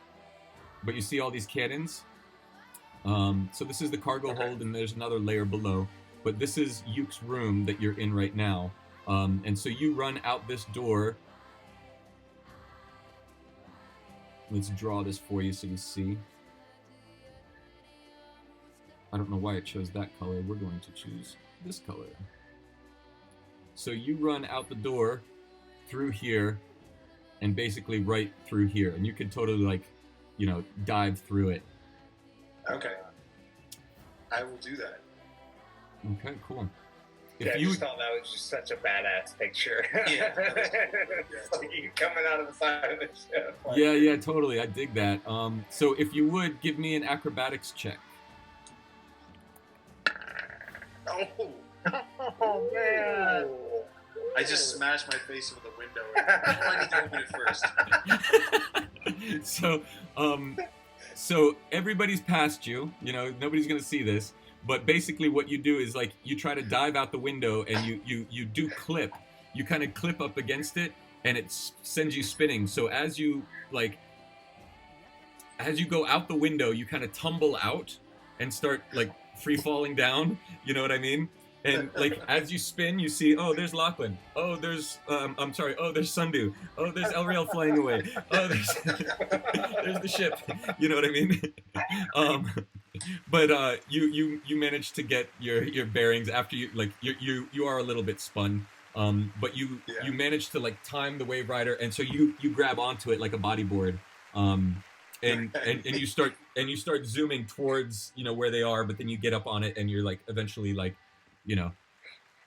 But you see all these cannons? So this is the cargo hold, and there's another layer below. But this is Yuke's room that you're in right now. And so you run out this door. Let's draw this for you so you see. I don't know why it chose that color. We're going to choose this color. So you run out the door through here and basically right through here. And you can totally like, you know, dive through it. Okay. I will do that. Okay, cool. Yeah, I just thought that was just such a badass picture. Yeah. It's like you coming out of the side of the ship. Like, Yeah, totally. I dig that. So if you would, give me an acrobatics check. Oh! Oh man! I just smashed my face with a window. I need to open it first. So everybody's past you. You know, nobody's gonna see this. But basically, what you do is like you try to dive out the window, and you do clip. You kind of clip up against it, and it sends you spinning. So as you go out the window, you kind of tumble out and start like free falling down. You know what I mean? And like as you spin, you see, oh, there's Lachlan. Oh, there's I'm sorry. Oh, there's Sundew. Oh, there's Elriel flying away. Oh, there's there's the ship. You know what I mean? But you managed to get your bearings after you are a little bit spun. But you managed to like time the Wave Rider, and so you grab onto it like a bodyboard. And you start zooming towards where they are, but then you get up on it and you're like eventually like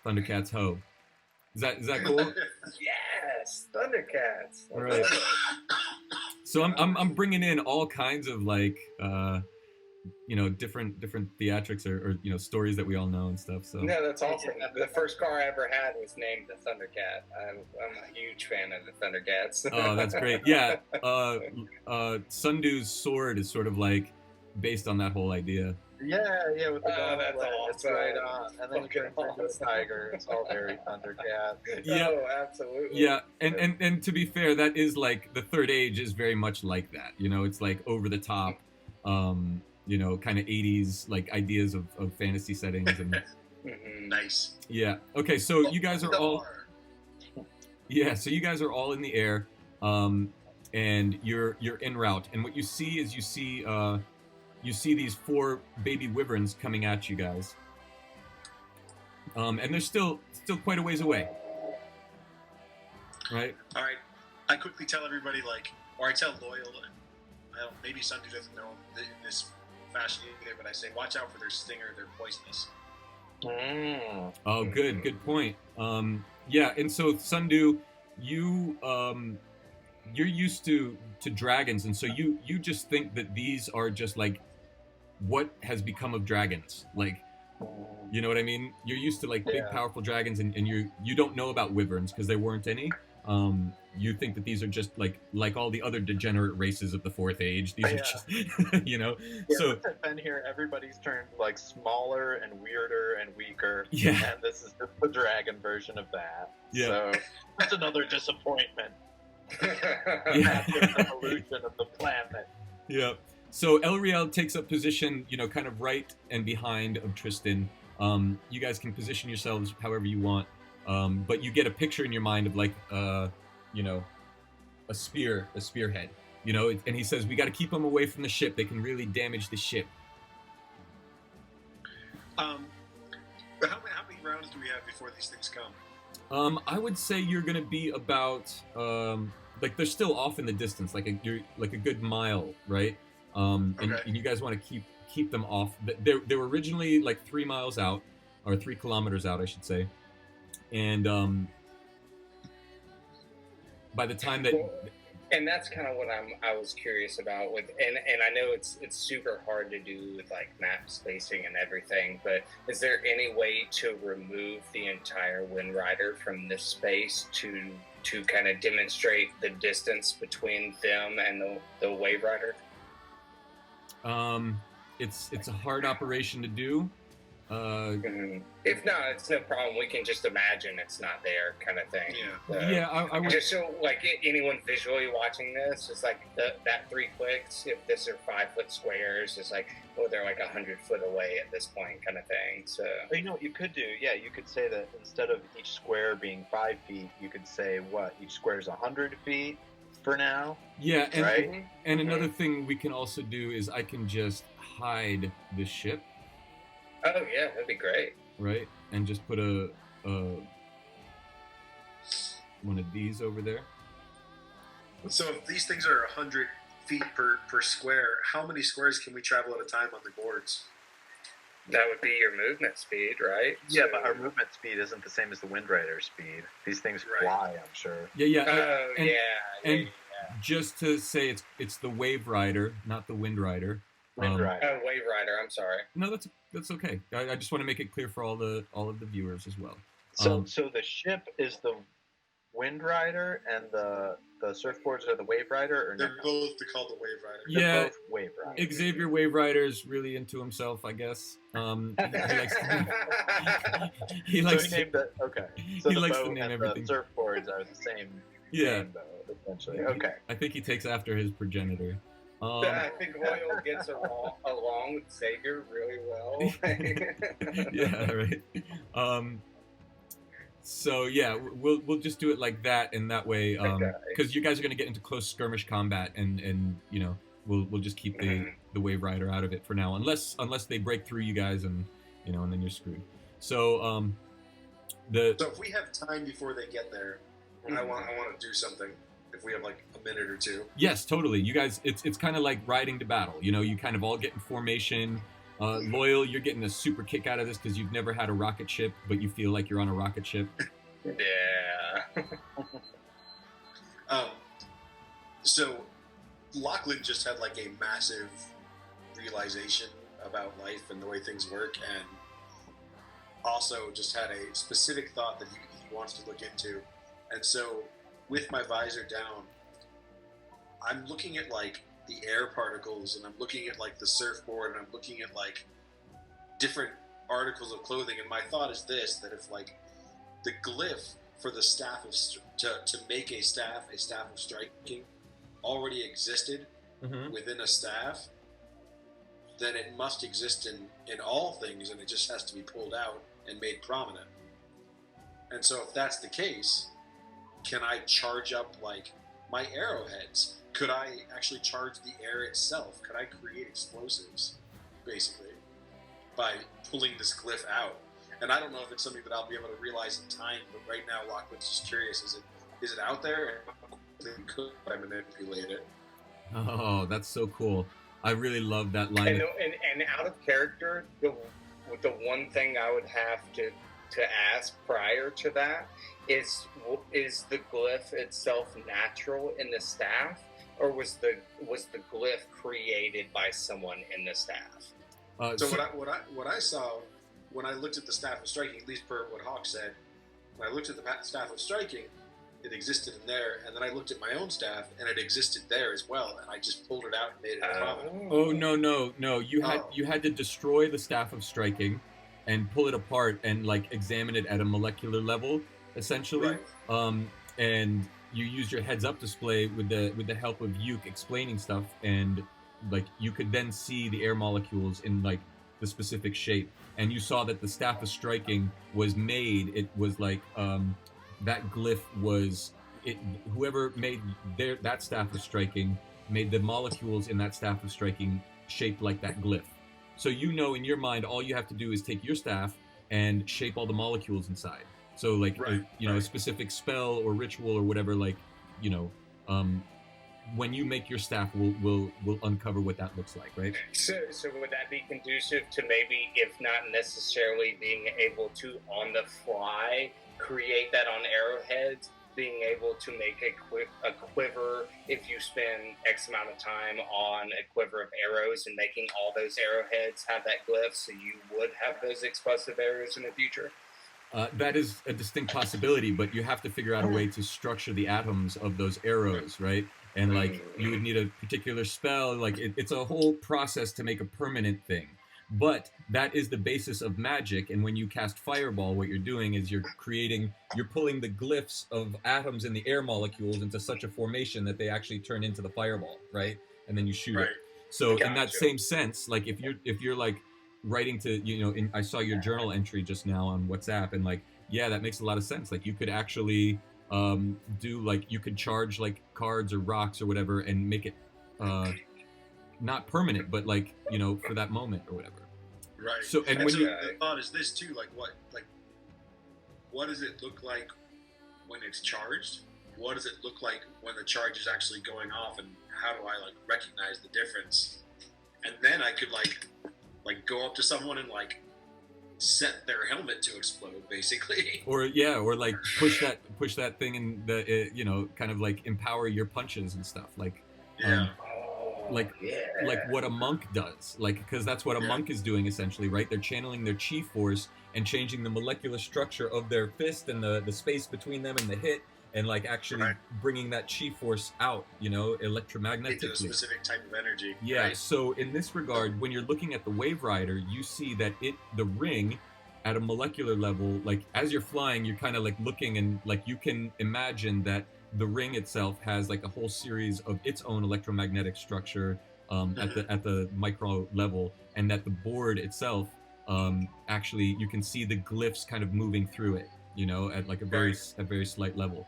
Thundercats ho. Is that cool? Yes, Thundercats. All right. So I'm bringing in all kinds of like different theatrics or stories that we all know and stuff. So no, that's awesome. The first car I ever had was named the Thundercat. I'm a huge fan of the Thundercats. Oh, that's great. Yeah, Sundew's sword is sort of like based on that whole idea. Yeah, with the gauntlet. That's awesome. It's right on. And then he turns into a tiger. It's all very Thundercat. Yeah, oh, absolutely. Yeah, and to be fair, that is like the Third Age is very much like that. It's like over the top. Kind of 80s like ideas of fantasy settings and Nice. Yeah. Okay, so you guys are all so you guys are all in the air, and you're en route, and what you see is you see these 4 baby wyverns coming at you guys, and they're still quite a ways away, right? All right. I quickly tell everybody, or I tell Loyal, and maybe Sundew doesn't know in this fashion either, but I say, watch out for their stinger, they're poisonous. Oh, good point. Yeah, and so Sundew, you're used to dragons, and so you just think that these are just like what has become of dragons, like, you know what I mean? You're used to like big powerful dragons, and you don't know about wyverns because there weren't any. You think that these are just like all the other degenerate races of the Fourth Age. These are just, Yeah, so since I've been here, everybody's turned like smaller and weirder and weaker. Yeah. And this is just the dragon version of that. Yeah. So that's another disappointment. Yeah. The evolution of the planet. Yeah. So Elriel takes up position, kind of right and behind of Tristan. You guys can position yourselves however you want. But you get a picture in your mind of like, a spearhead, and he says, we got to keep them away from the ship. They can really damage the ship. How many rounds do we have before these things come? I would say you're going to be about, they're still off in the distance, you're like a good mile, right? And you guys want to keep them off. They were originally like 3 miles out, or 3 kilometers out, I should say. And by the time that, and that's kind of what I was curious about with, and I know it's super hard to do with like map spacing and everything, but is there any way to remove the entire Wind Rider from this space to kind of demonstrate the distance between them and the Wave Rider? It's a hard operation to do. If not, it's no problem. We can just imagine it's not there, kind of thing. I would just so like anyone visually watching this, it's like that 3 clicks. If this are 5-foot squares, it's like they're like 100 foot away at this point, kind of thing. So you know what you could do? Yeah, you could say that instead of each square being 5 feet, you could say each square is 100 feet for now. Yeah, and, right. And another thing we can also do is I can just hide the ship. Oh yeah, that'd be great. Right, and just put a one of these over there. So if these things are 100 feet per square, how many squares can we travel at a time on the boards? That would be your movement speed, right? Yeah, but our movement speed isn't the same as the Wind Rider speed. These things fly, I'm sure. Yeah. And just to say, it's the Wave Rider, not the Wind Rider. Wind Rider. Wave Rider. I'm sorry. No, that's okay. I just want to make it clear for all of the viewers as well. So the ship is the Wind Rider, and the surfboards are the Wave Rider, or they're both called the Wave Rider. Yeah, both Wave Rider. Xavier Wave Rider is really into himself, I guess. He likes so he named it. Okay. So he the likes boat to name and everything. the surfboards are the same. Yeah. Name, though, essentially. Okay. I think he takes after his progenitor. I think Hoyle gets along with Xavier really well. Yeah, right. So yeah, we'll just do it like that, and that way, Okay. because you guys are gonna get into close skirmish combat, and you know, we'll just keep the Wave Rider out of it for now, unless they break through you guys, and you know, and then you're screwed. So So if we have time before they get there, I want to do something. If we have like a minute or two. Yes, totally. You guys, it's kind of like riding to battle. You know, you kind of all get in formation. Loyal, you're getting a super kick out of this because you've never had a rocket ship, but you feel like you're on a rocket ship. Yeah. So Lachlan just had like a massive realization about life and the way things work, and also just had a specific thought that he wants to look into. And so with my visor down, I'm looking at like the air particles, and I'm looking at like the surfboard, and I'm looking at like different articles of clothing. And my thought is this: that if like the glyph for the staff of to make a staff of striking already existed within a staff, then it must exist in all things, and it just has to be pulled out and made prominent. And so if that's the case, can I charge up like my arrowheads? Could I actually charge the air itself? Could I create explosives, basically, by pulling this glyph out? And I don't know if it's something that I'll be able to realize in time, but right now Lachlan's just curious, is it out there? And could I manipulate it? Oh, that's so cool. I really love that line. And out of character, the one thing I would have to ask prior to that is the glyph itself natural in the staff, or was the glyph created by someone in the staff? So what I saw when I looked at the staff of striking, at least per what Hawk said, when I looked at the staff of striking, it existed in there, and then I looked at my own staff, and it existed there as well, and I just pulled it out and made it prominent. Oh no! You had to destroy the staff of striking, and pull it apart and like examine it at a molecular level, essentially. Right. And you use your heads up display with the help of Yuke explaining stuff, and like you could then see the air molecules in like the specific shape, and you saw that the staff of striking was made. It was like that glyph was it. Whoever made that staff of striking made the molecules in that staff of striking shaped like that glyph. So you know in your mind, all you have to do is take your staff and shape all the molecules inside. So like a specific spell or ritual or whatever, like when you make your staff, we'll uncover what that looks like, right? So would that be conducive to maybe, if not necessarily being able to on the fly create that on arrowheads, being able to make a quiver if you spend X amount of time on a quiver of arrows, and making all those arrowheads have that glyph, so you would have those explosive arrows in the future? That is a distinct possibility, but you have to figure out a way to structure the atoms of those arrows, right? And like you would need a particular spell. Like it's a whole process to make a permanent thing. But that is the basis of magic, and when you cast Fireball, what you're doing is you're pulling the glyphs of atoms in the air molecules into such a formation that they actually turn into the Fireball, right? And then you shoot it. So in that same sense, like if you're like writing to, I saw your journal entry just now on WhatsApp, and like, yeah, that makes a lot of sense. Like you could actually do like, you could charge like cards or rocks or whatever and make it not permanent, but like, for that moment or whatever. Right. So and when the thought is this too, what does it look like when it's charged? What does it look like when the charge is actually going off, and how do I like recognize the difference? And then I could like go up to someone and like set their helmet to explode, basically. Or like push that thing in the kind of like empower your punches and stuff, like like what a monk does, like, because that's what a monk is doing essentially, right? They're channeling their chi force and changing the molecular structure of their fist and the space between them and the hit, and like actually bringing that chi force out, electromagnetically into a specific type of energy. Yeah. Right. So in this regard, when you're looking at the Wave Rider, you see that the ring at a molecular level, like as you're flying, you're kind of like looking, and like you can imagine that the ring itself has like a whole series of its own electromagnetic structure at the micro level, and that the board itself actually you can see the glyphs kind of moving through it, you know, at like a very slight level.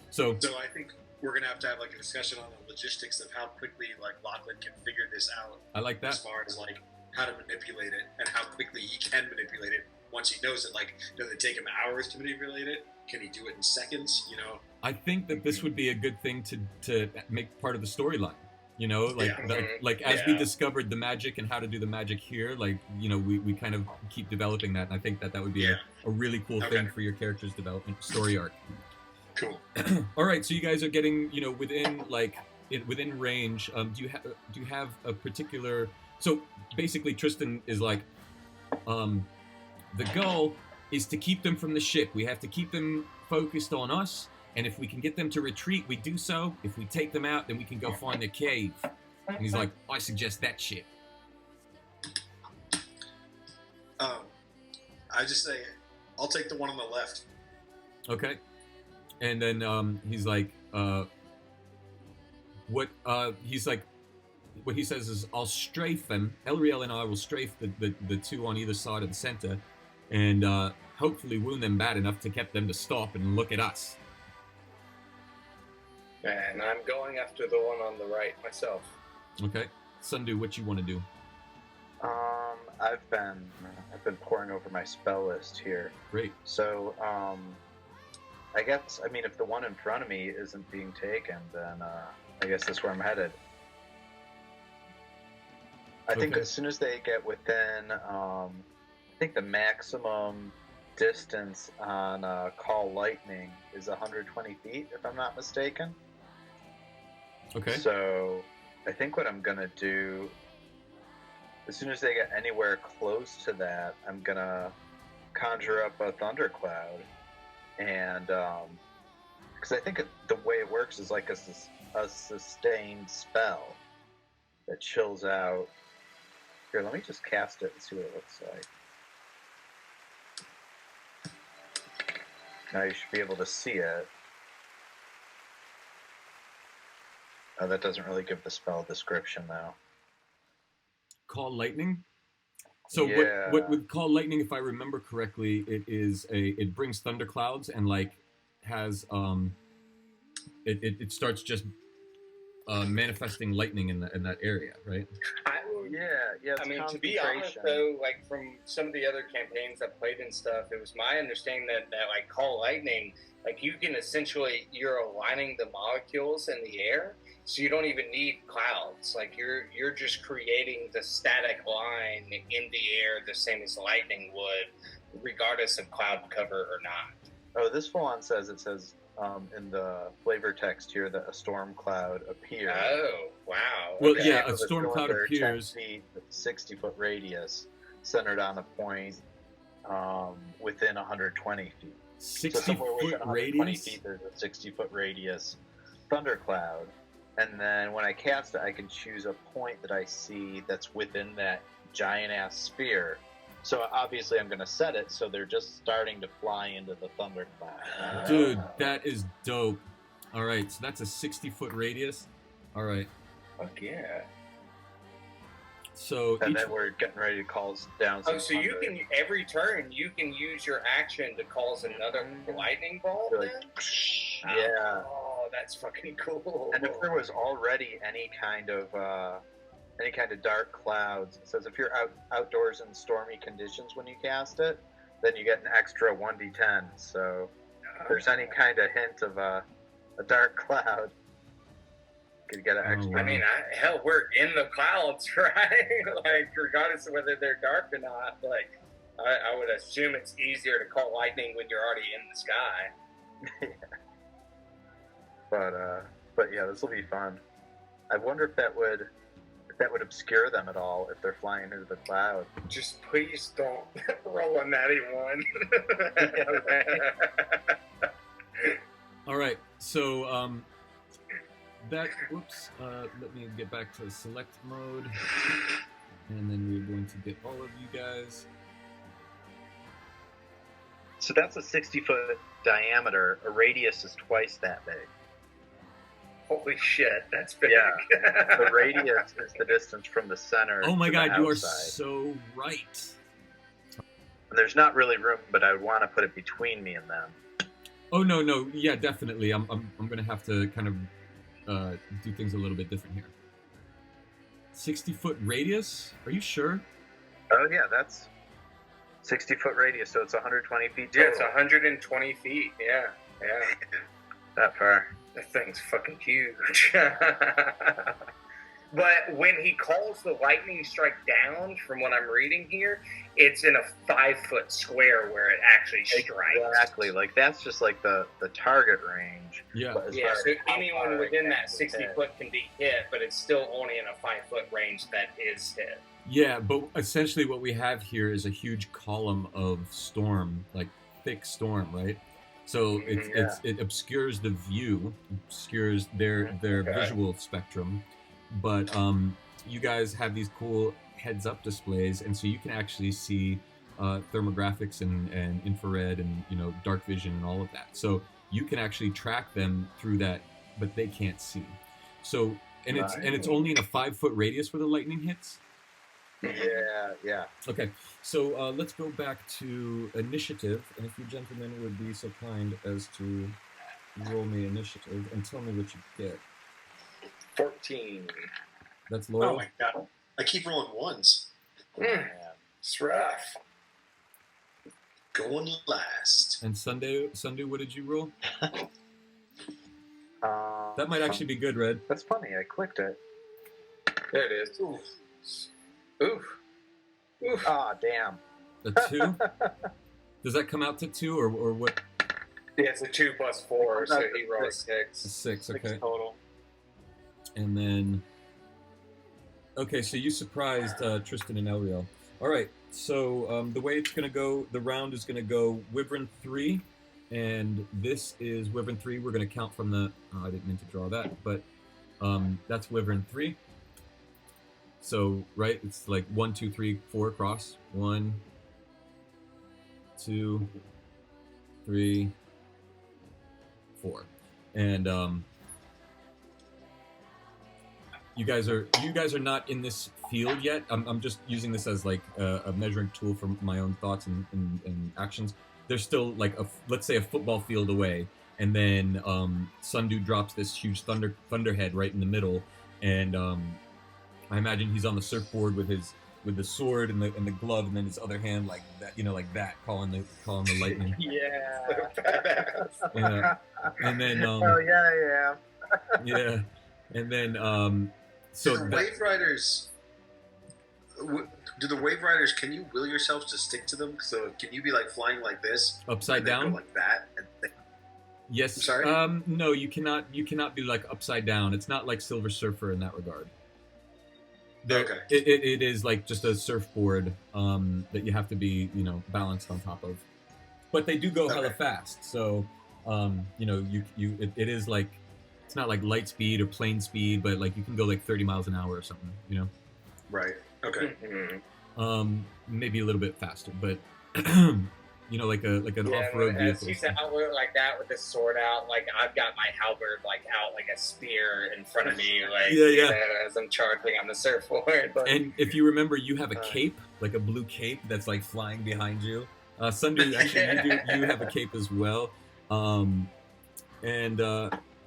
So I think we're gonna have like a discussion on the logistics of how quickly like Lachlan can figure this out. I like that. As far as like how to manipulate it and how quickly he can manipulate it once he knows it. Like, does it take him hours to manipulate it? Can he do it in seconds? You know. I think that this would be a good thing to make part of the storyline. You know, like like as we discovered the magic and how to do the magic here, like, you know, we kind of keep developing that, and I think that would be a really cool thing for your character's development story arc. Cool. All right, so you guys are getting, you know, within range. Do you have a particular? So basically, Tristan is like, the goal is to keep them from the ship. We have to keep them focused on us. And if we can get them to retreat, we do so. If we take them out, then we can go find their cave. And he's like, I suggest that shit. I just say, I'll take the one on the left. Okay. And then he's like, what he says is, I'll strafe them. Elriel and I will strafe the two on either side of the center, and hopefully wound them bad enough to get them to stop and look at us. And I'm going after the one on the right myself. Okay. Sundu, what you want to do? I've been poring over my spell list here. Great. So, I guess, I mean, if the one in front of me isn't being taken, then I guess that's where I'm headed. I think as soon as they get within, I think the maximum distance on Call Lightning is 120 feet, if I'm not mistaken. Okay. So I think what I'm going to do, as soon as they get anywhere close to that, I'm going to conjure up a thundercloud. And because I think the way it works is like a sustained spell that chills out. Here, let me just cast it and see what it looks like. Now you should be able to see it. Oh, that doesn't really give the spell description, though. Call Lightning? So what with Call Lightning, if I remember correctly, it brings thunderclouds and like has it starts just manifesting lightning in that area, right? I mean, to be honest, though, like from some of the other campaigns I played and stuff, it was my understanding that like Call Lightning, like you can essentially, you're aligning the molecules in the air, so you don't even need clouds. Like you're just creating the static line in the air, the same as lightning would, regardless of cloud cover or not. Oh, this full-on says in the flavor text here that a storm cloud appears. Oh, wow. Well, okay. yeah, a storm cloud appears. 10 feet, 60-foot radius, centered on a point within 120 feet. 60-foot radius? Feet, there's a 60-foot radius thundercloud. And then when I cast it, I can choose a point that I see that's within that giant-ass sphere. So obviously I'm going to set it so they're just starting to fly into the thundercloud. Dude, that is dope. All right, so that's a 60-foot radius. All right. Fuck yeah. So and then we're getting ready to call down some so you can, every turn, you can use your action to cause another lightning bolt then? Yeah. Oh, that's fucking cool. And if there was already any kind of dark clouds, it says if you're outdoors in stormy conditions when you cast it, then you get an extra 1d10. So if there's any kind of hint of a dark cloud, you could get an extra. Wow. I mean, hell, we're in the clouds, right? Like, regardless of whether they're dark or not, like, I would assume it's easier to call lightning when you're already in the sky. But yeah, this will be fun. I wonder if that would obscure them at all if they're flying into the cloud. Just please don't roll a natty one. all right, so let me get back to select mode, and then we're going to get all of you guys. So that's a 60-foot diameter. A radius is twice that big. Holy shit, that's big. Yeah. The radius is the distance from the center. Oh my to god, the you are outside. so right. And there's not really room, but I would want to put it between me and them. Oh no, yeah, definitely. I'm gonna have to kind of do things a little bit different here. 60-foot radius? Are you sure? Oh yeah, that's 60-foot radius, so it's 120 feet Yeah, total. it's 120 feet. Yeah. That far. That thing's fucking huge. But when he calls the lightning strike down, from what I'm reading here, it's in a 5-foot square where it actually strikes. Exactly. Like that's just like the target range. Yeah. But as Yeah, far so as how anyone far within it that can 60 hit. foot can be hit, but it's still only in a 5-foot range that is hit. Yeah, but essentially what we have here is a huge column of storm, like thick storm, right? So it obscures the view, obscures their visual spectrum, but you guys have these cool heads-up displays, and so you can actually see thermographics and infrared and dark vision and all of that. So you can actually track them through that, but they can't see. So it's only in a 5-foot radius where the lightning hits. Yeah. Okay, so let's go back to initiative, and if you gentlemen would be so kind as to roll me initiative and tell me what you get. 14. That's Oh loyal. my god. I keep rolling ones. It's rough. Going last. And Sunday, what did you roll? That might actually be good, Red. That's funny. I clicked it. There it is. Oof. Ah, damn. A 2? Does that come out to 2 or what? Yeah, it's a 2 plus 4, so he rolled a A 6. 6, okay. 6 total. And then, okay, so you surprised Tristan and Elriel. All right, so the way it's going to go, the round is going to go Wyvern 3, and this is Wyvern 3. We're going to count from the, I didn't mean to draw that, but that's Wyvern 3. So, right, it's like 1, 2, 3, 4 across. 1, 2, 3, 4. And you guys are not in this field yet. I'm just using this as like a measuring tool for my own thoughts and actions. They're still like let's say a football field away, and then Sundew drops this huge thunderhead right in the middle, and I imagine he's on the surfboard with the sword and the glove, and then his other hand like that, like that, calling the lightning. Yeah. And then Oh yeah. yeah, and then so do the Wave Riders? Do the Wave Riders? Can you will yourselves to stick to them? So can you be like flying like this, upside and then down, go like that? And then, yes. I'm sorry? No, you cannot be like upside down. It's not like Silver Surfer in that regard. okay. It is like just a surfboard that you have to be balanced on top of, but they do go hella fast. So it is like, it's not like light speed or plane speed, but like you can go like 30 miles an hour or something. Right. Okay. Maybe a little bit faster, but like an off-road vehicle. He's out like that with his sword out. Like I've got my halberd like out like a spear in front of me, like as I'm charging on the surfboard. But, and if you remember, you have a cape, like a blue cape that's like flying behind you. Sunday, actually, you have a cape as well.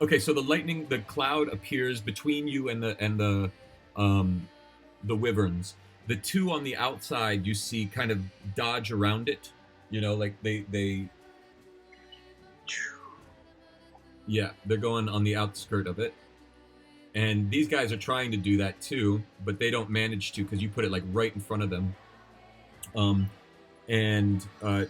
Okay, so the cloud appears between you and the Wyverns. The two on the outside, you see kind of dodge around it. Like they're going on the outskirt of it. And these guys are trying to do that too, but they don't manage to because you put it like right in front of them.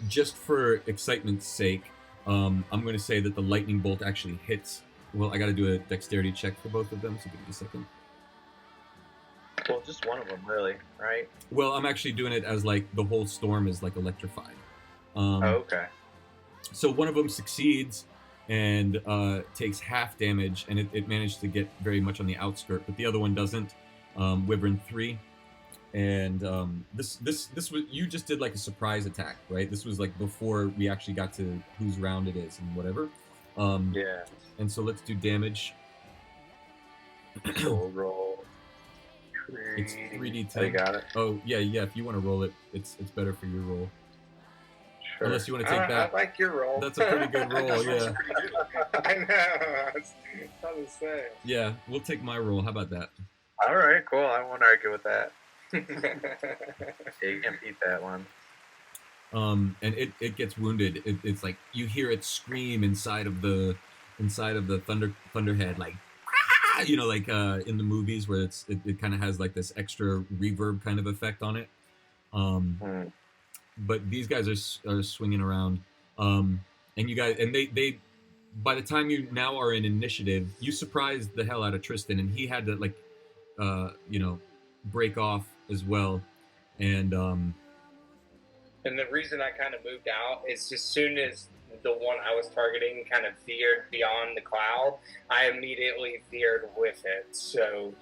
Just for excitement's sake, I'm going to say that the lightning bolt actually hits. Well, I got to do a dexterity check for both of them, so give me a second. Well, just one of them, really, right? Well, I'm actually doing it as like the whole storm is like electrified. Okay. So one of them succeeds and takes half damage, and it managed to get very much on the outskirt, but the other one doesn't. Wyvern 3. And this was, you just did like a surprise attack, right? This was like before we actually got to whose round it is and whatever. Yeah. And so let's do damage. Roll. It's 3d10. I got it. Oh yeah. If you want to roll it, it's better for your roll. Sure. Unless you want to take that. I like your roll. That's a pretty good roll. Yeah. I know. I was about to say. Yeah. We'll take my roll. How about that? All right, cool. I won't argue with that. Yeah, you can't beat that one. And it gets wounded. It's like you hear it scream inside of the thunderhead, like like in the movies where it kind of has like this extra reverb kind of effect on it. But these guys are swinging around, and you guys, and they by the time you now are in initiative, you surprised the hell out of Tristan, and he had to like break off as well, and the reason I kind of moved out is as soon as the one I was targeting kind of veered beyond the cloud, I immediately veered with it. So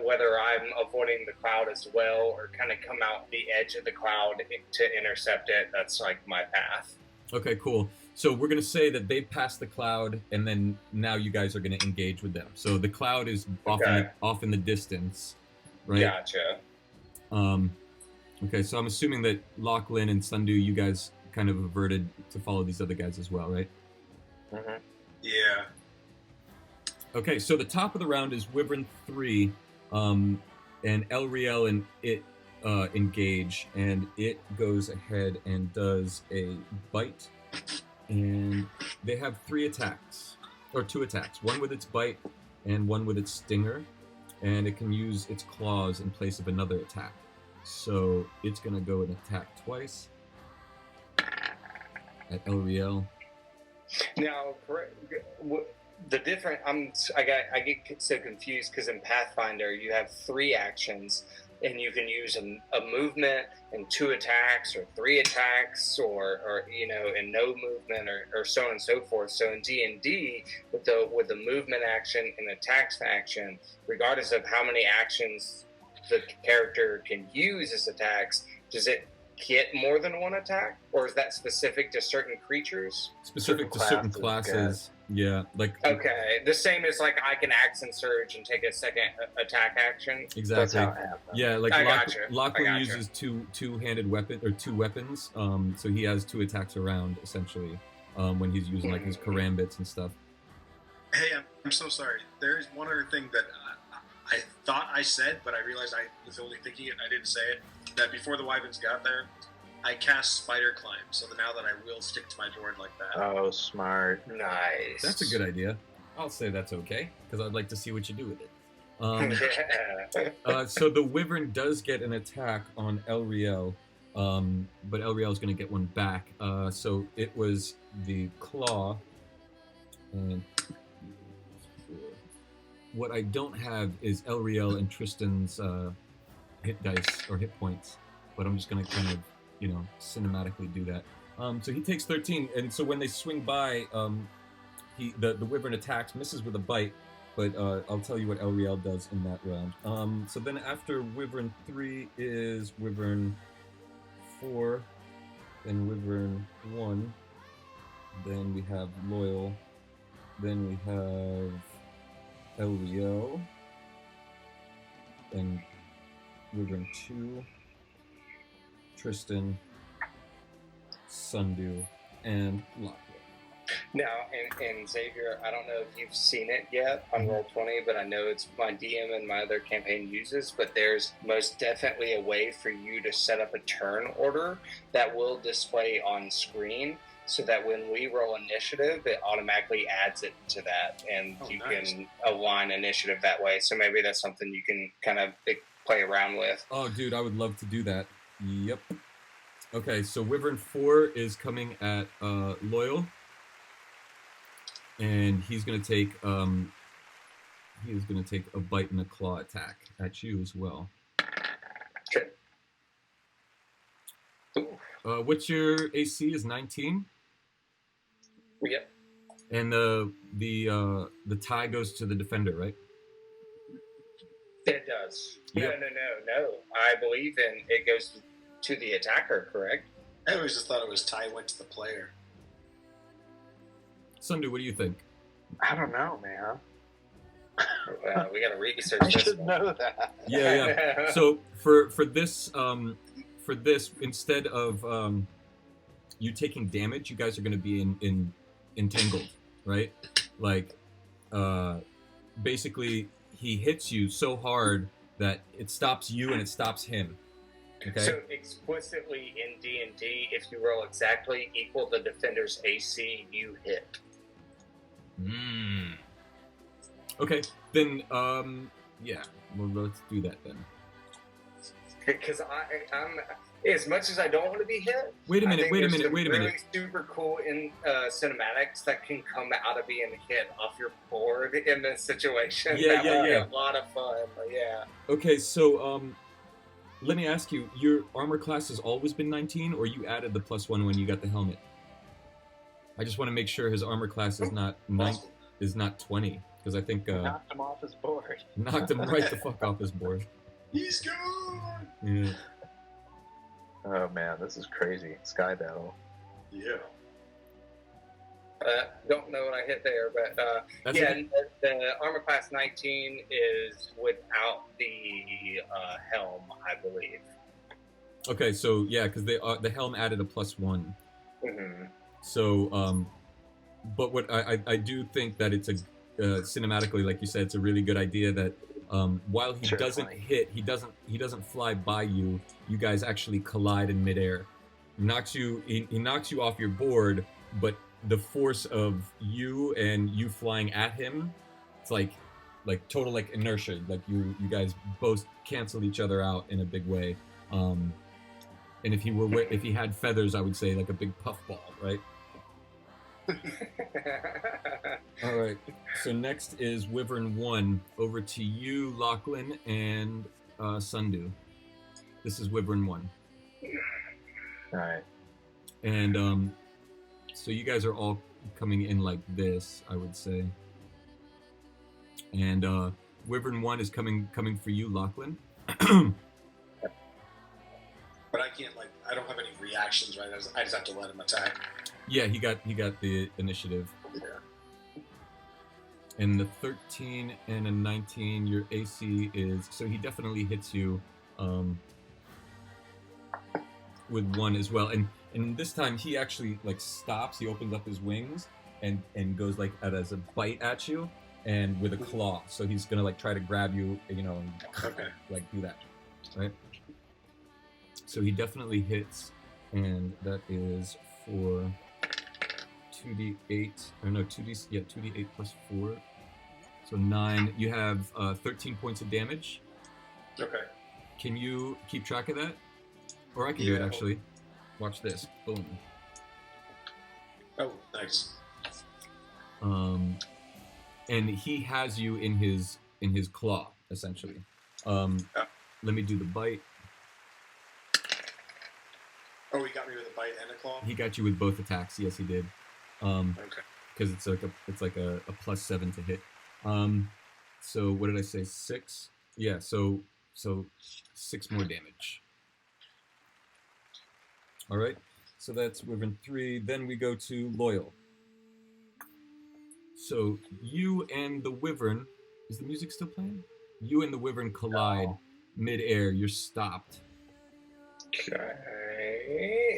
whether I'm avoiding the cloud as well or kind of come out the edge of the cloud to intercept it, that's like my path. Okay, cool. So we're going to say that they passed the cloud, and then now you guys are going to engage with them. So the cloud is off in the distance, right? Gotcha. Okay, so I'm assuming that Lachlan and Sundu, you guys kind of averted to follow these other guys as well, right? Mm-hmm. Yeah. Okay, so the top of the round is Wyvern 3, and Elriel and it engage, and it goes ahead and does a bite, and they have 2 attacks, one with its bite and one with its stinger, and it can use its claws in place of another attack. So it's gonna go and attack twice at Elriel. Now, the different I get so confused because in Pathfinder you have 3 actions, and you can use a movement and 2 attacks or 3 attacks or and no movement or so on and so forth. So in D&D with the movement action and attacks action, regardless of how many actions the character can use as attacks, does it get more than 1 attack, or is that specific to certain creatures? Specific to certain classes. Yeah, like okay, the same as like I can action surge and take a second attack action. Exactly. That's how it happens. Yeah, like gotcha. Lachlan uses two-handed weapon or 2 weapons. So he has 2 attacks around essentially when he's using like his karambits and stuff. Hey, I'm so sorry. There's one other thing that I thought I said, but I realized I was only thinking it and I didn't say it. That before the Wyverns got there, I cast Spider Climb, so that now that I will stick to my board like that. Oh, smart. Nice. That's a good idea. I'll say that's okay, because I'd like to see what you do with it. So the Wyvern does get an attack on Elriel, but Elriel's going to get one back. So it was the claw. And what I don't have is Elriel and Tristan's hit dice or hit points, but I'm just going to kind of, cinematically do that. So he takes 13, and so when they swing by, the Wyvern attacks, misses with a bite, but I'll tell you what Elriel does in that round. So then after Wyvern 3 is Wyvern 4, then Wyvern 1, then we have Loyal, then we have Elriel, then Wyvern 2, Tristan, Sundu, and Lachlan. Now, and Xavier, I don't know if you've seen it yet on Roll20, but I know it's my DM and my other campaign uses, but there's most definitely a way for you to set up a turn order that will display on screen, so that when we roll initiative, it automatically adds it to that, and can align initiative that way. So maybe that's something you can kind of play around with. Oh, dude, I would love to do that. Yep. Okay, so Wyvern 4 is coming at Loyal, and he's gonna take a bite and a claw attack at you as well. Okay. What's your AC? Is 19? Yep. And the tie goes to the defender, right? It does. Yep. No. I believe it goes to the attacker, correct? I always just thought it was tie went to the player. Sundu, what do you think? I don't know, man. We gotta research I this should one. know that. Yeah. So for this instead of you taking damage, you guys are going to be in entangled, right? Like basically he hits you so hard that it stops you and it stops him. Okay. So explicitly in D&D, if you roll exactly equal the defender's AC, you hit. Okay. Then yeah. Well, let's do that then. Because I'm as much as I don't want to be hit. Wait a minute. Really super cool in cinematics that can come out of being hit off your board in this situation. Yeah. A lot of fun. Yeah. Okay, so let me ask you: your armor class has always been 19, or you added the +1 when you got the helmet? I just want to make sure his armor class is not 20, because I think Knocked him off his board. knocked him right the fuck off his board. He's gone. Yeah. Oh man, this is crazy. Sky battle. Yeah. Don't know what I hit there, but That's yeah, okay. the armor class 19 is without the helm, I believe. Okay, so yeah, because the helm added a +1. Mm-hmm. So, but what I do think that it's a cinematically, like you said, it's a really good idea that while he doesn't hit, he doesn't fly by you. You guys actually collide in midair. He knocks you off your board, but the force of you and you flying at him, it's like total like inertia. Like you guys both cancel each other out in a big way. And if he had feathers, I would say like a big puffball, right? All right. So next is Wyvern 1. Over to you, Lachlan and Sundu. This is Wyvern 1. All right. And so you guys are all coming in like this, I would say. And Wyvern 1 is coming for you, Lachlan. But I can't I don't have any reactions, right? I just have to let him attack. Yeah, he got the initiative. Yeah. And the 13 and a 19, your AC is, so he definitely hits you with 1 as well. And this time he actually like stops, he opens up his wings and goes like as a bite at you and with a claw. So he's gonna like try to grab you, and Okay. like do that, right? So he definitely hits, and that is for 2d8, or no, 2d8 plus 4. So 9. You have 13 points of damage. Okay. Can you keep track of that? Or I can do it, Yeah. actually. Watch this. Boom. Oh, nice. And he has you in his claw, essentially. Let me do the bite. Oh, he got me with a bite and a claw? He got you with both attacks. Yes, he did. Okay. Because it's like a +7 to hit. So what did I say? 6. Yeah. So 6 more damage. All right. So that's Wyvern 3. Then we go to Loyal. So you and the Wyvern, is the music still playing? You and the Wyvern collide mid-air. You're stopped. Okay,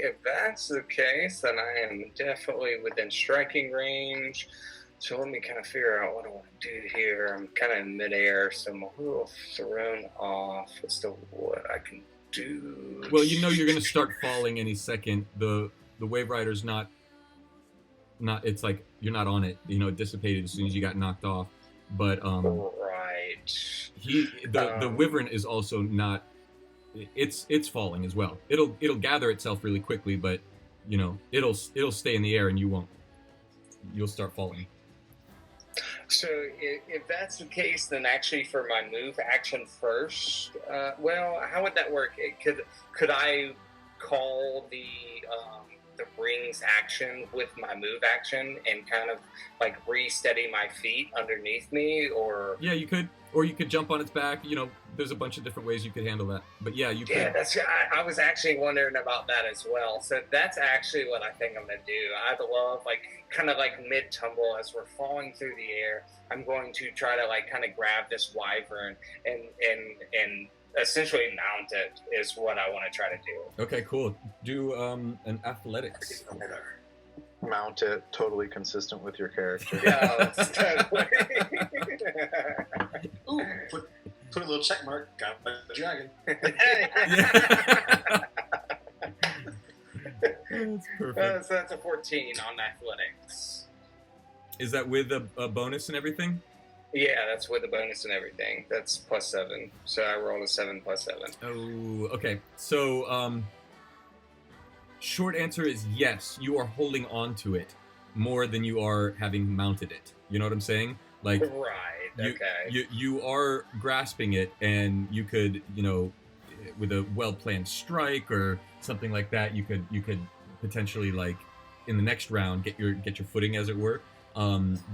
if that's the case, then I am definitely within striking range. So let me kind of figure out what I want to do here. I'm kind of in midair, so I'm a little thrown off as to what I can do. Well, you're going to start falling any second. The Wave Rider's not. It's like you're not on it. It dissipated as soon as you got knocked off. But right. The Wyvern is also not. It's falling as well. It'll gather itself really quickly, but it'll stay in the air and you won't. You'll start falling. So if that's the case, then actually for my move action first, well, how would that work? Could I call the rings action with my move action and kind of like re-steady my feet underneath me, or? Yeah, you could, or you could jump on its back. there's a bunch of different ways you could handle that. But yeah, you could. Yeah, I was actually wondering about that as well. So that's actually what I think I'm gonna do. I'd love kind of mid tumble as we're falling through the air. I'm going to try to kind of grab this wyvern and essentially mount it is what I want to try to do. Okay, cool. Do an athletics. Mount it, totally consistent with your character. Yeah, it's totally. Ooh, put a little check mark. Got the dragon. Yeah. That's perfect. So that's a 14 on athletics. Is that with a bonus and everything? Yeah, that's with the bonus and everything. That's +7. So I rolled a 7 + 7. Oh, okay. So, short answer is yes. You are holding on to it more than you are having mounted it. You know what I'm saying? Like, right. Okay. You are grasping it, and you could, with a well-planned strike or something like that, you could potentially, like, in the next round get your footing, as it were.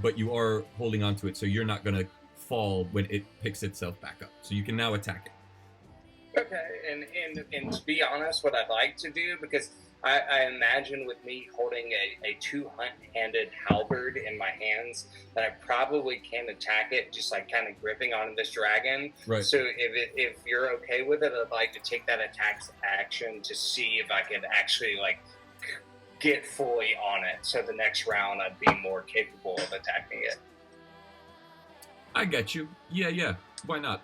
But you are holding on to it, so you're not gonna fall when it picks itself back up. So you can now attack it. Okay, and to be honest, what I'd like to do, because I imagine with me holding a two-handed halberd in my hands, that I probably can attack it, just kind of gripping on this dragon. Right. So if you're okay with it, I'd like to take that attack action to see if I could actually get fully on it. So the next round, I'd be more capable of attacking it. I get you. Yeah. Why not?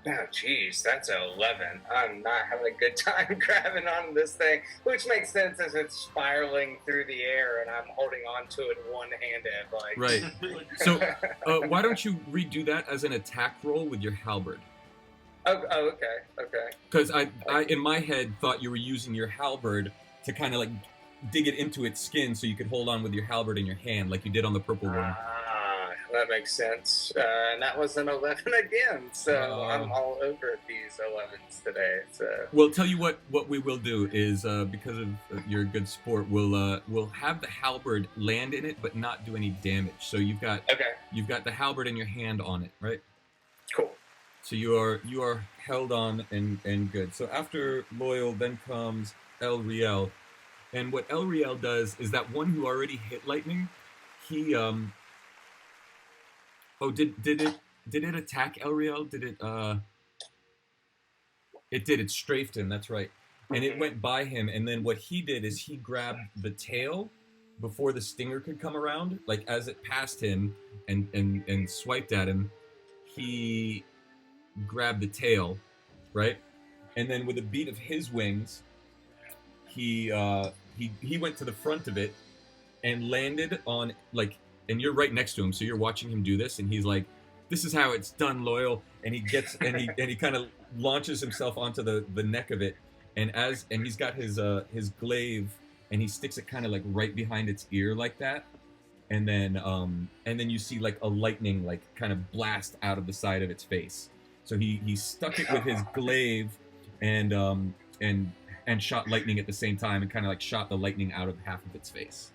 Oh, geez, that's an 11. I'm not having a good time grabbing on this thing, which makes sense as it's spiraling through the air and I'm holding on to it one-handed. Right. So why don't you redo that as an attack roll with your halberd? Oh, okay. Because I in my head thought you were using your halberd to kind of dig it into its skin so you could hold on with your halberd in your hand like you did on the purple one. That makes sense. And that was an 11 again, so I'm all over these 11s today. So. Well, tell you what we will do is, because of your good sport, we'll have the halberd land in it but not do any damage. So you've got the halberd in your hand on it, right? Cool. So you are held on and good. So after Loyal, then comes El Riel. And what El Riel does is that one who already hit lightning, he did it attack El Riel? Did it it did, it strafed him, that's right. And it went by him, and then what he did is he grabbed the tail before the stinger could come around, as it passed him and swiped at him, he grabbed the tail, right? And then with a beat of his wings, he went to the front of it and landed on and you're right next to him, so you're watching him do this, and he's like, "This is how it's done, Loyal." And he gets and he kind of launches himself onto the neck of it, and he's got his glaive, and he sticks it kind of right behind its ear like that, and then you see a lightning kind of blast out of the side of its face. So he stuck it with his glaive and shot lightning at the same time, and kind of shot the lightning out of half of its face.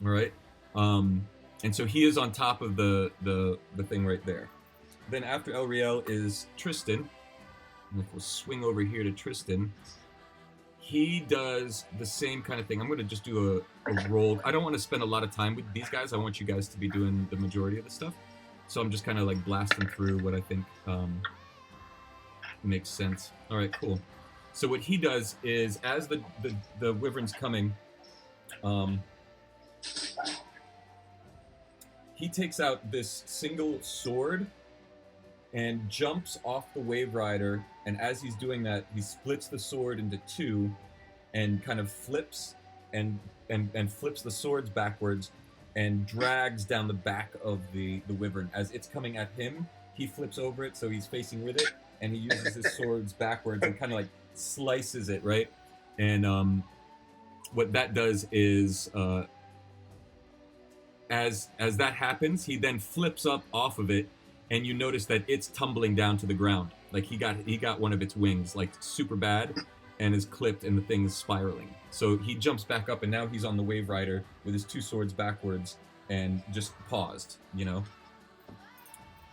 All right. And so he is on top of the thing right there. Then after El Riel is Tristan. And if we'll swing over here to Tristan, he does the same kind of thing. I'm going to just do a roll. I don't want to spend a lot of time with these guys. I want you guys to be doing the majority of the stuff. So I'm just kind of blasting through what I think makes sense. All right, cool. So what he does is, as the wyvern's coming, he takes out this single sword and jumps off the wave rider, and as he's doing that, he splits the sword into two and kind of flips and flips the swords backwards and drags down the back of the wyvern. As it's coming at him, he flips over it so he's facing with it, and he uses his swords backwards and kind of slices it, right? And what that does is, as that happens, he then flips up off of it, and you notice that it's tumbling down to the ground. He got one of its wings super bad, and is clipped, and the thing is spiraling. So he jumps back up, and now he's on the wave rider with his two swords backwards and just paused,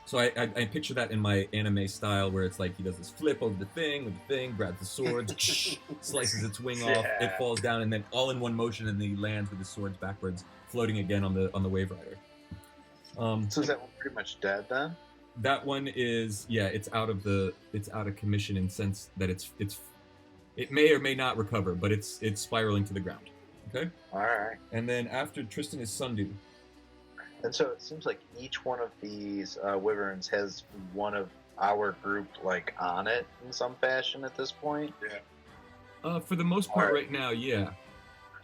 So I picture that in my anime style, where it's like he does this flip over the thing with the thing, grabs the sword, slices its wing off, it falls down, and then all in one motion, and then he lands with his swords backwards, floating again on the Wave Rider. So is that one pretty much dead then? That one is it's out of commission in sense that it may or may not recover, but it's spiraling to the ground. Okay. All right. And then after Tristan is Sundu. And so it seems like each one of these wyverns has one of our group like on it in some fashion at this point. Yeah. For the most part, right now, yeah.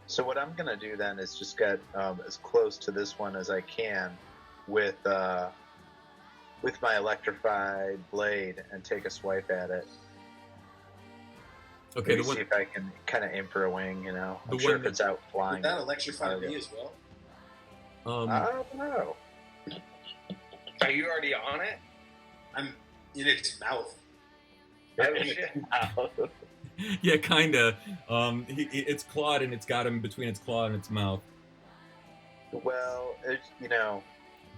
So what I'm gonna do then is just get as close to this one as I can with my electrified blade and take a swipe at it. Okay. Maybe see if I can kind of aim for a wing. I'm sure if it's out flying. Would that electrify me as well? I don't know. Are you already on it? I'm in its mouth. Oh, shit. Yeah, kinda. It's clawed, and it's got him between its claw and its mouth. Well,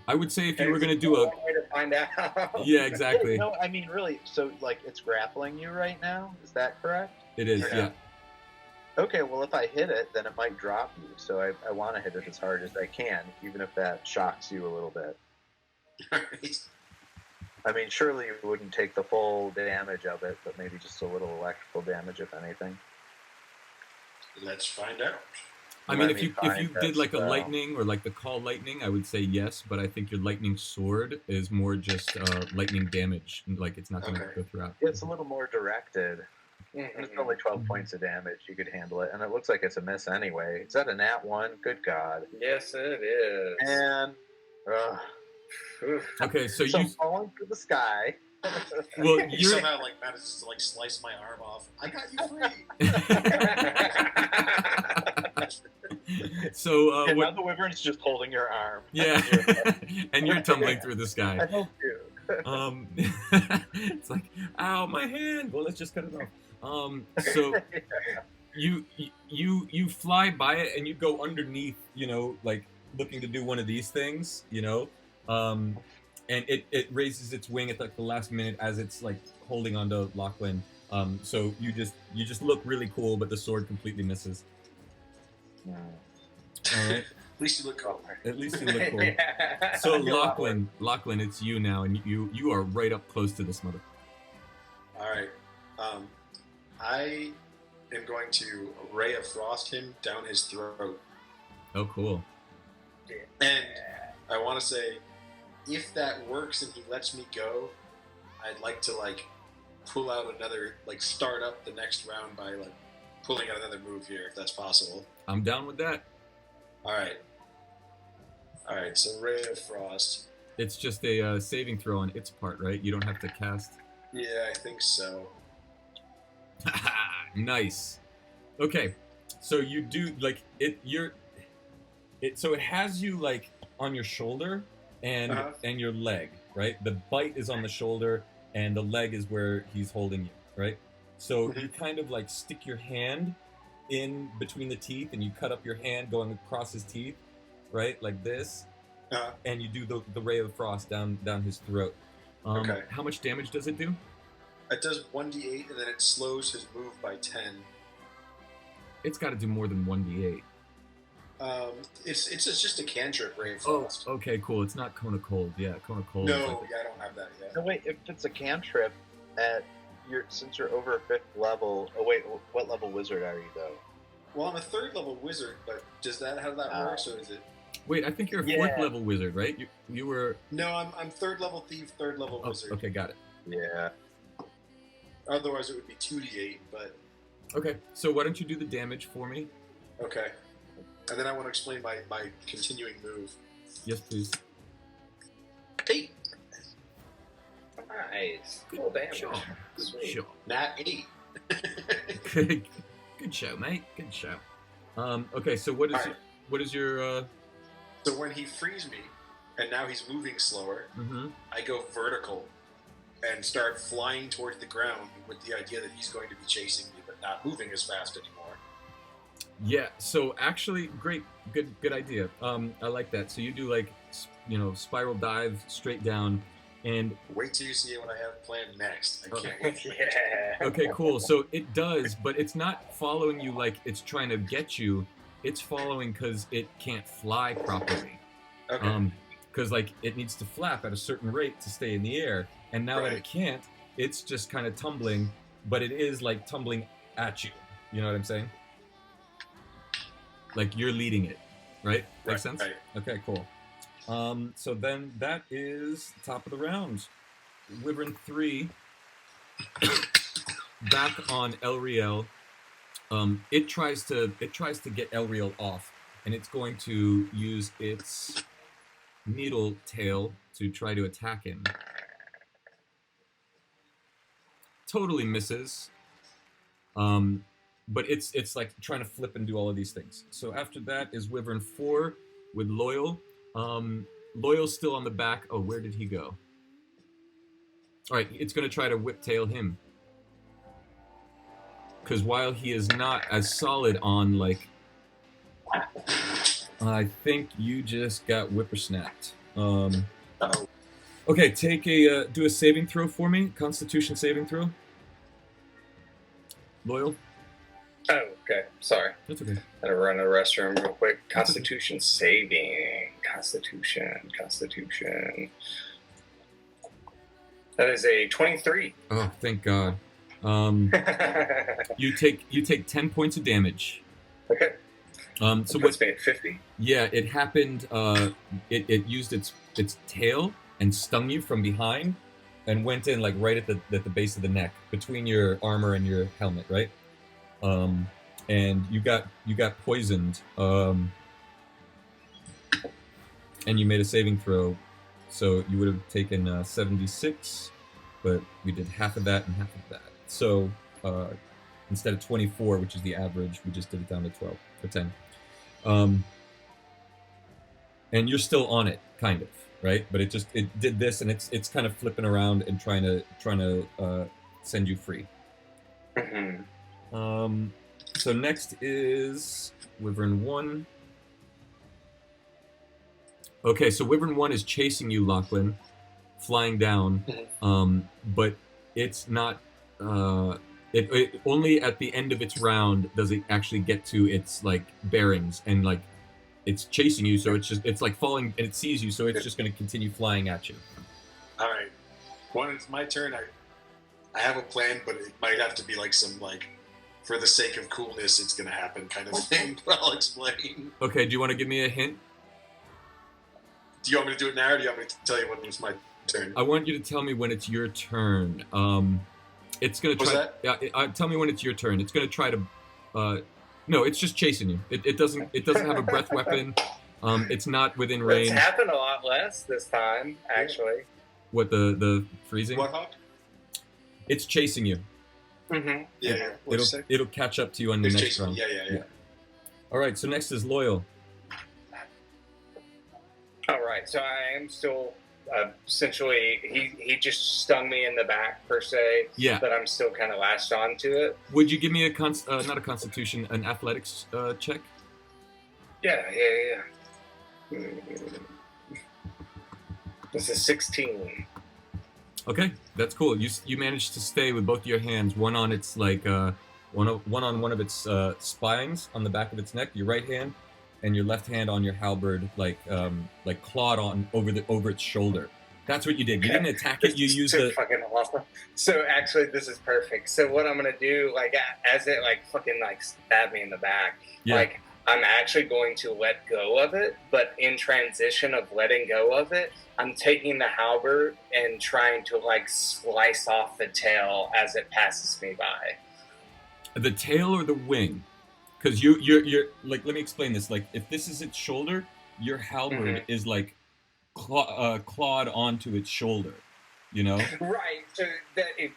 I would say if you were gonna do a way to find out. yeah, exactly. No, I mean really. So like, it's grappling you right now. Is that correct? It is, yeah. Okay, well, if I hit it, then it might drop you. So I want to hit it as hard as I can, even if that shocks you a little bit. I mean, surely you wouldn't take the full damage of it, but maybe just a little electrical damage, if anything. Let's find out. I mean, if you did like a lightning or like the call lightning, I would say yes, but I think your lightning sword is more just lightning damage. Like it's not going to go throughout. It's a little more directed. It's only 12 points of damage. You could handle it, and it looks like it's a miss anyway. Is that a nat 1? Good God! Yes, it is. And okay, so so you falling through the sky. well, He you're somehow manages to slice my arm off. I got you free. so And now what? the wyvern's just holding your arm. Yeah, and you're tumbling through the I sky. hope you. It's like, ow, my hand. Well, let's just cut it off. So you fly by it and you go underneath, like looking to do one of these things, and it raises its wing at like the last minute as it's like holding onto Lachlan. So you just look really cool, but the sword completely misses. All right. At least you look cool. At least you look cool. So Lachlan, it's you now, and you are right up close to this mother. All right. I am going to Ray of Frost him down his throat. Oh, cool. And I want to say, if that works and he lets me go, I'd like to pull out another, start up the next round by pulling out another move here, if that's possible. I'm down with that. All right. So Ray of Frost. It's just a saving throw on its part, right? You don't have to cast. Yeah, I think so. Nice. Okay, so you do so it has you on your shoulder and your leg, right? The bite is on the shoulder and the leg is where he's holding you, right? So you kind of stick your hand in between the teeth and you cut up your hand going across his teeth, right? Like this, and you do the Ray of Frost down his throat. Okay. How much damage does it do? It does 1d8 and then it slows his move by 10. It's got to do more than 1d8. It's just a cantrip, Ray of Frost. Oh, okay, cool. It's not Cone of Cold. Yeah, Cone of Cold. No, I don't have that yet. No, wait. If it's a cantrip, since you're over 5th level. Oh wait, what level wizard are you though? Well, I'm a 3rd level wizard, but how that works, or is it? Wait, I think you're a 4th level wizard, right? You were. No, I'm 3rd level thief, 3rd level wizard. Okay, got it. Yeah. Otherwise, it would be 2d8, but. Okay, so why don't you do the damage for me? Okay. And then I want to explain my continuing move. Yes, please. 8. Nice. Cool damage. Sure. Nat 8. Good show, mate. Good show. Okay, so what is your? So when he frees me, and now he's moving slower, I go vertical and start flying towards the ground with the idea that he's going to be chasing me, but not moving as fast anymore. Yeah. So actually, good idea. I like that. So you do spiral dive straight down, And Wait till you see what I have planned next. I can't wait. Yeah. okay, cool. So it does, but it's not following you like it's trying to get you. It's following because it can't fly properly. Okay. Because like it needs to flap at a certain rate to stay in the air, and now that it Right. can't, it's just kind of tumbling. But it is like tumbling at you. You know what I'm saying? Like you're leading it, right? Makes sense? Right. Okay, cool. So then that is top of the round. Wyvern 3 back on Elriel. It tries to get Elriel off, and it's going to use its needle tail to try to attack him. Totally misses. But it's like trying to flip and do all of these things. So after that is Wyvern 4 with Loyal. Loyal's still on the back. Oh, where did he go? All right, it's going to try to whip-tail him. Because while he is not as solid on, like... I think you just got whippersnapped. Uh-oh. Okay, do a saving throw for me. Constitution saving throw. Loyal. Oh, okay. Sorry. That's okay. Had to run to the restroom real quick. Constitution saving. Constitution. That is a 23. Oh, thank God. You take 10 points of damage. Okay. So Puts what? me at 50. Yeah, it happened. It used its tail and stung you from behind, and went in like right at the base of the neck, between your armor and your helmet, right? And you got poisoned. And you made a saving throw, so you would have taken 76, but we did half of that and half of that. So instead of 24, which is the average, we just did it down to 12 or 10. And you're still on it, kind of, right? But it did this, and it's kind of flipping around and trying to send you free. Mm-hmm. So next is Wyvern 1. Okay, so Wyvern 1 is chasing you, Lachlan, flying down, but it's not. It only at the end of its round does it actually get to its like bearings, and like it's chasing you, so it's like falling, and it sees you, so it's just going to continue flying at you. All right. When it's my turn, I have a plan, but it might have to be like some like, for the sake of coolness, it's going to happen kind of thing. But I'll explain. Okay, do you want to give me a hint? Do you want me to do it now, or do you want me to tell you when it's my turn? I want you to tell me when it's your turn. It's gonna try. What's that? Yeah, tell me when it's your turn. It's gonna try to. No, it's just chasing you. It doesn't have a breath weapon. It's not within range. It's happened a lot less this time, actually. What, the freezing? What, Hawk? It's chasing you. Mm-hmm. Yeah. What'd you say? It'll catch up to you on the It's next chasing round. me. Yeah. All right. So next is Loyal. All right, so I am still essentially he just stung me in the back per se. Yeah. But I'm still kind of latched on to it. Would you give me not a constitution, an athletics check? Yeah. This is 16. Okay, that's cool. You managed to stay with both your hands, one on its like one on one of its spines on the back of its neck, your right hand, and your left hand on your halberd, like clawed on over its shoulder. That's what you did. You didn't attack it. You used the. Fucking awesome. So actually, this is perfect. So what I'm gonna do, like as it like fucking like stabbed me in the back, Yeah. like I'm actually going to let go of it. But in transition of letting go of it, I'm taking the halberd and trying to like slice off the tail as it passes me by. The tail or the wing? Because you're like, let me explain this. Like, if this is its shoulder, your halberd is like clawed onto its shoulder. You know? Right. So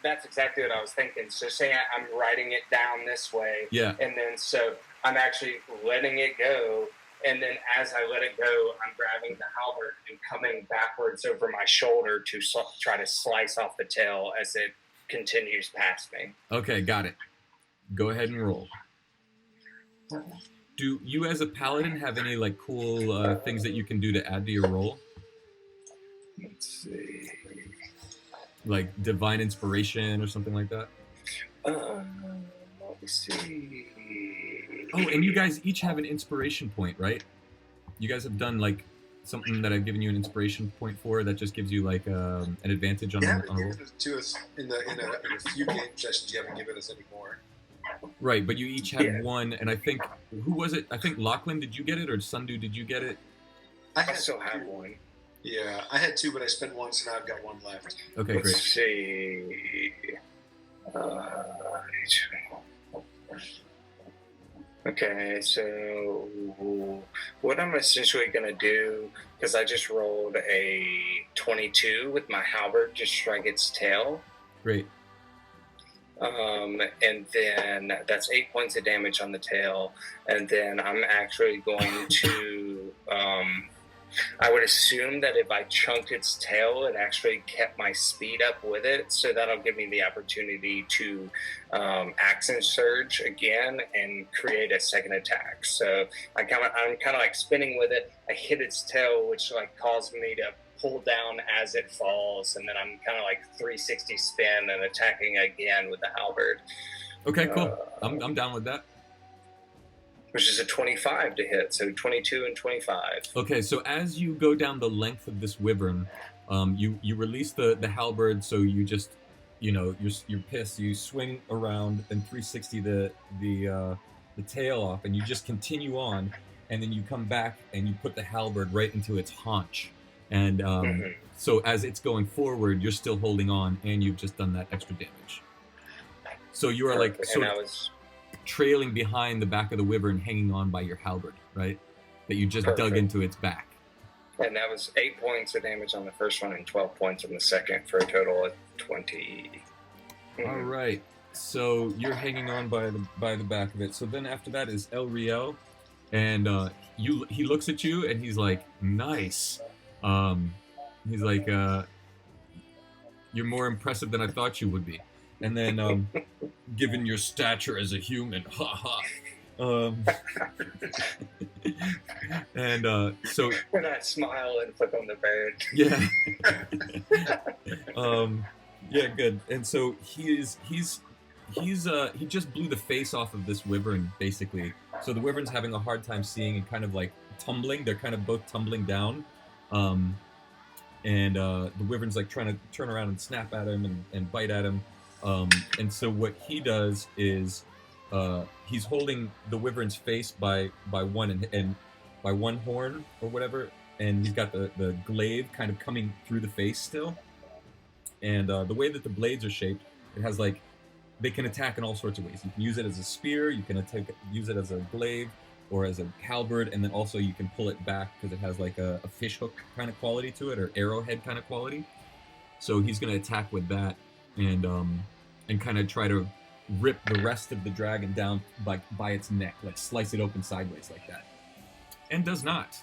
that's exactly what I was thinking. So say I'm riding it down this way. Yeah. And then so I'm actually letting it go. And then as I let it go, I'm grabbing the halberd and coming backwards over my shoulder to try to slice off the tail as it continues past me. Okay, got it. Go ahead and roll. Do you, as a paladin, have any like cool things that you can do to add to your roll? Let's see. like divine inspiration or something like that? Let me see. Oh, and you guys each have an inspiration point, right? You guys have done like something that I've given you an inspiration point for that just gives you like an advantage on You a haven't roll. given it to us in a few game sessions. You haven't given us any more. Right, but you each had Yeah. one, and I think who was it? I think Lachlan, did you get it, or Sundu, did you get it? I still have one. Yeah, I had two, but I spent one, so now I've got one left. Okay, Let's great. see. Okay, so what I'm essentially going to do, because I just rolled a 22 with my halberd to strike its tail. Great. And then that's 8 points of damage on the tail. And then I'm actually going to, I would assume that if I chunked its tail, it actually kept my speed up with it. So that'll give me the opportunity to accent surge again and create a second attack. So I'm kind of like spinning with it. I hit its tail, which like caused me to pull down as it falls, and then I'm kind of like 360 spin and attacking again with the halberd. Okay, cool. I'm down with that. Which is a 25 to hit, so 22 and 25. Okay, so as you go down the length of this wyvern, you release the halberd, so you just, you're pissed. You swing around and 360 the tail off, and you just continue on, and then you come back and you put the halberd right into its haunch, and so as it's going forward, you're still holding on, and you've just done that extra damage. So you are like sort of trailing behind the back of the wyvern, hanging on by your halberd, right? That you just dug into its back. And that was 8 points of damage on the first one and 12 points on the second for a total of 20. All right. So you're hanging on by the back of it. So then after that is El Riel, and he looks at you and he's like, "Nice." He's like, "You're more impressive than I thought you would be." And then, given your stature as a human, haha. And so. And I smile and flip on the bird. Yeah. Yeah, good. And so he just blew the face off of this wyvern, basically. So the wyvern's having a hard time seeing and kind of like tumbling. They're kind of both tumbling down. And the wyvern's like trying to turn around and snap at him and bite at him. And so what he does is he's holding the wyvern's face by one and by one horn or whatever, and he's got the glaive kind of coming through the face still. And the way that the blades are shaped, it has like, they can attack in all sorts of ways. You can use it as a spear, you can use it as a glaive or as a halberd, and then also you can pull it back because it has like a fish hook kind of quality to it, or arrowhead kind of quality. So he's going to attack with that and kind of try to rip the rest of the dragon down by its neck, like slice it open sideways like that. And does not.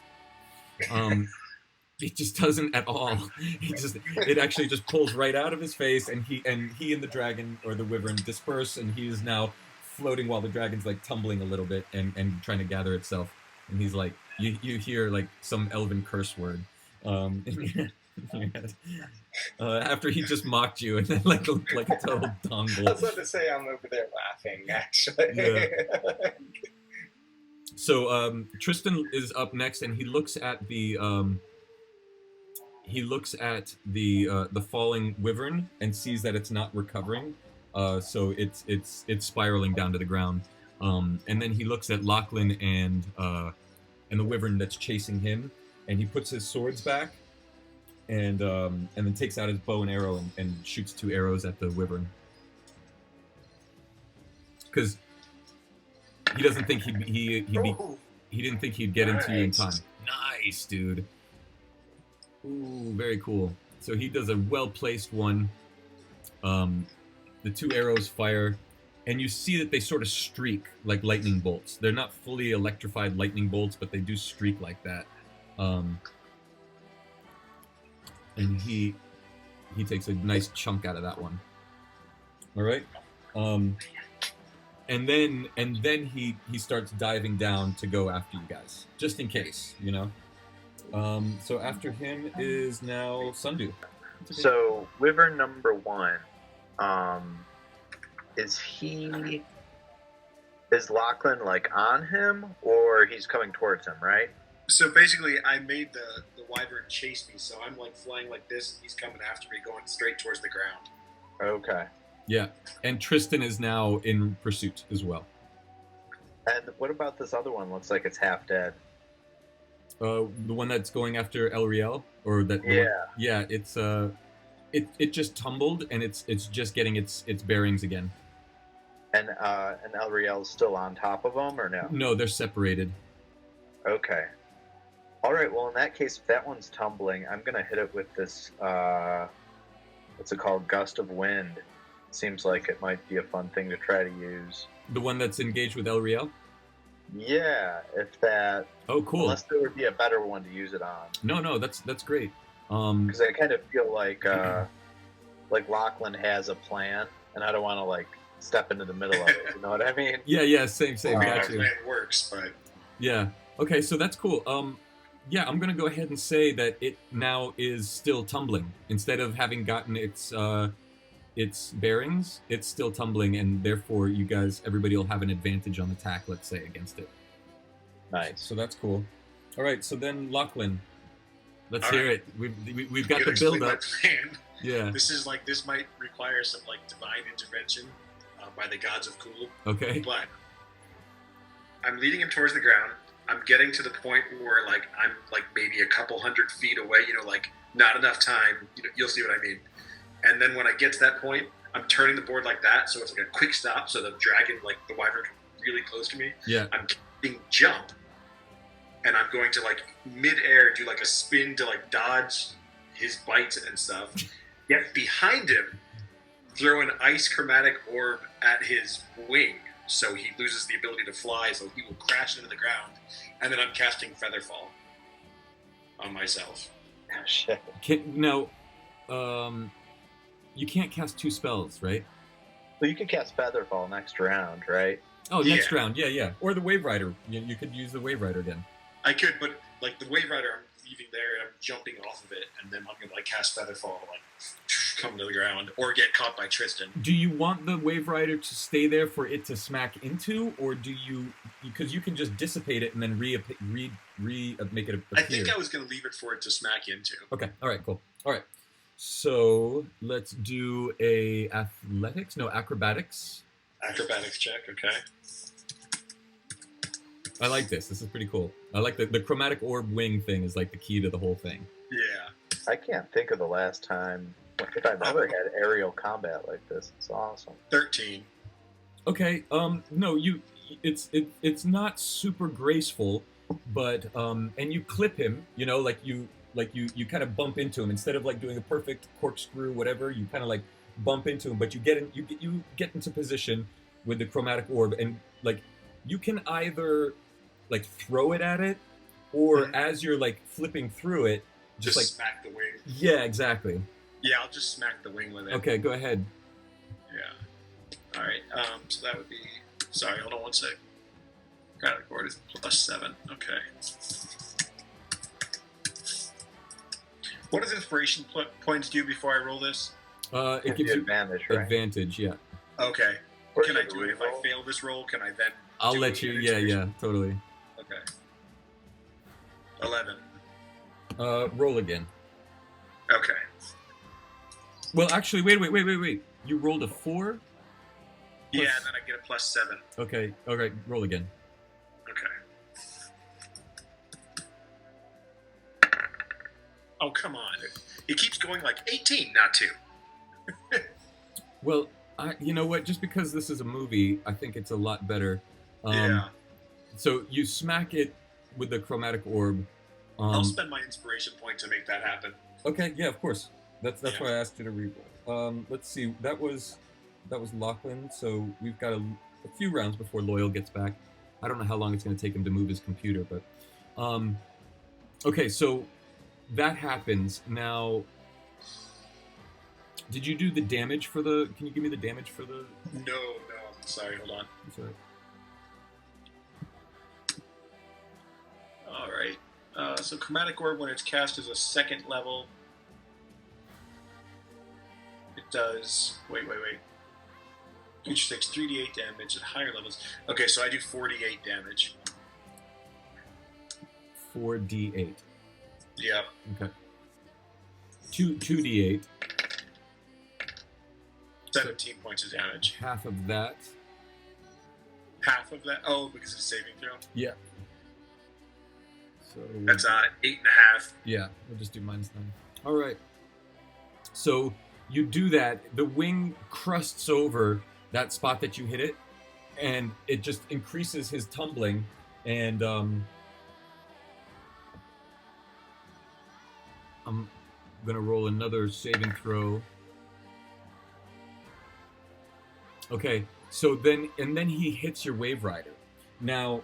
It just doesn't at all. It actually just pulls right out of his face, and he and the dragon or the wyvern disperse, and he is now floating while the dragon's like tumbling a little bit and trying to gather itself. And he's like, you hear like some elven curse word. After he just mocked you and then like looked like a total dongle. I was about to say I'm over there laughing, actually. Yeah. So Tristan is up next, and he looks at the falling wyvern and sees that it's not recovering. So it's spiraling down to the ground. And then he looks at Lachlan and the wyvern that's chasing him, and he puts his swords back. And then takes out his bow and arrow and shoots 2 arrows at the wyvern. Because he doesn't think he didn't think he'd get into you in time. Nice, dude. Ooh, very cool. So he does a well-placed one. The 2 arrows fire, and you see that they sort of streak like lightning bolts. They're not fully electrified lightning bolts, but they do streak like that. And he takes a nice chunk out of that one. All right. And then he starts diving down to go after you guys, just in case, So after him is now Sundu. It's okay. So Wyvern number 1, is Lachlan like on him, or he's coming towards him, right? So basically, I made the wyvern chase me, so I'm like flying like this, and he's coming after me, going straight towards the ground. Okay. Yeah, and Tristan is now in pursuit as well. And what about this other one? Looks like it's half dead. The one that's going after Elriel, or that? Yeah. It's it just tumbled and it's just getting its bearings again. And Elriel's still on top of him, or no? No, they're separated. Okay. All right. Well, in that case, if that one's tumbling, I'm gonna hit it with this. What's it called? Gust of wind. Seems like it might be a fun thing to try to use. The one that's engaged with Elriel? Yeah, if that. Oh, cool. Unless there would be a better one to use it on. No, that's great. Because I kind of feel like Lachlan has a plan, and I don't want to like step into the middle of it. You know what I mean? Yeah, same. Our Gotcha. plan works, but Yeah. Okay, so that's cool. Yeah, I'm gonna go ahead and say that it now is still tumbling. Instead of having gotten its bearings, it's still tumbling, and therefore everybody will have an advantage on attack, let's say, against it. Nice. So that's cool. All right, so then Lachlan, let's All hear right. it. We've got I'm the gonna build explain up. my plan. Yeah. This might require some like divine intervention by the gods of cool. Okay. But I'm leading him towards the ground. I'm getting to the point where like I'm like maybe a couple hundred feet away. You know, like not enough time. You know, you'll see what I mean. And then when I get to that point, I'm turning the board like that, so it's like a quick stop. So the dragon, like the wyvern, really close to me. Yeah. I'm getting jump, and I'm going to like mid-air do like a spin to like dodge his bites and stuff. Get behind him, throw an ice chromatic orb at his wing, so he loses the ability to fly. So he will crash into the ground, and then I'm casting Featherfall on myself. Shit. You can't cast 2 spells, right? Well, you could cast Featherfall next round, right? Oh, Yeah. next round, yeah. Or the Wave Rider. You could use the Wave Rider again. I could, but like the Wave Rider, I'm leaving there and I'm jumping off of it, and then I'm gonna like cast Featherfall, like come to the ground, or get caught by Tristan. Do you want the Wave Rider to stay there for it to smack into, or do you? Because you can just dissipate it and then make it appear. I think I was gonna leave it for it to smack into. Okay. All right. Cool. All right. So let's do acrobatics. Acrobatics check, okay. I like this. This is pretty cool. I like the chromatic orb wing thing is like the key to the whole thing. Yeah. I can't think of the last time if I've ever had aerial combat like this. It's awesome. 13. Okay. No, it's not super graceful, but and you clip him. You know, you kind of bump into him instead of like doing a perfect corkscrew, whatever. You kind of like bump into him, but you get into position with the chromatic orb, and like you can either like throw it at it, or as you're like flipping through it, just like smack the wing. Yeah, exactly. Yeah, I'll just smack the wing with it. Okay, go ahead. Yeah. All right. So that would be. Sorry, hold on one sec. Got it. Board is +7. Okay. What does inspiration points do before I roll this? It gives you advantage, right? advantage. Yeah. Okay. Or Can I should do we it if I roll? fail this roll? Can I then? I'll do let an you. inspiration? Yeah, totally. Okay. 11. Roll again. Okay. Well, actually, wait. You rolled a 4? Yeah, and then I get a +7. Okay. All right. Roll again. Okay. Oh, come on. It keeps going like 18, not 2. Well, you know what? Just because this is a movie, I think it's a lot better. Yeah. So you smack it with the chromatic orb. I'll spend my inspiration point to make that happen. Okay. Yeah. Of course. That's Yeah. why I asked you to reroll. Let's see. That was Lachlan. So we've got a few rounds before Loyal gets back. I don't know how long it's going to take him to move his computer, but okay. So that happens now. Did you do the damage for the? Can you give me the damage for the? No. Sorry, hold on. Sorry. All right. So Chromatic Orb, when it's cast as a 2nd level, does. Wait. Creature takes 3d8 damage at higher levels. Okay, so I do 48 damage. 4d8. Yep. Okay. 2d8. 17 points of damage. Half of that. Half of that? Oh, because it's saving throw? Yeah. So That's 8.5. yeah, we'll just do -9. All right. So you do that. The wing crusts over that spot that you hit it, and it just increases his tumbling. And I'm gonna roll another saving throw. Okay. So then he hits your Wave Rider. Now,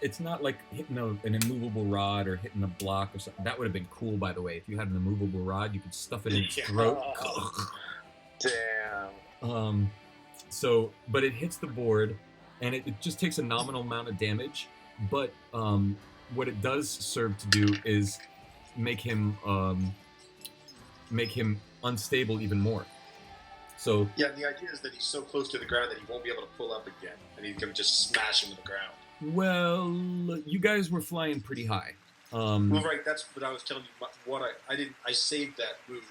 it's not like hitting an immovable rod or hitting a block or something. That would have been cool, by the way. If you had an immovable rod, you could stuff it in its throat. Damn. But it hits the board, and it just takes a nominal amount of damage. But what it does serve to do is make him unstable even more. So yeah, the idea is that he's so close to the ground that he won't be able to pull up again, and he's gonna just smash into the ground. Well, you guys were flying pretty high. Well, right, that's what I was telling you. I saved that move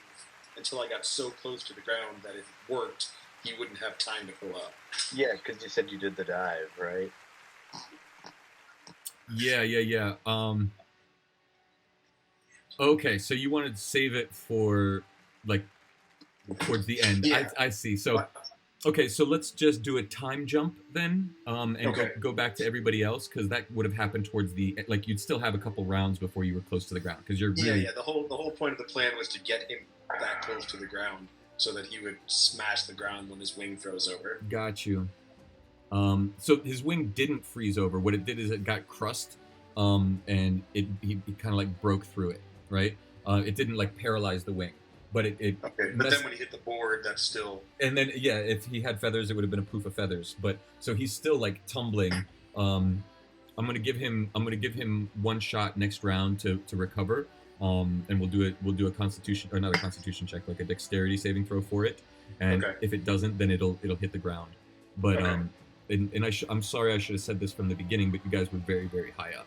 until I got so close to the ground that if it worked, he wouldn't have time to pull up. Yeah, because you said you did the dive, right? Yeah. Okay, so you wanted to save it for like towards the end. Yeah. I see. So okay, so let's just do a time jump then, and Okay. go back to everybody else, because that would have happened towards the you'd still have a couple rounds before you were close to the ground, because you're really Yeah. The whole point of the plan was to get him that close to the ground so that he would smash the ground when his wing froze over. Got you. So his wing didn't freeze over. What it did is it got crust, and he kind of like broke through it, right? It didn't like paralyze the wing, but it Okay, but then when he hit the board, that's still. And then yeah, if he had feathers, it would have been a poof of feathers. But so he's still like tumbling. I'm gonna give him one shot next round to recover. And we'll do a constitution, or not a constitution check, like a dexterity saving throw for it. And Okay. if it doesn't, then it'll hit the ground. But Okay. I'm sorry I should have said this from the beginning, but you guys were very, very high up.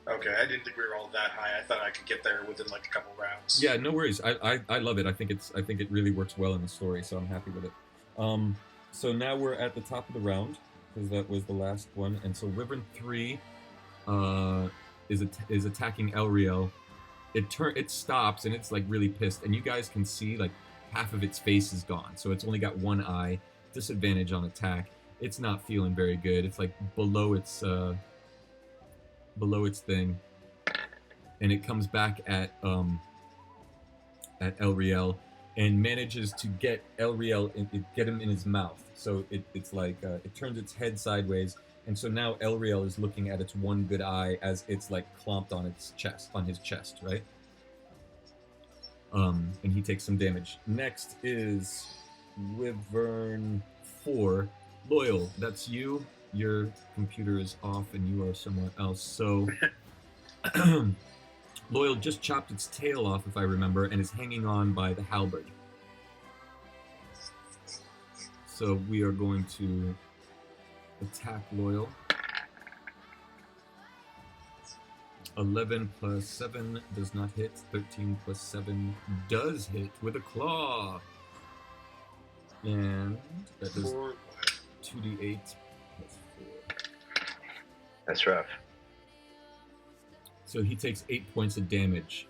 Okay, I didn't think we were all that high. I thought I could get there within like a couple rounds. Yeah, no worries. I love it. I think it really works well in the story, so I'm happy with it. So now we're at the top of the round, because that was the last one, and so Wyvern 3 is attacking Elriel. It stops, and it's like really pissed, and you guys can see like half of its face is gone, so it's only got one eye. Disadvantage on attack. It's not feeling very good. It's like below its thing, and it comes back at Elriel and manages to get Elriel get him in his mouth. So it's like it turns its head sideways, and so now Elriel is looking at its one good eye as it's like clomped on his chest, right? And he takes some damage. Next is Wyvern 4. Loyal, that's you. Your computer is off and you are somewhere else. So Loyal just chopped its tail off, if I remember, and is hanging on by the halberd. So we are going to attack Loyal. 11 plus 7 does not hit. 13 plus 7 does hit with a claw. And that does 2d8 plus 4. That's rough. So he takes 8 points of damage.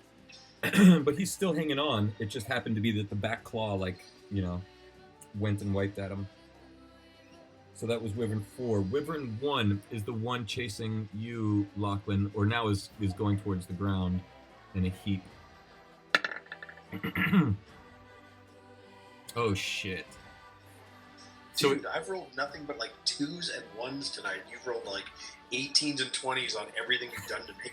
But he's still hanging on. It just happened to be that the back claw, went and wiped at him. So that was Wyvern 4. Wyvern 1 is the one chasing you, Lachlan, or now is going towards the ground in a heap. Oh, shit. So Dude, I've rolled nothing but like 2s and 1s tonight. You've rolled like 18s and 20s on everything you've done to me.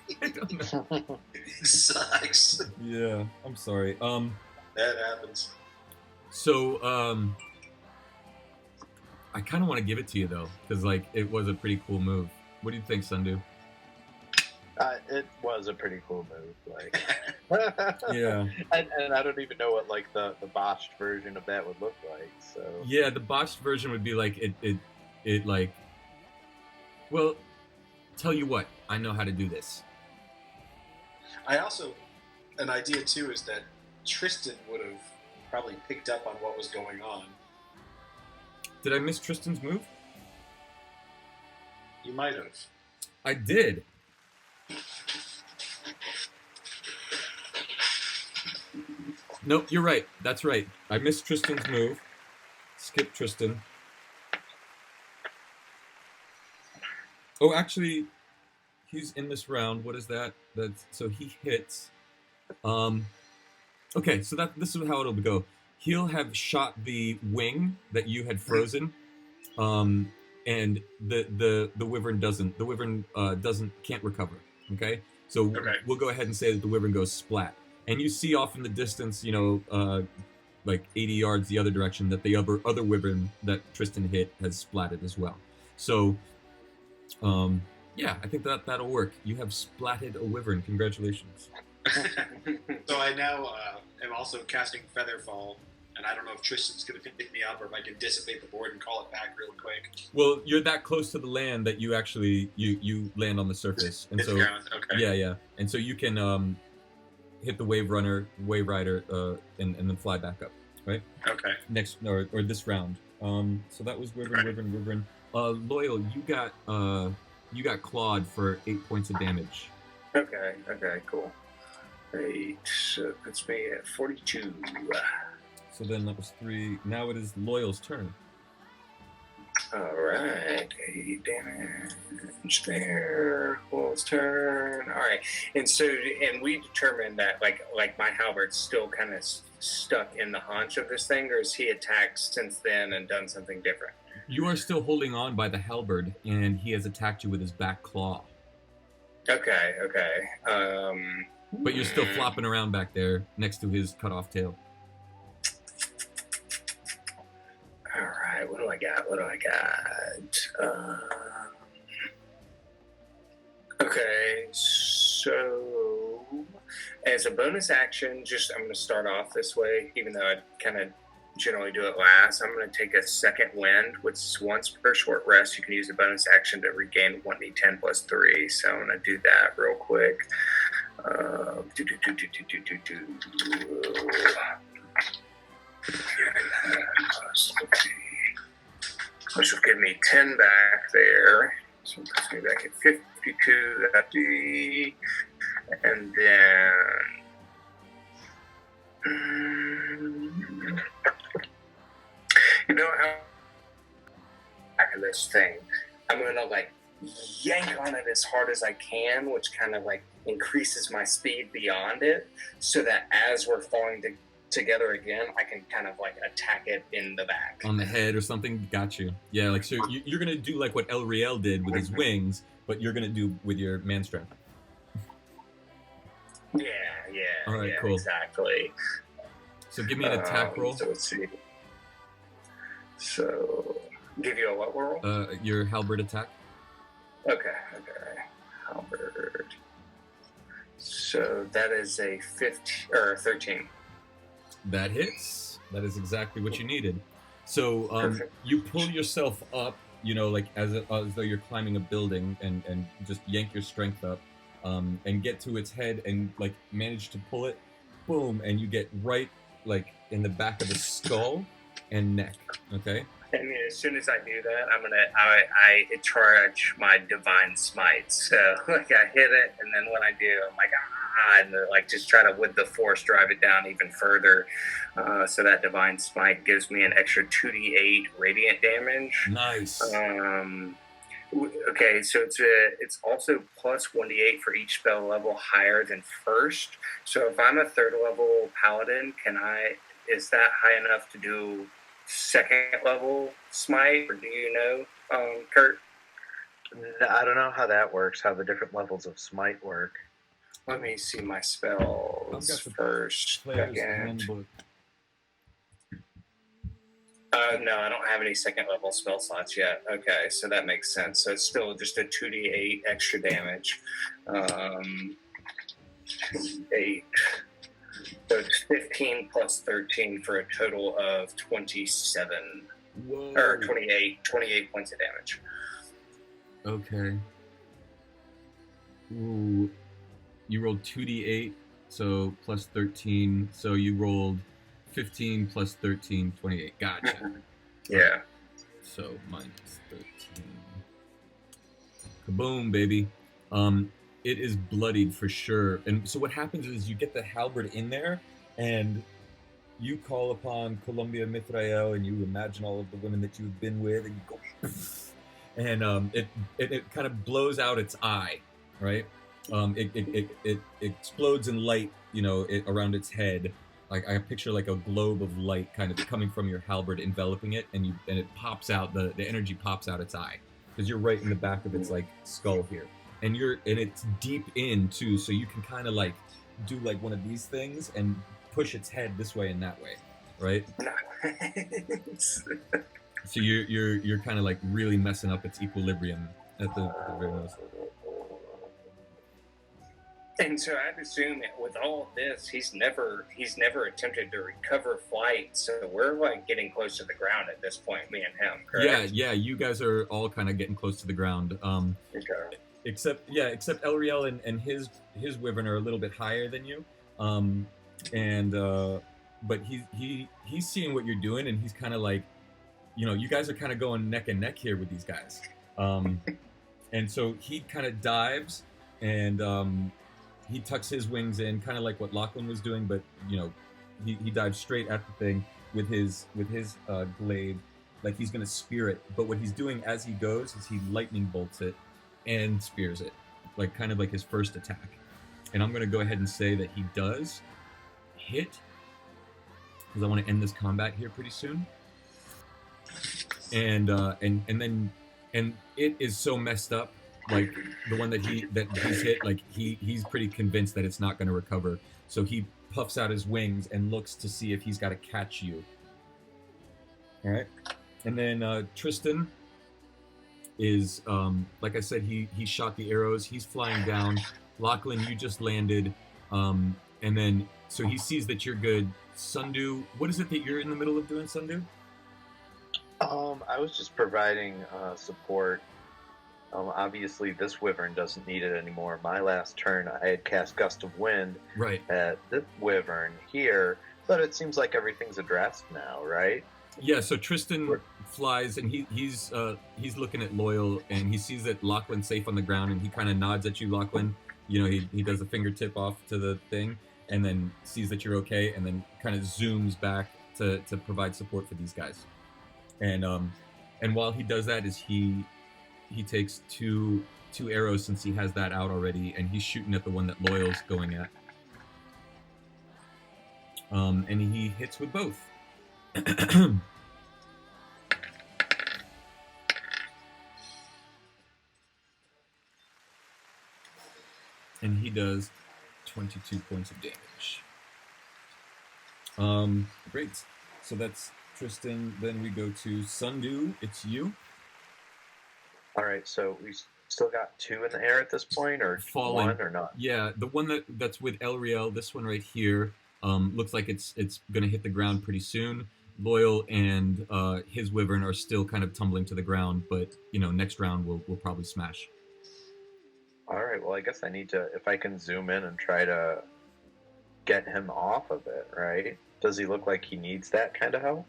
It sucks. Yeah, I'm sorry. That happens. So, I kind of want to give it to you, though, because, it was a pretty cool move. What do you think, Sundu? It was a pretty cool move. Like, Yeah. and I don't even know what like the botched version of that would look like. So Yeah, the botched version would be like it like. Well, tell you what, I know how to do this. I also, an idea too is that Tristan would have probably picked up on what was going on. Did I miss Tristan's move? You might have. I did. Nope, you're right. That's right. I missed Tristan's move. Skip Tristan. Oh, actually, he's in this round. What is that? That's so he hits. Okay, so this is how it'll go. He'll have shot the wing that you had frozen, and the wyvern doesn't. The wyvern can't recover. Okay, so we'll go ahead and say that the wyvern goes splat, and you see off in the distance, like 80 yards the other direction, that the other wyvern that Tristan hit has splatted as well. So, yeah, I think that'll work. You have splatted a wyvern. Congratulations. So I now am also casting Featherfall, and I don't know if Tristan's going to pick me up or if I can dissipate the board and call it back real quick. Well, you're that close to the land that you actually you land on the surface, and so okay. yeah, and so you can hit the wave rider, and then fly back up, right? Okay. Next or this round. So that was wyvern. Loyal, you got clawed for 8 points of damage. Okay, cool. 8, so it puts me at 42. So then that was 3. Now it is Loyal's turn. Alright, 8 damage there. Loyal's turn. Alright, and we determined that like my halberd's still kind of stuck in the haunch of this thing, or has he attacked since then and done something different? You are still holding on by the halberd, and he has attacked you with his back claw. Okay. But you're still flopping around back there next to his cut off tail. Alright, what do I got? Okay, so as a bonus action, I'm going to start off this way, even though I kind of generally do it last. I'm going to take a second wind, which is once per short rest. You can use a bonus action to regain 1d10 plus 3. So I'm going to do that real quick. Which will give me 10 back there. So it puts me back at 52. And then back of this thing, I'm gonna yank on it as hard as I can, which kind of increases my speed beyond it, so that as we're falling together again, I can kind of attack it in the back. On the head or something? Got you. Yeah, so you're gonna do like what El Riel did with his wings, but you're gonna do with your man strength. Yeah. All right, cool. Exactly. So give me an attack roll. So let's see. So give you a what roll? Your halberd attack. Okay. Halberd. So that is a 15 or 13. That hits. That is exactly what you needed. So you pull yourself up, as though you're climbing a building, and just yank your strength up, and get to its head and manage to pull it. Boom, and you get right in the back of the skull and neck. Okay. And as soon as I do that, I charge my divine smite. So I hit it, and then when I do, I'm and just try to with the force drive it down even further. So that divine smite gives me an extra 2d8 radiant damage. Nice. Okay, so it's also plus 1d8 for each spell level higher than first. So if I'm a 3rd level paladin, is that high enough to do 2nd level smite, or do you know, Kurt? I don't know how that works, how the different levels of smite work. Let me see my spells first. Player's handbook. No, I don't have any second level spell slots yet. Okay, so that makes sense. So it's still just a 2d8 extra damage. 8. So it's 15 plus 13 for a total of 27. Whoa. Or 28 points of damage. Okay. Ooh. You rolled 2d8, so plus 13. So you rolled 15 plus 13, 28. Gotcha. Yeah. So minus 13. Kaboom, baby. It is bloodied for sure. And so what happens is you get the halberd in there, and you call upon Columbia Mithrael, and you imagine all of the women that you've been with, and you go, and it kind of blows out its eye, right? It explodes in light, around its head. Like I picture like a globe of light kind of coming from your halberd, enveloping it, and it pops out. The energy pops out its eye because you're right in the back of its like skull here, and it's deep in too, so you can kind of like do like one of these things and push its head this way and that way, right? So you're kind of like really messing up its equilibrium at the very most. And so I'd assume that with all of this, he's never attempted to recover flight. So we're like getting close to the ground at this point, me and him. Correct? Yeah. You guys are all kind of getting close to the ground. Okay. Except Elriel and his wyvern are a little bit higher than you. But he's seeing what you're doing, and he's kind of like, you guys are kind of going neck and neck here with these guys. And so he kind of dives and he tucks his wings in, kind of like what Lachlan was doing, but he dives straight at the thing with his glaive, like he's gonna spear it. But what he's doing as he goes is he lightning bolts it and spears it, like kind of like his first attack. And I'm gonna go ahead and say that he does hit, because I want to end this combat here pretty soon. And it is so messed up. Like the one that he's hit, like he's pretty convinced that it's not going to recover. So he puffs out his wings and looks to see if he's got to catch you. All right, and then Tristan is like I said, he shot the arrows. He's flying down. Lachlan, you just landed, and then so he sees that you're good. Sundu, what is it that you're in the middle of doing, Sundu? I was just providing support. Obviously, this wyvern doesn't need it anymore. My last turn, I had cast Gust of Wind at this wyvern here, but it seems like everything's addressed now, right? Yeah. So Tristan flies, and he's looking at Loyal, and he sees that Lachlan's safe on the ground, and he kind of nods at you, Lachlan. He does a fingertip off to the thing, and then sees that you're okay, and then kind of zooms back to provide support for these guys. And while he does that, is he takes two arrows, since he has that out already, and he's shooting at the one that Loyal's going at. And he hits with both. And he does 22 points of damage. Great. So that's Tristan. Then we go to Sundu. It's you. All right, so we still got two in the air at this point, or Falling. one, or not? Yeah, the one that's with Elriel, this one right here, looks like it's going to hit the ground pretty soon. Loyal and his wyvern are still kind of tumbling to the ground, but next round we'll probably smash. All right, well, I guess I need to, if I can zoom in and try to get him off of it, right? Does he look like he needs that kind of help?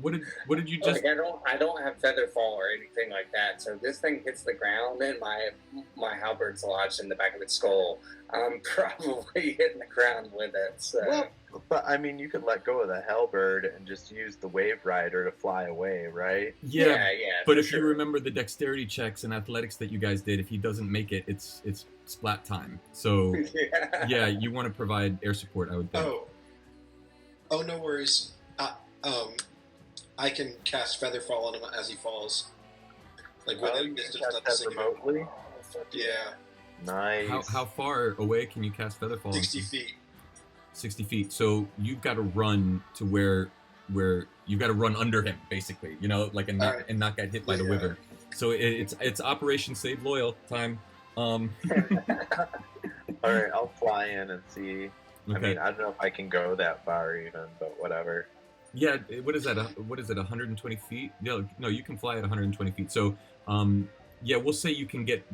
What did you just? Like, I don't have feather fall or anything like that. So this thing hits the ground, and my halberd's lodged in the back of its skull. I'm probably hitting the ground with it. So. Well, but I mean, you could let go of the halberd and just use the wave rider to fly away, right? Yeah. But if you remember the dexterity checks and athletics that you guys did, if he doesn't make it, it's splat time. So yeah, you want to provide air support, I would think. Oh, no worries. I can cast Featherfall on him as he falls. Like within distance, not the same. Remotely? Yeah. Nice. How far away can you cast Featherfall? 60 feet. 60 feet. So you've got to run to where where you got to run under him, basically, you know, like and not, Alright. and not get hit by the Yeah. wyvern. So it's Operation Save Loyal time. All right, I'll fly in and see. I Okay. mean, I don't know if I can go that far even, but whatever. Yeah, what is that? What is it? 120 feet? No, you can fly at 120 feet. So, yeah, we'll say you can get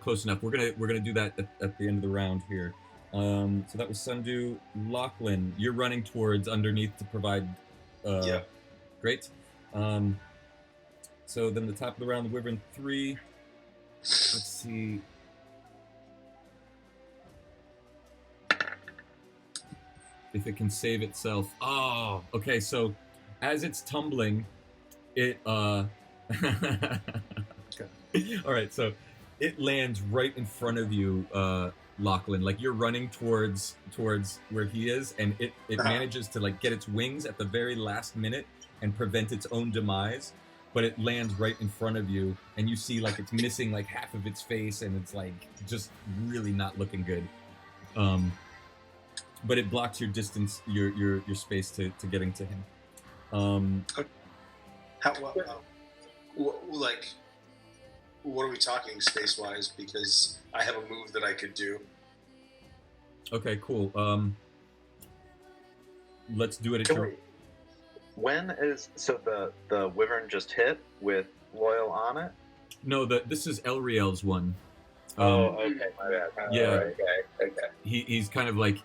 close enough. We're gonna do that at the end of the round here. So that was Sundew. Lachlan, you're running towards underneath to provide. Yeah. Great. So then the top of the round, the Wyvern 3. Let's see. If it can save itself. Oh, okay. So as it's tumbling, it all right, so it lands right in front of you, Lachlan. Like you're running towards where he is, and it manages to like get its wings at the very last minute and prevent its own demise. But it lands right in front of you, and you see like it's missing like half of its face, and it's like just really not looking good. But it blocks your distance, your space to getting to him. How like what are we talking space wise? Because I have a move that I could do. Okay, cool. Let's do it at Can your. we- When is the wyvern just hit with Loyal on it? No, this is Elriel's one. Okay, my bad. Yeah. Okay. He's kind of like,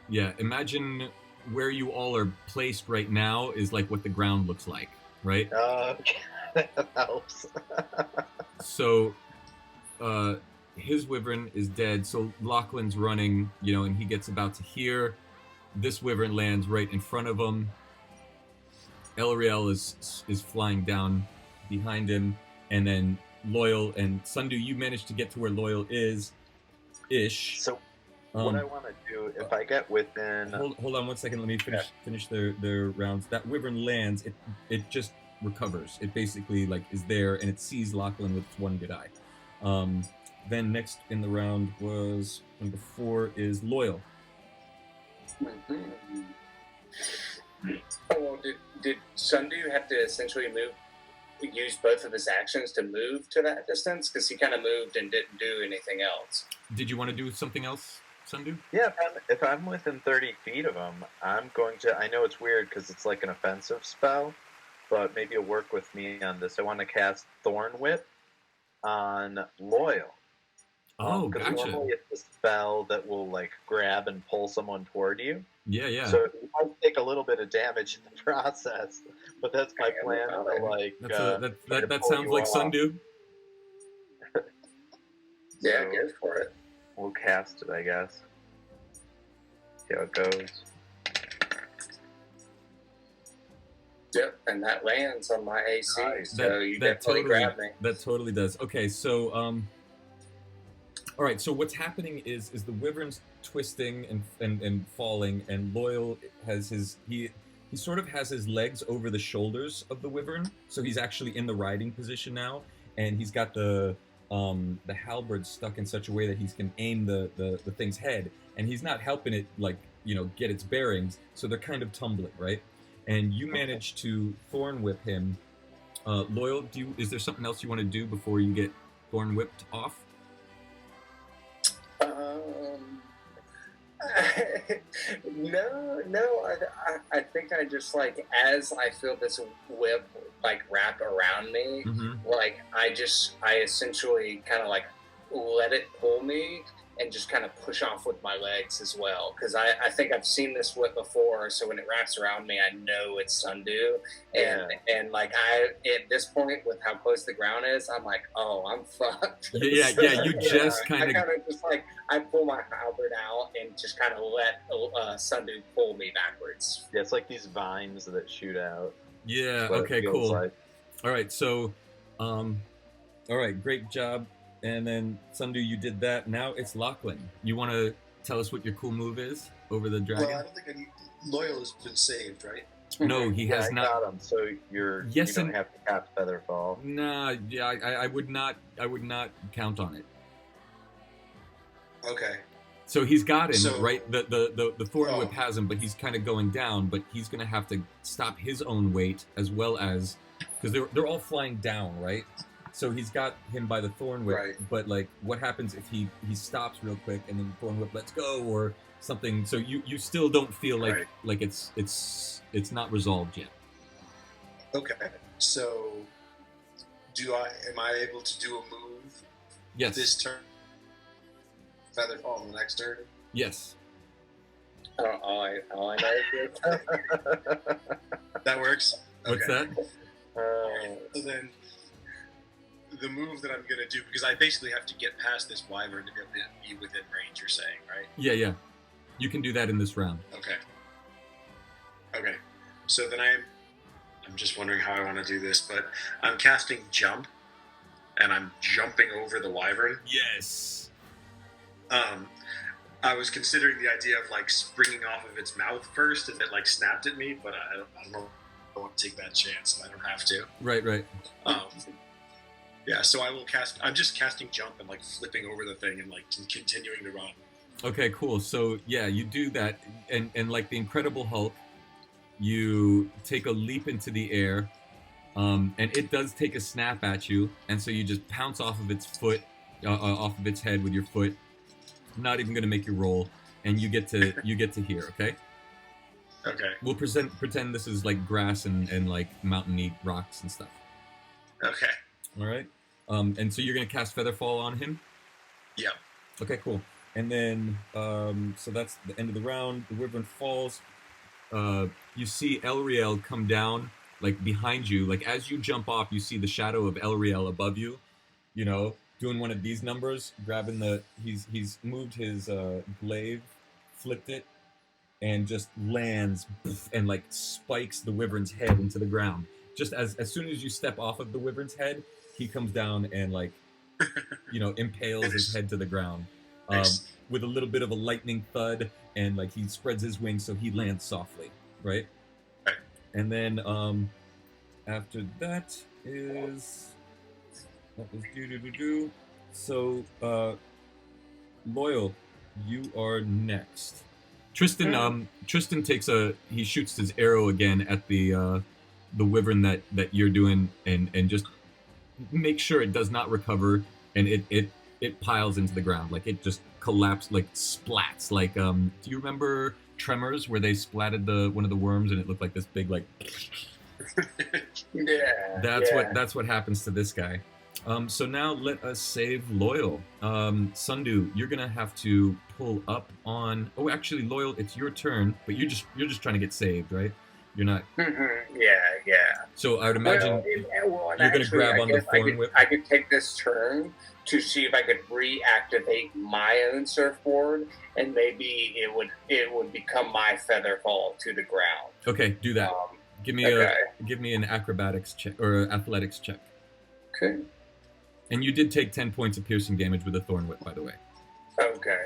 yeah. Imagine where you all are placed right now is like what the ground looks like, right? Okay, that helps. So, his wyvern is dead. So Lachlan's running, you know, and he gets about to here. This wyvern lands right in front of him. Elriel is flying down behind him, and then Loyal and Sundew, you managed to get to where Loyal is, ish. So what I want to do, if I get within, Hold on 1 second. Let me finish their rounds. That wyvern lands. It just recovers. It basically like is there, and it sees Lachlan with its one good eye. Then next in the round was number 4 is Loyal. Oh, well, did Sundew have to essentially use both of his actions to move to that distance? Because he kind of moved and didn't do anything else. Did you want to do something else, Sundew? yeah, if I'm within 30 feet of him, I'm going to. I know it's weird because it's like an offensive spell, but maybe it'll work with me on this. I want to cast Thorn Whip on Loyal. Oh, Because gotcha. normally it's a spell that will like grab and pull someone toward you. Yeah. So it might take a little bit of damage in the process, but that's my plan to like. That pull sounds you like off. Sundew. Yeah, So go for it. We'll cast it, I guess. See how it goes. Yep, and that lands on my AC, Nice. so you definitely grab me. That totally does. Okay, so all right. So what's happening is the wyvern's twisting and falling, and Loyal has he sort of has his legs over the shoulders of the wyvern, so he's actually in the riding position now, and he's got the halberd stuck in such a way that he can aim the thing's head, and he's not helping it like get its bearings, so they're kind of tumbling, right? And you manage to thorn whip him. Loyal, is there something else you want to do before you get thorn whipped off? No. I think I just like as I feel this whip like wrap around me, like I essentially kind of like let it pull me and just kind of push off with my legs as well, because I think I've seen this whip before, so when it wraps around me I know it's Sundew, and like at this point with how close the ground is, I'm like, oh, I'm fucked. Yeah, you just kind of just like I pull my halberd out and just kind of let Sundew pull me backwards. Yeah, it's like these vines that shoot out. Yeah, What it okay, feels cool. like. All right, so all right, great job. And then Sundew, you did that. Now it's Lachlan. You want to tell us what your cool move is over the dragon? Well, I don't think Loyal has been saved, right? No, he has I not. got him, so you Yes, don't and- have to cast Featherfall. Nah, yeah, I would not count on it. Okay. So he's got him, So- right? The Thorn Oh. Whip has him, but he's kind of going down. But he's going to have to stop his own weight as well as because they're all flying down, right? So he's got him by the Thorn Whip. Right. But like, what happens if he stops real quick and then the Thorn Whip lets go or something? So you still don't feel like Right. like it's not resolved yet. Okay. So, am I able to do a move Yes. this turn? Feather fall the next turn. Yes. All I know is That works. What's Okay. that? So then, the move that I'm gonna do, because I basically have to get past this wyvern to be within range. You're saying, right? Yeah. You can do that in this round. Okay. Okay. So then I'm just wondering how I want to do this, but I'm casting jump, and I'm jumping over the wyvern. Yes. I was considering the idea of like springing off of its mouth first if it like snapped at me, but I don't know. I want to take that chance, so I don't have to. Right. Yeah, so I will cast. I'm just casting jump and like flipping over the thing and like continuing to run. Okay, cool. So yeah, you do that, and like the Incredible Hulk, you take a leap into the air, and it does take a snap at you, and so you just pounce off of its foot, off of its head with your foot. Not even gonna make you roll, and you get to hear. Okay, Okay. we'll pretend this is like grass and like mountainy rocks and stuff. Okay. All right, and so you're gonna cast Featherfall on him. Yep. Okay, cool. And then, so that's the end of the round. The Wyvern falls. You see Elriel come down, like behind you. Like as you jump off, you see the shadow of Elriel above you. You know, doing one of these numbers, grabbing the. He's moved his glaive, flipped it, and just lands and like spikes the Wyvern's head into the ground. Just as soon as you step off of the Wyvern's head, he comes down and like, impales his head to the ground. Nice. With a little bit of a lightning thud, and like he spreads his wings so he lands softly, right? Right. And then after that was do. So Loyal, you are next. Tristan he shoots his arrow again at the wyvern that you're doing, and just make sure it does not recover, and it piles into the ground, like it just collapsed, like splats, like do you remember Tremors where they splatted one of the worms and it looked like this big like yeah. that's what happens to this guy. So now let us save Loyal. Sundu, you're gonna have to pull up on. Oh, actually, Loyal, it's your turn, but you're just trying to get saved, right? You're not. Yeah. So I would imagine and you're gonna grab I on the guess Thorn Whip. I could take this turn to see if I could reactivate my own surfboard, and maybe it would become my feather fall to the ground. Okay, do that. Give me an acrobatics check or athletics check. Okay. And you did take 10 points of piercing damage with the Thorn Whip, by the way. Okay.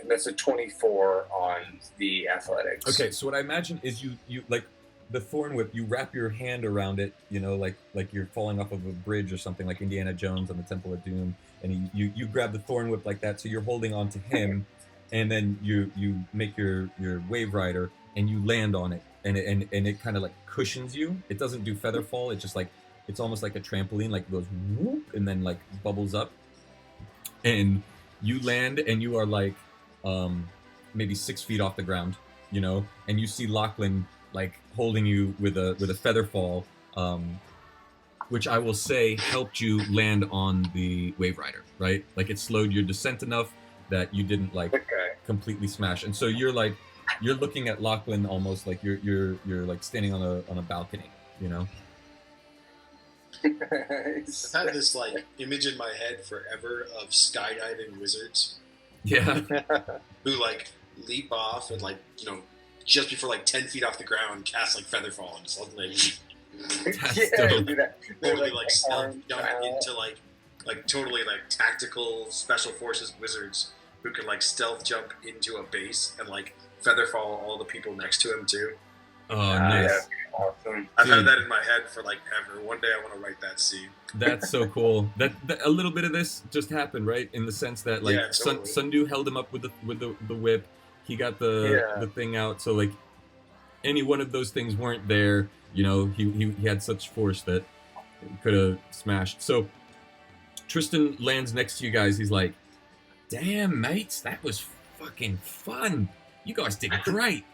That's a 24 on the athletics. Okay, so what I imagine is you like the Thorn Whip, you wrap your hand around it, like you're falling off of a bridge or something, like Indiana Jones on the Temple of Doom, and you grab the Thorn Whip like that, so you're holding on to him, and then you make your Wave Rider, and you land on it, and it kind of like cushions you. It doesn't do feather fall, it's just like, it's almost like a trampoline, like it goes whoop, and then like bubbles up, and you land, and you are like maybe 6 feet off the ground, and you see Lachlan like holding you with a feather fall, which I will say helped you land on the Wave Rider, right? Like it slowed your descent enough that you didn't like completely smash, and so you're looking at Lachlan almost like you're like standing on a balcony, I've had this like image in my head forever of skydiving wizards Yeah. who like leap off and like just before like 10 feet off the ground cast like featherfall and suddenly That's dope. do that. totally like stealth arms jump out. into like totally like tactical special forces wizards who can like stealth jump into a base and like featherfall all the people next to him too. Oh, nice. Awesome. I've Dude. had that in my head for like ever. One day I want to write that scene. That's so cool. That a little bit of this just happened, right? In the sense that like Yeah, totally. Sundu held him up with the whip. He got the thing out. So like any one of those things weren't there. You know, he had such force that he could have smashed. So Tristan lands next to you guys. He's like, "Damn, mates, that was fucking fun. You guys did great."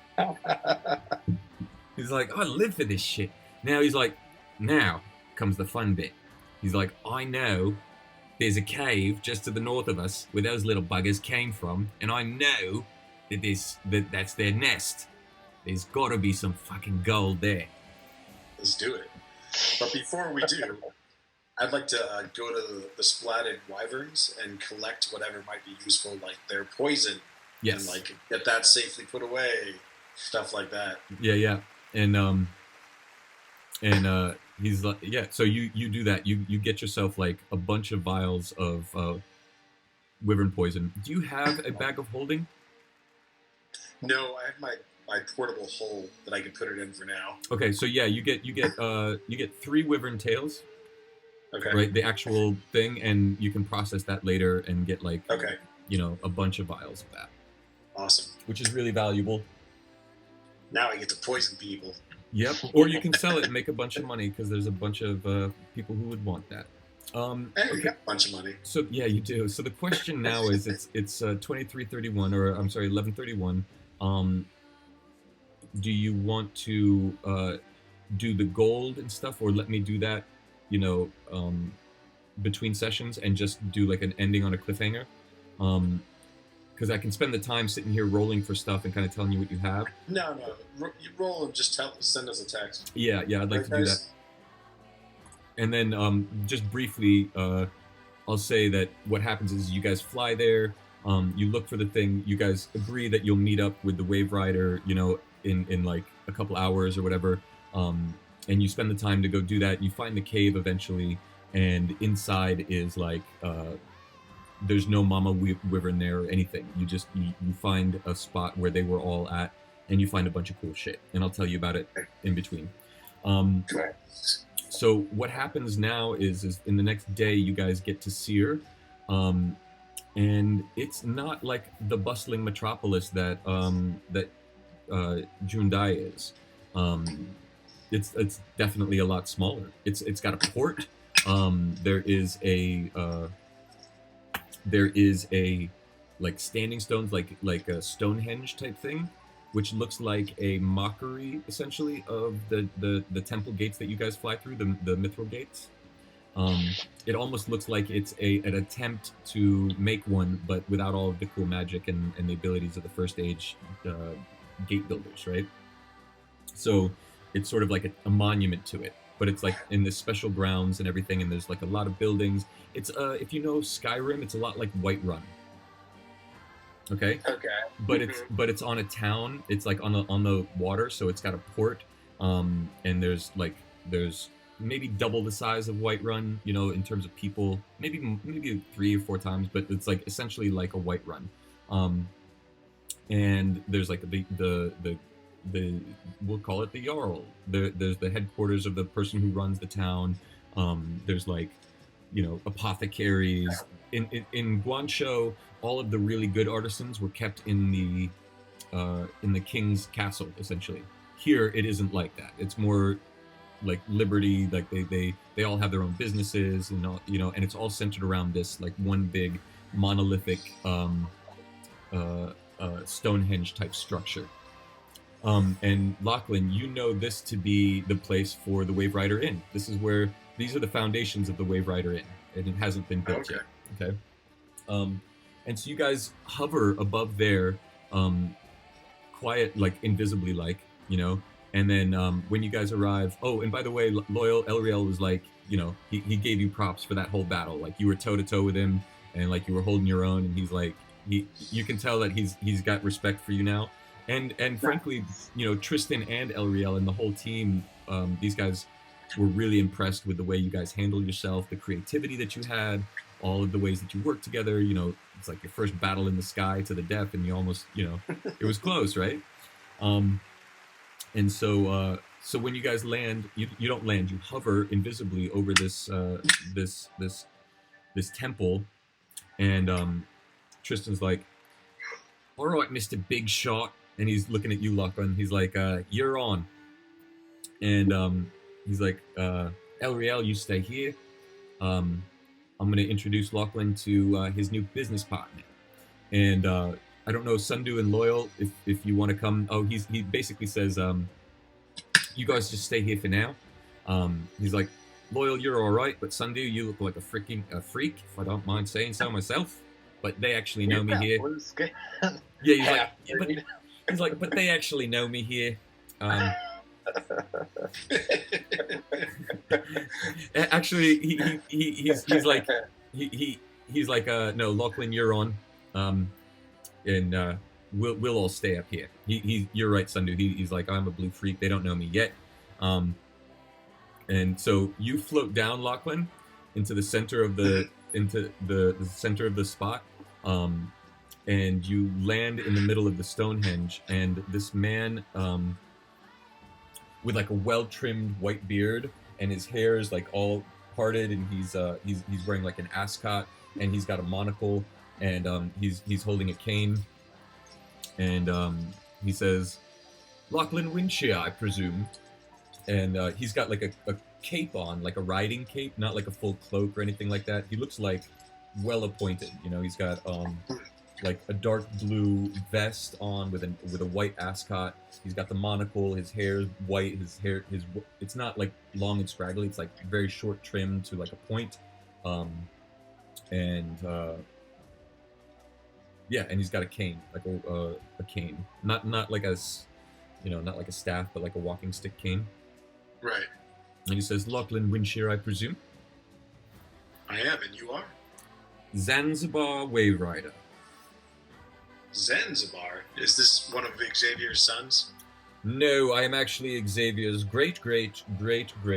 He's like, "I live for this shit." Now he's like, "Now comes the fun bit." He's like, "I know there's a cave just to the north of us where those little buggers came from, and I know that that's their nest. There's got to be some fucking gold there." Let's do it. But before we do, I'd like to go to the splatted wyverns and collect whatever might be useful, like their poison, Yes. and like get that safely put away, stuff like that. Yeah. And he's like, yeah. So you do that. You get yourself like a bunch of vials of wyvern poison. Do you have a bag of holding? No, I have my portable hole that I can put it in for now. Okay, so yeah, you get 3 wyvern tails, Okay. right? The actual thing, and you can process that later and get like Okay. a bunch of vials of that, Awesome. which is really valuable. Now I get to poison people. Yep. Or you can sell it and make a bunch of money because there's a bunch of people who would want that. Hey, we got a bunch of money. So yeah, you do. So the question now is, it's 23:31, or I'm sorry, 11:31. Do you want to do the gold and stuff, or let me do that, between sessions and just do like an ending on a cliffhanger? Because I can spend the time sitting here rolling for stuff and kind of telling you what you have. No. You roll and just send us a text. Yeah, I'd like to do that. And then just briefly, I'll say that what happens is you guys fly there, you look for the thing, you guys agree that you'll meet up with the Wave Rider, in like a couple hours or whatever, and you spend the time to go do that. You find the cave eventually, and inside is like, there's no Mama Wyvern there or anything. You just, you find a spot where they were all at, and you find a bunch of cool shit, and I'll tell you about it in between. So what happens now is in the next day you guys get to Seer, and it's not like the bustling metropolis that Jundai is. It's definitely a lot smaller. It's got a port. There is a like standing stones, like a Stonehenge type thing, which looks like a mockery essentially of the temple gates that you guys fly through, the mithril gates. It almost looks like it's an attempt to make one, but without all of the cool magic and the abilities of the first age gate builders, right? So it's sort of like a monument to it, but it's like in this special grounds and everything, and there's like a lot of buildings. It's if you know Skyrim, it's a lot like Whiterun. Okay. But it's on a town. It's like on the water, so it's got a port. And there's maybe double the size of Whiterun, in terms of people. Maybe 3 or 4 times, but it's like essentially like a Whiterun. And there's like the we'll call it the Jarl. There's the headquarters of the person who runs the town. There's like, apothecaries. In Guanzhou, all of the really good artisans were kept in the king's castle, essentially. Here, it isn't like that. It's more like liberty. Like they all have their own businesses, and and it's all centered around this like one big monolithic Stonehenge type structure. And Lachlan, you know this to be the place for the Wave Rider Inn. These are the foundations of the Wave Rider Inn, and it hasn't been built yet. Okay. And so you guys hover above there, quiet, like invisibly, like, and then when you guys arrive, oh, and by the way, Loyal Elriel was like, he gave you props for that whole battle. Like you were toe to toe with him, and like you were holding your own, and he's like, you can tell that he's got respect for you now. And frankly, Tristan and Elriel and the whole team, these guys were really impressed with the way you guys handled yourself, the creativity that you had, all of the ways that you worked together. It's like your first battle in the sky to the death, and you almost, it was close, right? And so So when you guys land, you don't land. You hover invisibly over this this temple, and Tristan's like, "All right, Mister Big Shot," and he's looking at you, Lachlan. He's like, "You're on," and he's like, "Elriel, you stay here. I'm going to introduce Lachlan to his new business partner, and I don't know, Sundu and Loyal, if you want to come." Oh, he basically says, "You guys just stay here for now." He's like, "Loyal, you're all right, but Sundu, you look like a freak, if I don't mind saying so myself. But they actually know me here." Yeah, he's like, but they actually know me here. Actually, he's like, "No, Lachlan, you're on, and we'll all stay up here." You're right, Sundu. He's like, "I'm a blue freak. They don't know me yet." And so you float down, Lachlan, into the center of the center of the spot, and you land in the middle of the Stonehenge. And this man, with like a well-trimmed white beard, and his hair is like all parted, and he's wearing like an ascot, and he's got a monocle, and he's holding a cane, and he says, "Lachlan Winshire, I presume." And he's got like a cape on, like a riding cape, not like a full cloak or anything like that. He looks like well appointed. You know, he's got like a dark blue vest on with a white ascot. He's got the monocle. His hair is white. It's not like long and scraggly. It's like very short, trimmed to like a point. And he's got a cane, like a cane, not like not like a staff, but like a walking stick cane. Right. And he says, "Lachlan Winshire, I presume?" I am, and you are? Zanzibar Wave Rider. Zanzibar? Is this one of Xavier's sons? No, I am actually Xavier's great grandfather.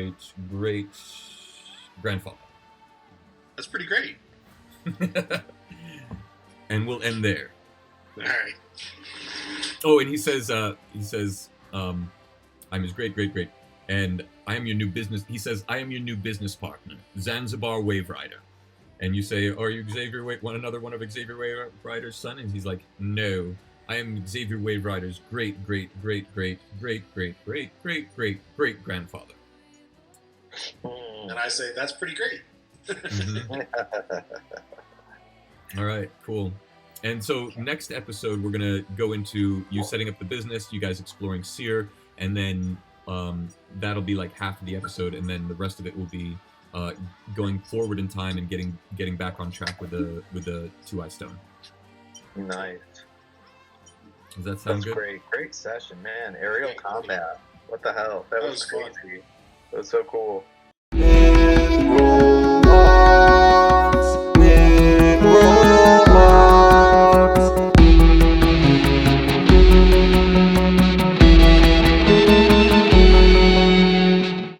That's pretty great. And we'll end there. All right. Oh, and he says, "I'm his great, and I am your new business." He says, "I am your new business partner, Zanzibar Wave Rider." And you say, "Are you another one of Xavier Wave Rider's son?" And he's like, "No, I am Xavier Wave Rider's great grandfather." And I say, that's pretty great. Mm-hmm. All right, cool. And so next episode, we're going to go into you setting up the business, you guys exploring Seer, and then that'll be like half of the episode, and then the rest of it will be going forward in time and getting back on track with the Two-Eye Stone. Nice. Does that sound good? Great session, man. Aerial combat. What the hell? That was crazy. That was so cool.